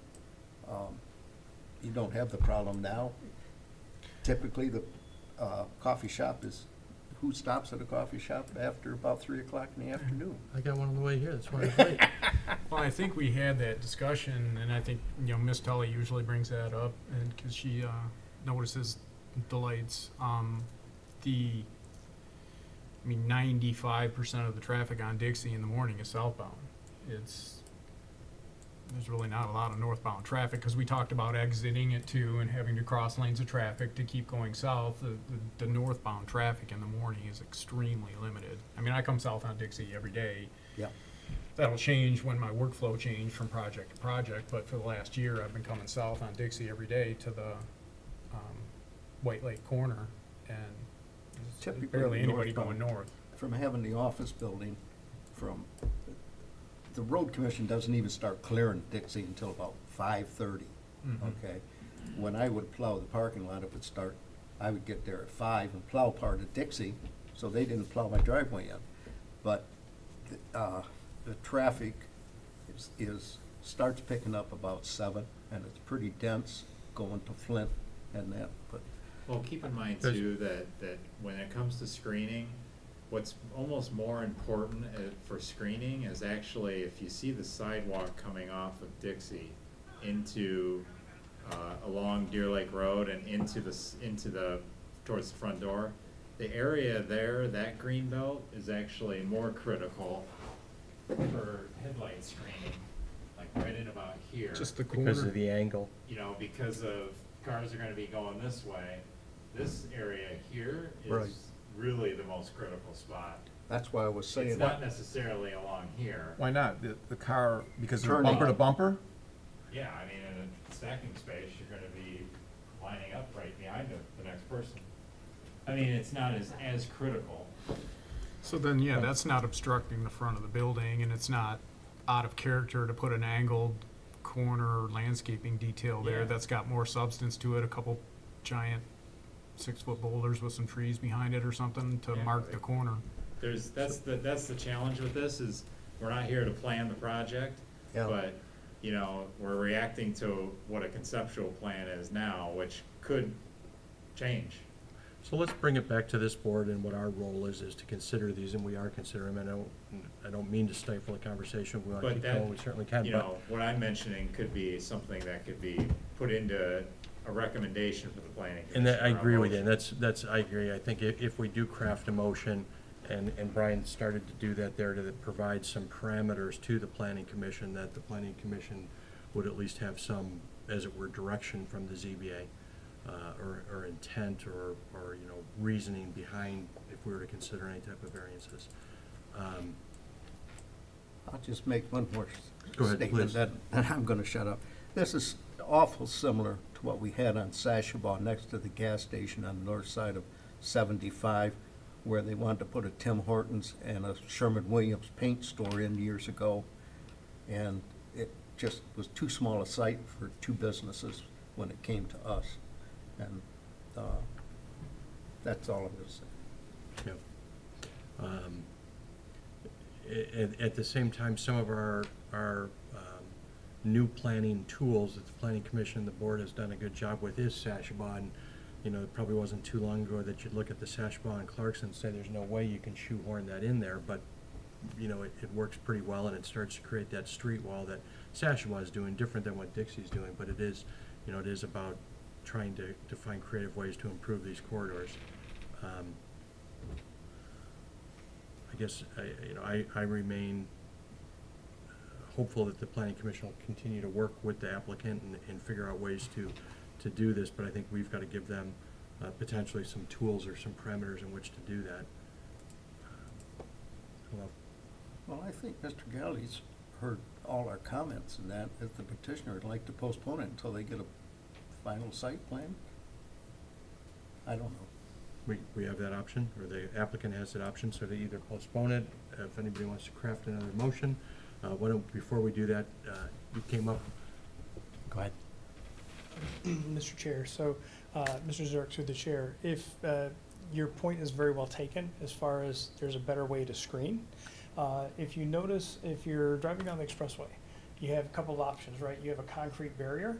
You don't have the problem now. Typically, the coffee shop is, who stops at a coffee shop after about 3 o'clock in the afternoon? I got one on the way here, that's why I was late. Well, I think we had that discussion, and I think, you know, Miss Tully usually brings that up, and, because she notices the lights. I mean, 95% of the traffic on Dixie in the morning is southbound. There's really not a lot of northbound traffic, because we talked about exiting it too and having to cross lanes of traffic to keep going south. The northbound traffic in the morning is extremely limited. I mean, I come south on Dixie every day. Yeah. That'll change when my workflow changed from project to project, but for the last year, I've been coming south on Dixie every day to the White Lake corner, and there's Typically barely anybody northbound. going north. From having the office building, the road commission doesn't even start clearing Dixie until about 5:30, okay? When I would plow the parking lot, I would get there at 5 and plow part of Dixie, so they didn't plow my driveway in. But the traffic starts picking up about 7, and it's pretty dense going to Flint and that, but. well, keep in mind too, that when it comes to screening, what's almost more important for screening is actually if you see the sidewalk coming off of Dixie into, along Deer Lake Road and towards the front door, the area there, that green belt is actually more critical for headlight screening, like right in about here. Just the corner. Because of the angle. You know, because of cars are gonna be going this way, this area here Right. is really the most critical spot. That's why I was saying. It's not necessarily along here. Why not? The car, because they're Turning. bumper to bumper? Yeah, I mean, in a stacking space, you're gonna be lining up right behind the next person. I mean, it's not as critical. So then, yeah, that's not obstructing the front of the building, and it's not out of character to put an angled corner landscaping detail there Yeah. that's got more substance to it, a couple giant 6-foot boulders with some trees behind it or something to Yeah, mark the corner. That's the challenge with this is we're not here to plan the project, Yeah. but, you know, we're reacting to what a conceptual plan is now, which could change. So let's bring it back to this board, and what our role is to consider these, and we are considering them. I don't mean to stifle the conversation. If we want to But keep that, going, we certainly can, you but know, what I'm mentioning could be something that could be put into a recommendation for the planning commission. and that, I or a agree with you, motion. and that's, I agree. I think if we do craft a motion, and Brian started to do that there, to provide some parameters to the planning commission, that the planning commission would at least have some, as it were, direction from the ZBA, or intent, or, you know, reasoning behind if we were to consider any type of variances. I'll just make one more Go ahead, statement, please. that I'm gonna shut up. This is awful similar to what we had on Sashabaw next to the gas station on the north side of 75, where they wanted to put a Tim Hortons and a Sherman-Williams paint store in years ago. And it just was too small a site for two businesses when it came to us. And that's all I'm gonna say. Yeah. At the same time, some of our new planning tools that the planning commission and the board has done a good job with is Sashabaw. And, you know, it probably wasn't too long ago that you'd look at the Sashabaw and Clarkson and say there's no way you can shoehorn that in there, but, you know, it works pretty well, and it starts to create that street wall that Sashabaw is doing, different than what Dixie's doing, but it is, you know, it is about trying to find creative ways to improve these corridors. I guess, I remain hopeful that the planning commission will continue to work with the applicant and figure out ways to do this, but I think we've got to give them potentially some tools or some parameters in which to do that. Well, I think Mr. Galley's heard all our comments, and that if the petitioner would like to postpone it until they get a final site plan, I don't know. We have that option, or the applicant has that option, so they either postpone it, if anybody wants to craft another motion. Before we do that, you came up. Go ahead. Mr. Chair, so, Mr. Zerk, through the chair, if, your point is very well taken as far as there's a better way to screen. If you notice, if you're driving down the expressway, you have a couple of options, right? You have a concrete barrier,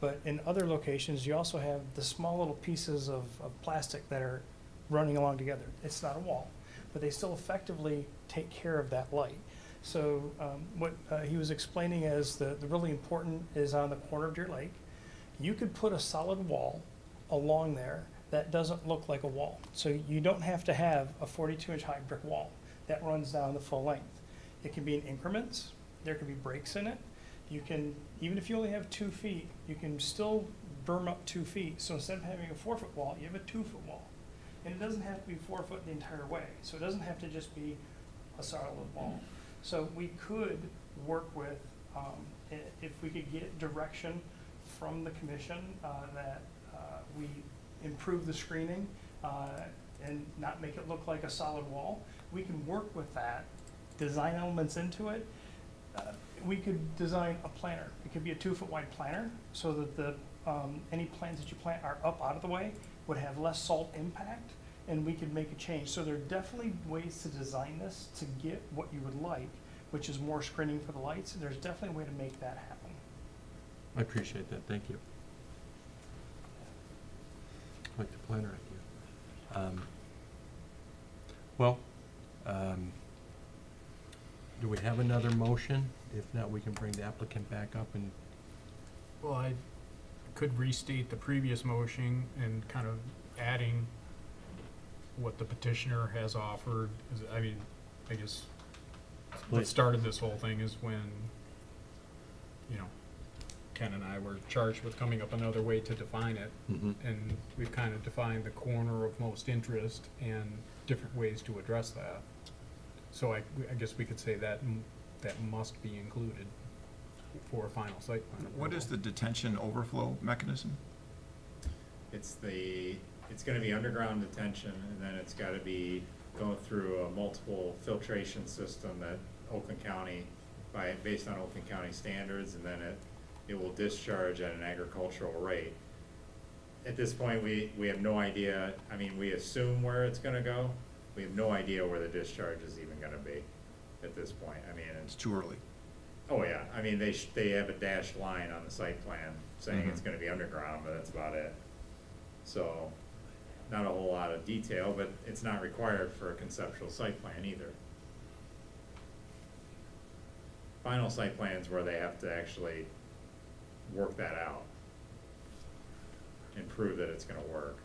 but in other locations, you also have the small little pieces of plastic that are running along together. It's not a wall, but they still effectively take care of that light. So what he was explaining is the really important is on the corner of Deer Lake. You could put a solid wall along there that doesn't look like a wall. So you don't have to have a 42-inch high brick wall that runs down the full length. It can be in increments. There can be breaks in it. You can, even if you only have 2 feet, you can still berm up 2 feet. So instead of having a 4-foot wall, you have a 2-foot wall. And it doesn't have to be 4 foot the entire way. So it doesn't have to just be a solid wall. So we could work with, if we could get direction from the commission that we improve the screening and not make it look like a solid wall, we can work with that, design elements into it. We could design a planter. It could be a 2-foot wide planter so that the any plants that you plant are up out of the way, would have less salt impact, and we could make a change. So there are definitely ways to design this to get what you would like, which is more screening for the lights. There's definitely a way to make that happen. I appreciate that, thank you. I like the planner idea. Do we have another motion? If not, we can bring the applicant back up and, Well, I could restate the previous motion and kind of adding what the petitioner has offered. I mean, I guess what started this whole thing is when, you know, Ken and I were charged with coming up another way to define it. And we've kind of defined the corner of most interest and different ways to address that. So I guess we could say that that must be included for a final site plan approval. What is the detention overflow mechanism? It's gonna be underground detention, and then it's gotta be going through a multiple filtration system that Oakland County, based on Oakland County standards, and then it will discharge at an agricultural rate. At this point, we have no idea. I mean, we assume where it's gonna go. We have no idea where the discharge is even gonna be at this point. I mean, It's too early. oh yeah, I mean, they have a dashed line on the site plan saying it's gonna be underground, but that's about it. So, not a whole lot of detail, but it's not required for a conceptual site plan either. Final site plans where they have to actually work that out and prove that it's gonna work.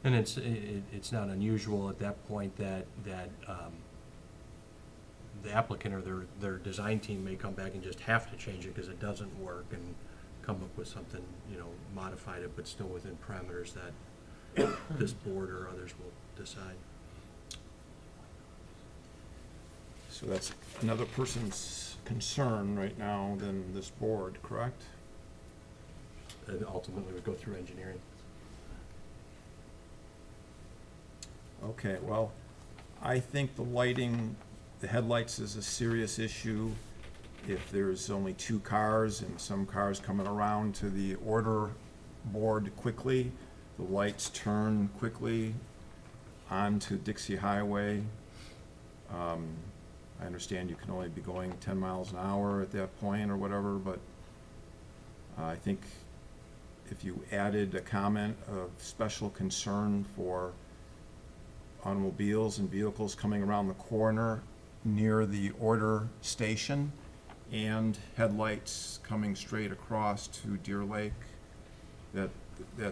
And it's not unusual at that point that the applicant or their design team may come back and just have to change it because it doesn't work and come up with something, modified it, but still within parameters that this board or others will decide. So that's another person's concern right now than this board, correct? And ultimately would go through engineering. Okay, well, I think the lighting, the headlights is a serious issue. If there's only 2 cars and some cars coming around to the order board quickly, the lights turn quickly onto Dixie Highway. I understand you can only be going 10 miles an hour at that point or whatever, but I think if you added a comment of special concern for automobiles and vehicles coming around the corner near the order station and headlights coming straight across to Deer Lake, that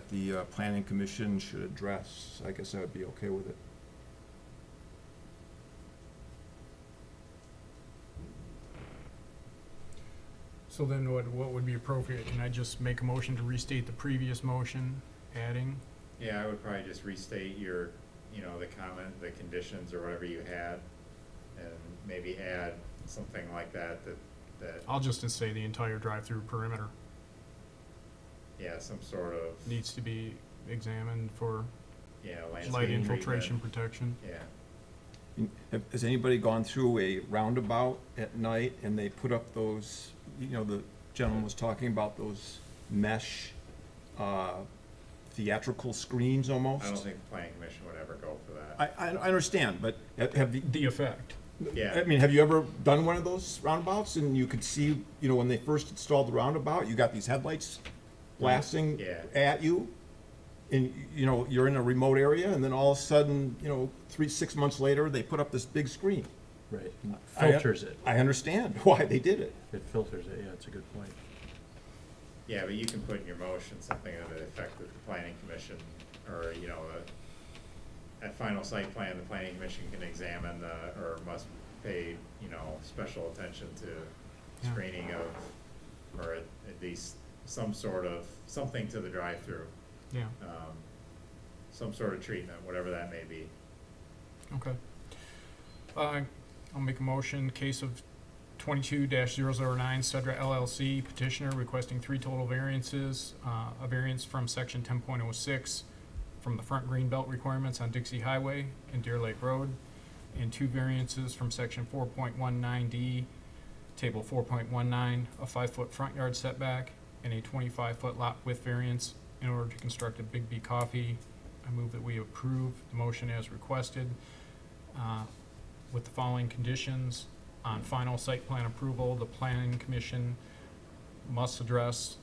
the planning commission should address, I guess I would be okay with it. So then what would be appropriate? Can I just make a motion to restate the previous motion, adding? Yeah, I would probably just restate your, the comment, the conditions or whatever you had, and maybe add something like that. I'll just say the entire drive-through perimeter Yeah, some sort of. needs to be examined for Landscaping light infiltration treatment. protection. Yeah. Has anybody gone through a roundabout at night and they put up those, the gentleman was talking about those mesh theatrical screens almost? I don't think the planning commission would ever go for that. I understand, but have you, The effect. Yeah. I mean, have you ever done one of those roundabouts and you could see, when they first installed the roundabout, you got these headlights blasting Yeah. at you? And, you're in a remote area and then all of a sudden, 6 months later, they put up this big screen. Right. Filters it. I understand why they did it. It filters it, yeah, it's a good point. Yeah, but you can put in your motion something to the effect that the planning commission, or, at final site plan, the planning commission can examine or must pay, special attention to screening of, or at least some sort of, something to the drive-through. Yeah, Some sort of treatment, whatever that may be. okay. I'll make a motion, case of 22-009, Sedra LLC petitioner requesting 3 total variances, a variance from section 10.06 from the front green belt requirements on Dixie Highway and Deer Lake Road, and 2 variances from section 4.19D, table 4.19, a 5-foot front yard setback and a 25-foot lot width variance in order to construct a Big B Coffee. I move that we approve the motion as requested, with the following conditions. On final site plan approval, the planning commission must address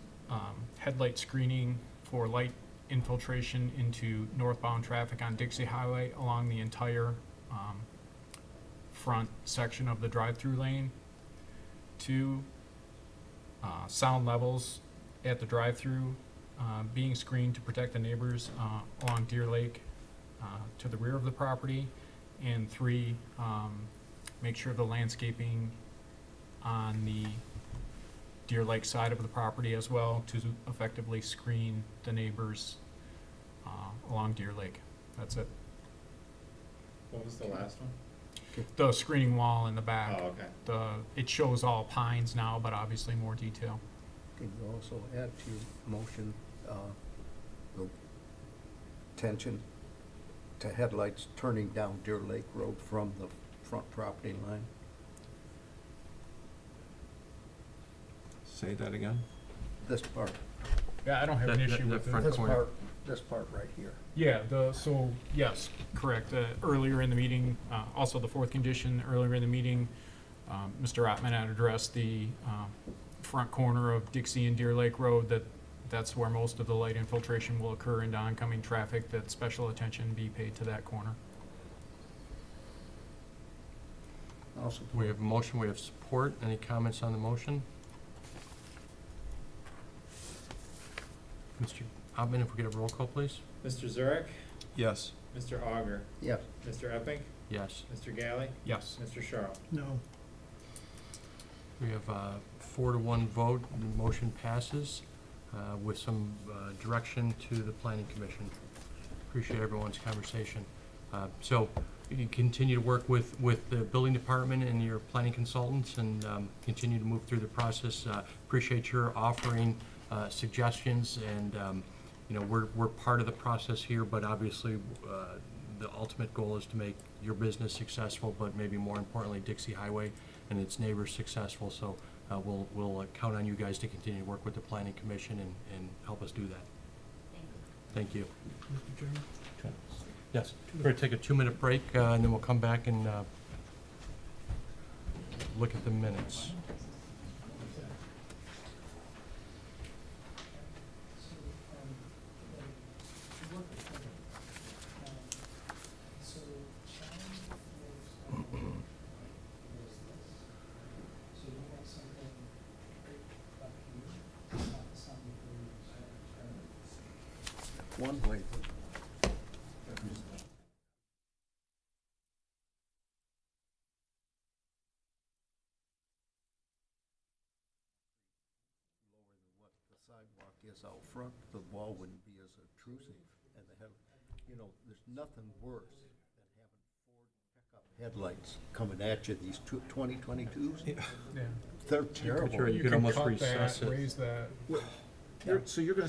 headlight screening for light infiltration into northbound traffic on Dixie Highway along the entire front section of the drive-through lane. 2, sound levels at the drive-through being screened to protect the neighbors along Deer Lake to the rear of the property. And 3, make sure the landscaping on the Deer Lake side of the property as well to effectively screen the neighbors along Deer Lake. That's it. What was the last one? The screening wall in the back. Oh, okay. It shows all pines now, but obviously more detail. Can you also add to your motion, the attention to headlights turning down Deer Lake Road from the front property line? Say that again? This part. Yeah, I don't have an issue with front it. This corner. part, this part right here. Yeah, yes, correct. Earlier in the meeting, also the 4th condition, earlier in the meeting, Mr. Ottman had addressed the front corner of Dixie and Deer Lake Road, that that's where most of the light infiltration will occur into oncoming traffic, that special attention be paid to that corner. Also, We have a motion, we have support. Any comments on the motion? Mr. Obman, if we get a roll call, please? Mr. Zurich, Yes. Mr. Auger, yes. Mr. Epping, Yes. Mr. Galley, Yes. Mr. Sharp. No. We have a 4-to-1 vote, the motion passes with some direction to the planning commission. Appreciate everyone's conversation. So you continue to work with the building department and your planning consultants and continue to move through the process. Appreciate your offering suggestions, and you know, we're part of the process here, but obviously the ultimate goal is to make your business successful, but maybe more importantly, Dixie Highway and its neighbors successful. So we'll count on you guys to continue to work with the planning commission and help us do that. Thank you. Mr. Chairman? Yes, we're going to take a 2-minute break, and then we'll come back and look at the minutes. One way. Lower than what the sidewalk is out front, the wall wouldn't be as obtrusive, and they have, you know, there's nothing worse than having Ford pickup headlights coming at you, these 2022s. Yeah. They're terrible. Sure, you could almost recess it. Raise that. So you're gonna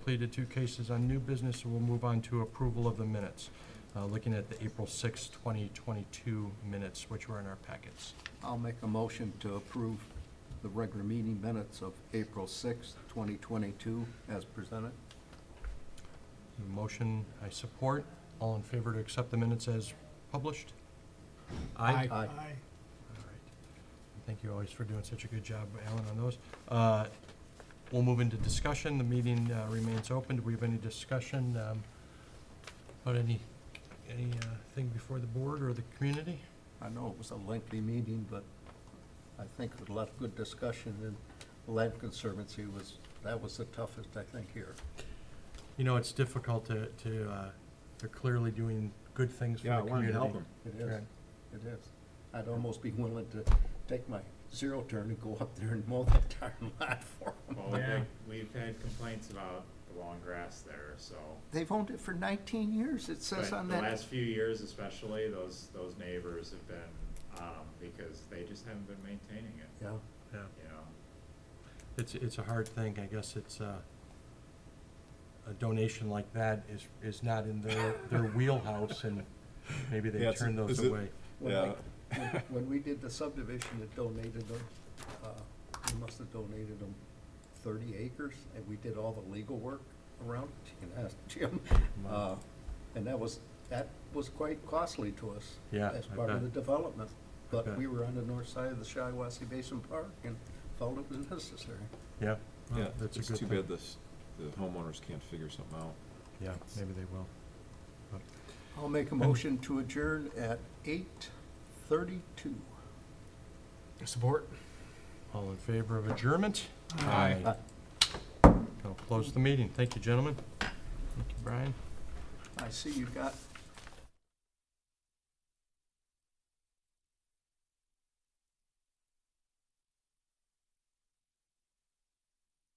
Completed 2 cases on new business, so we'll move on to approval of the minutes. Looking at the April 6, 2022 minutes, which were in our packets. I'll make a motion to approve the regular meeting minutes of April 6th, 2022, as presented. The motion I support. All in favor to accept the minutes as published? Aye. Aye. All right. Thank you always for doing such a good job, Alan, on those. We'll move into discussion. The meeting remains open. Do we have any discussion about anything before the board or the community? I know it was a lengthy meeting, but I think with a lot of good discussion, and the Land Conservancy that was the toughest, I think, here. You know, it's difficult they're clearly doing good things for the Yeah, I community. wanted to help them. It is, Right. it is. I'd almost be willing to take my zero turn and go up there and mow that darn lot for them. Well, Yeah. we've had complaints about the long grass there, so. They've owned it for 19 years, it says But on the that. last few years especially, those neighbors have been on 'em because they just haven't been maintaining it, Yeah. Yeah. you know? It's a hard thing. I guess it's a donation like that is not in their wheelhouse, and maybe they Yeah, turn those is it- away. When we did the subdivision, it donated them, we must have donated them 30 acres, and we did all the legal work around, you can ask Jim. And that was quite costly to us. Yeah, as I part of the bet. development. bet. But we were on the north side of the Shiawassee Basin Park and felt it was necessary. Yeah. Yeah, That's a it's good too thing. bad the homeowners can't figure something out. Yeah, maybe they will. I'll make a motion to adjourn at 8:32. Support. All in favor of adjournment? Aye. I'll close the meeting. Thank you, gentlemen. Thank you, Brian. I see you got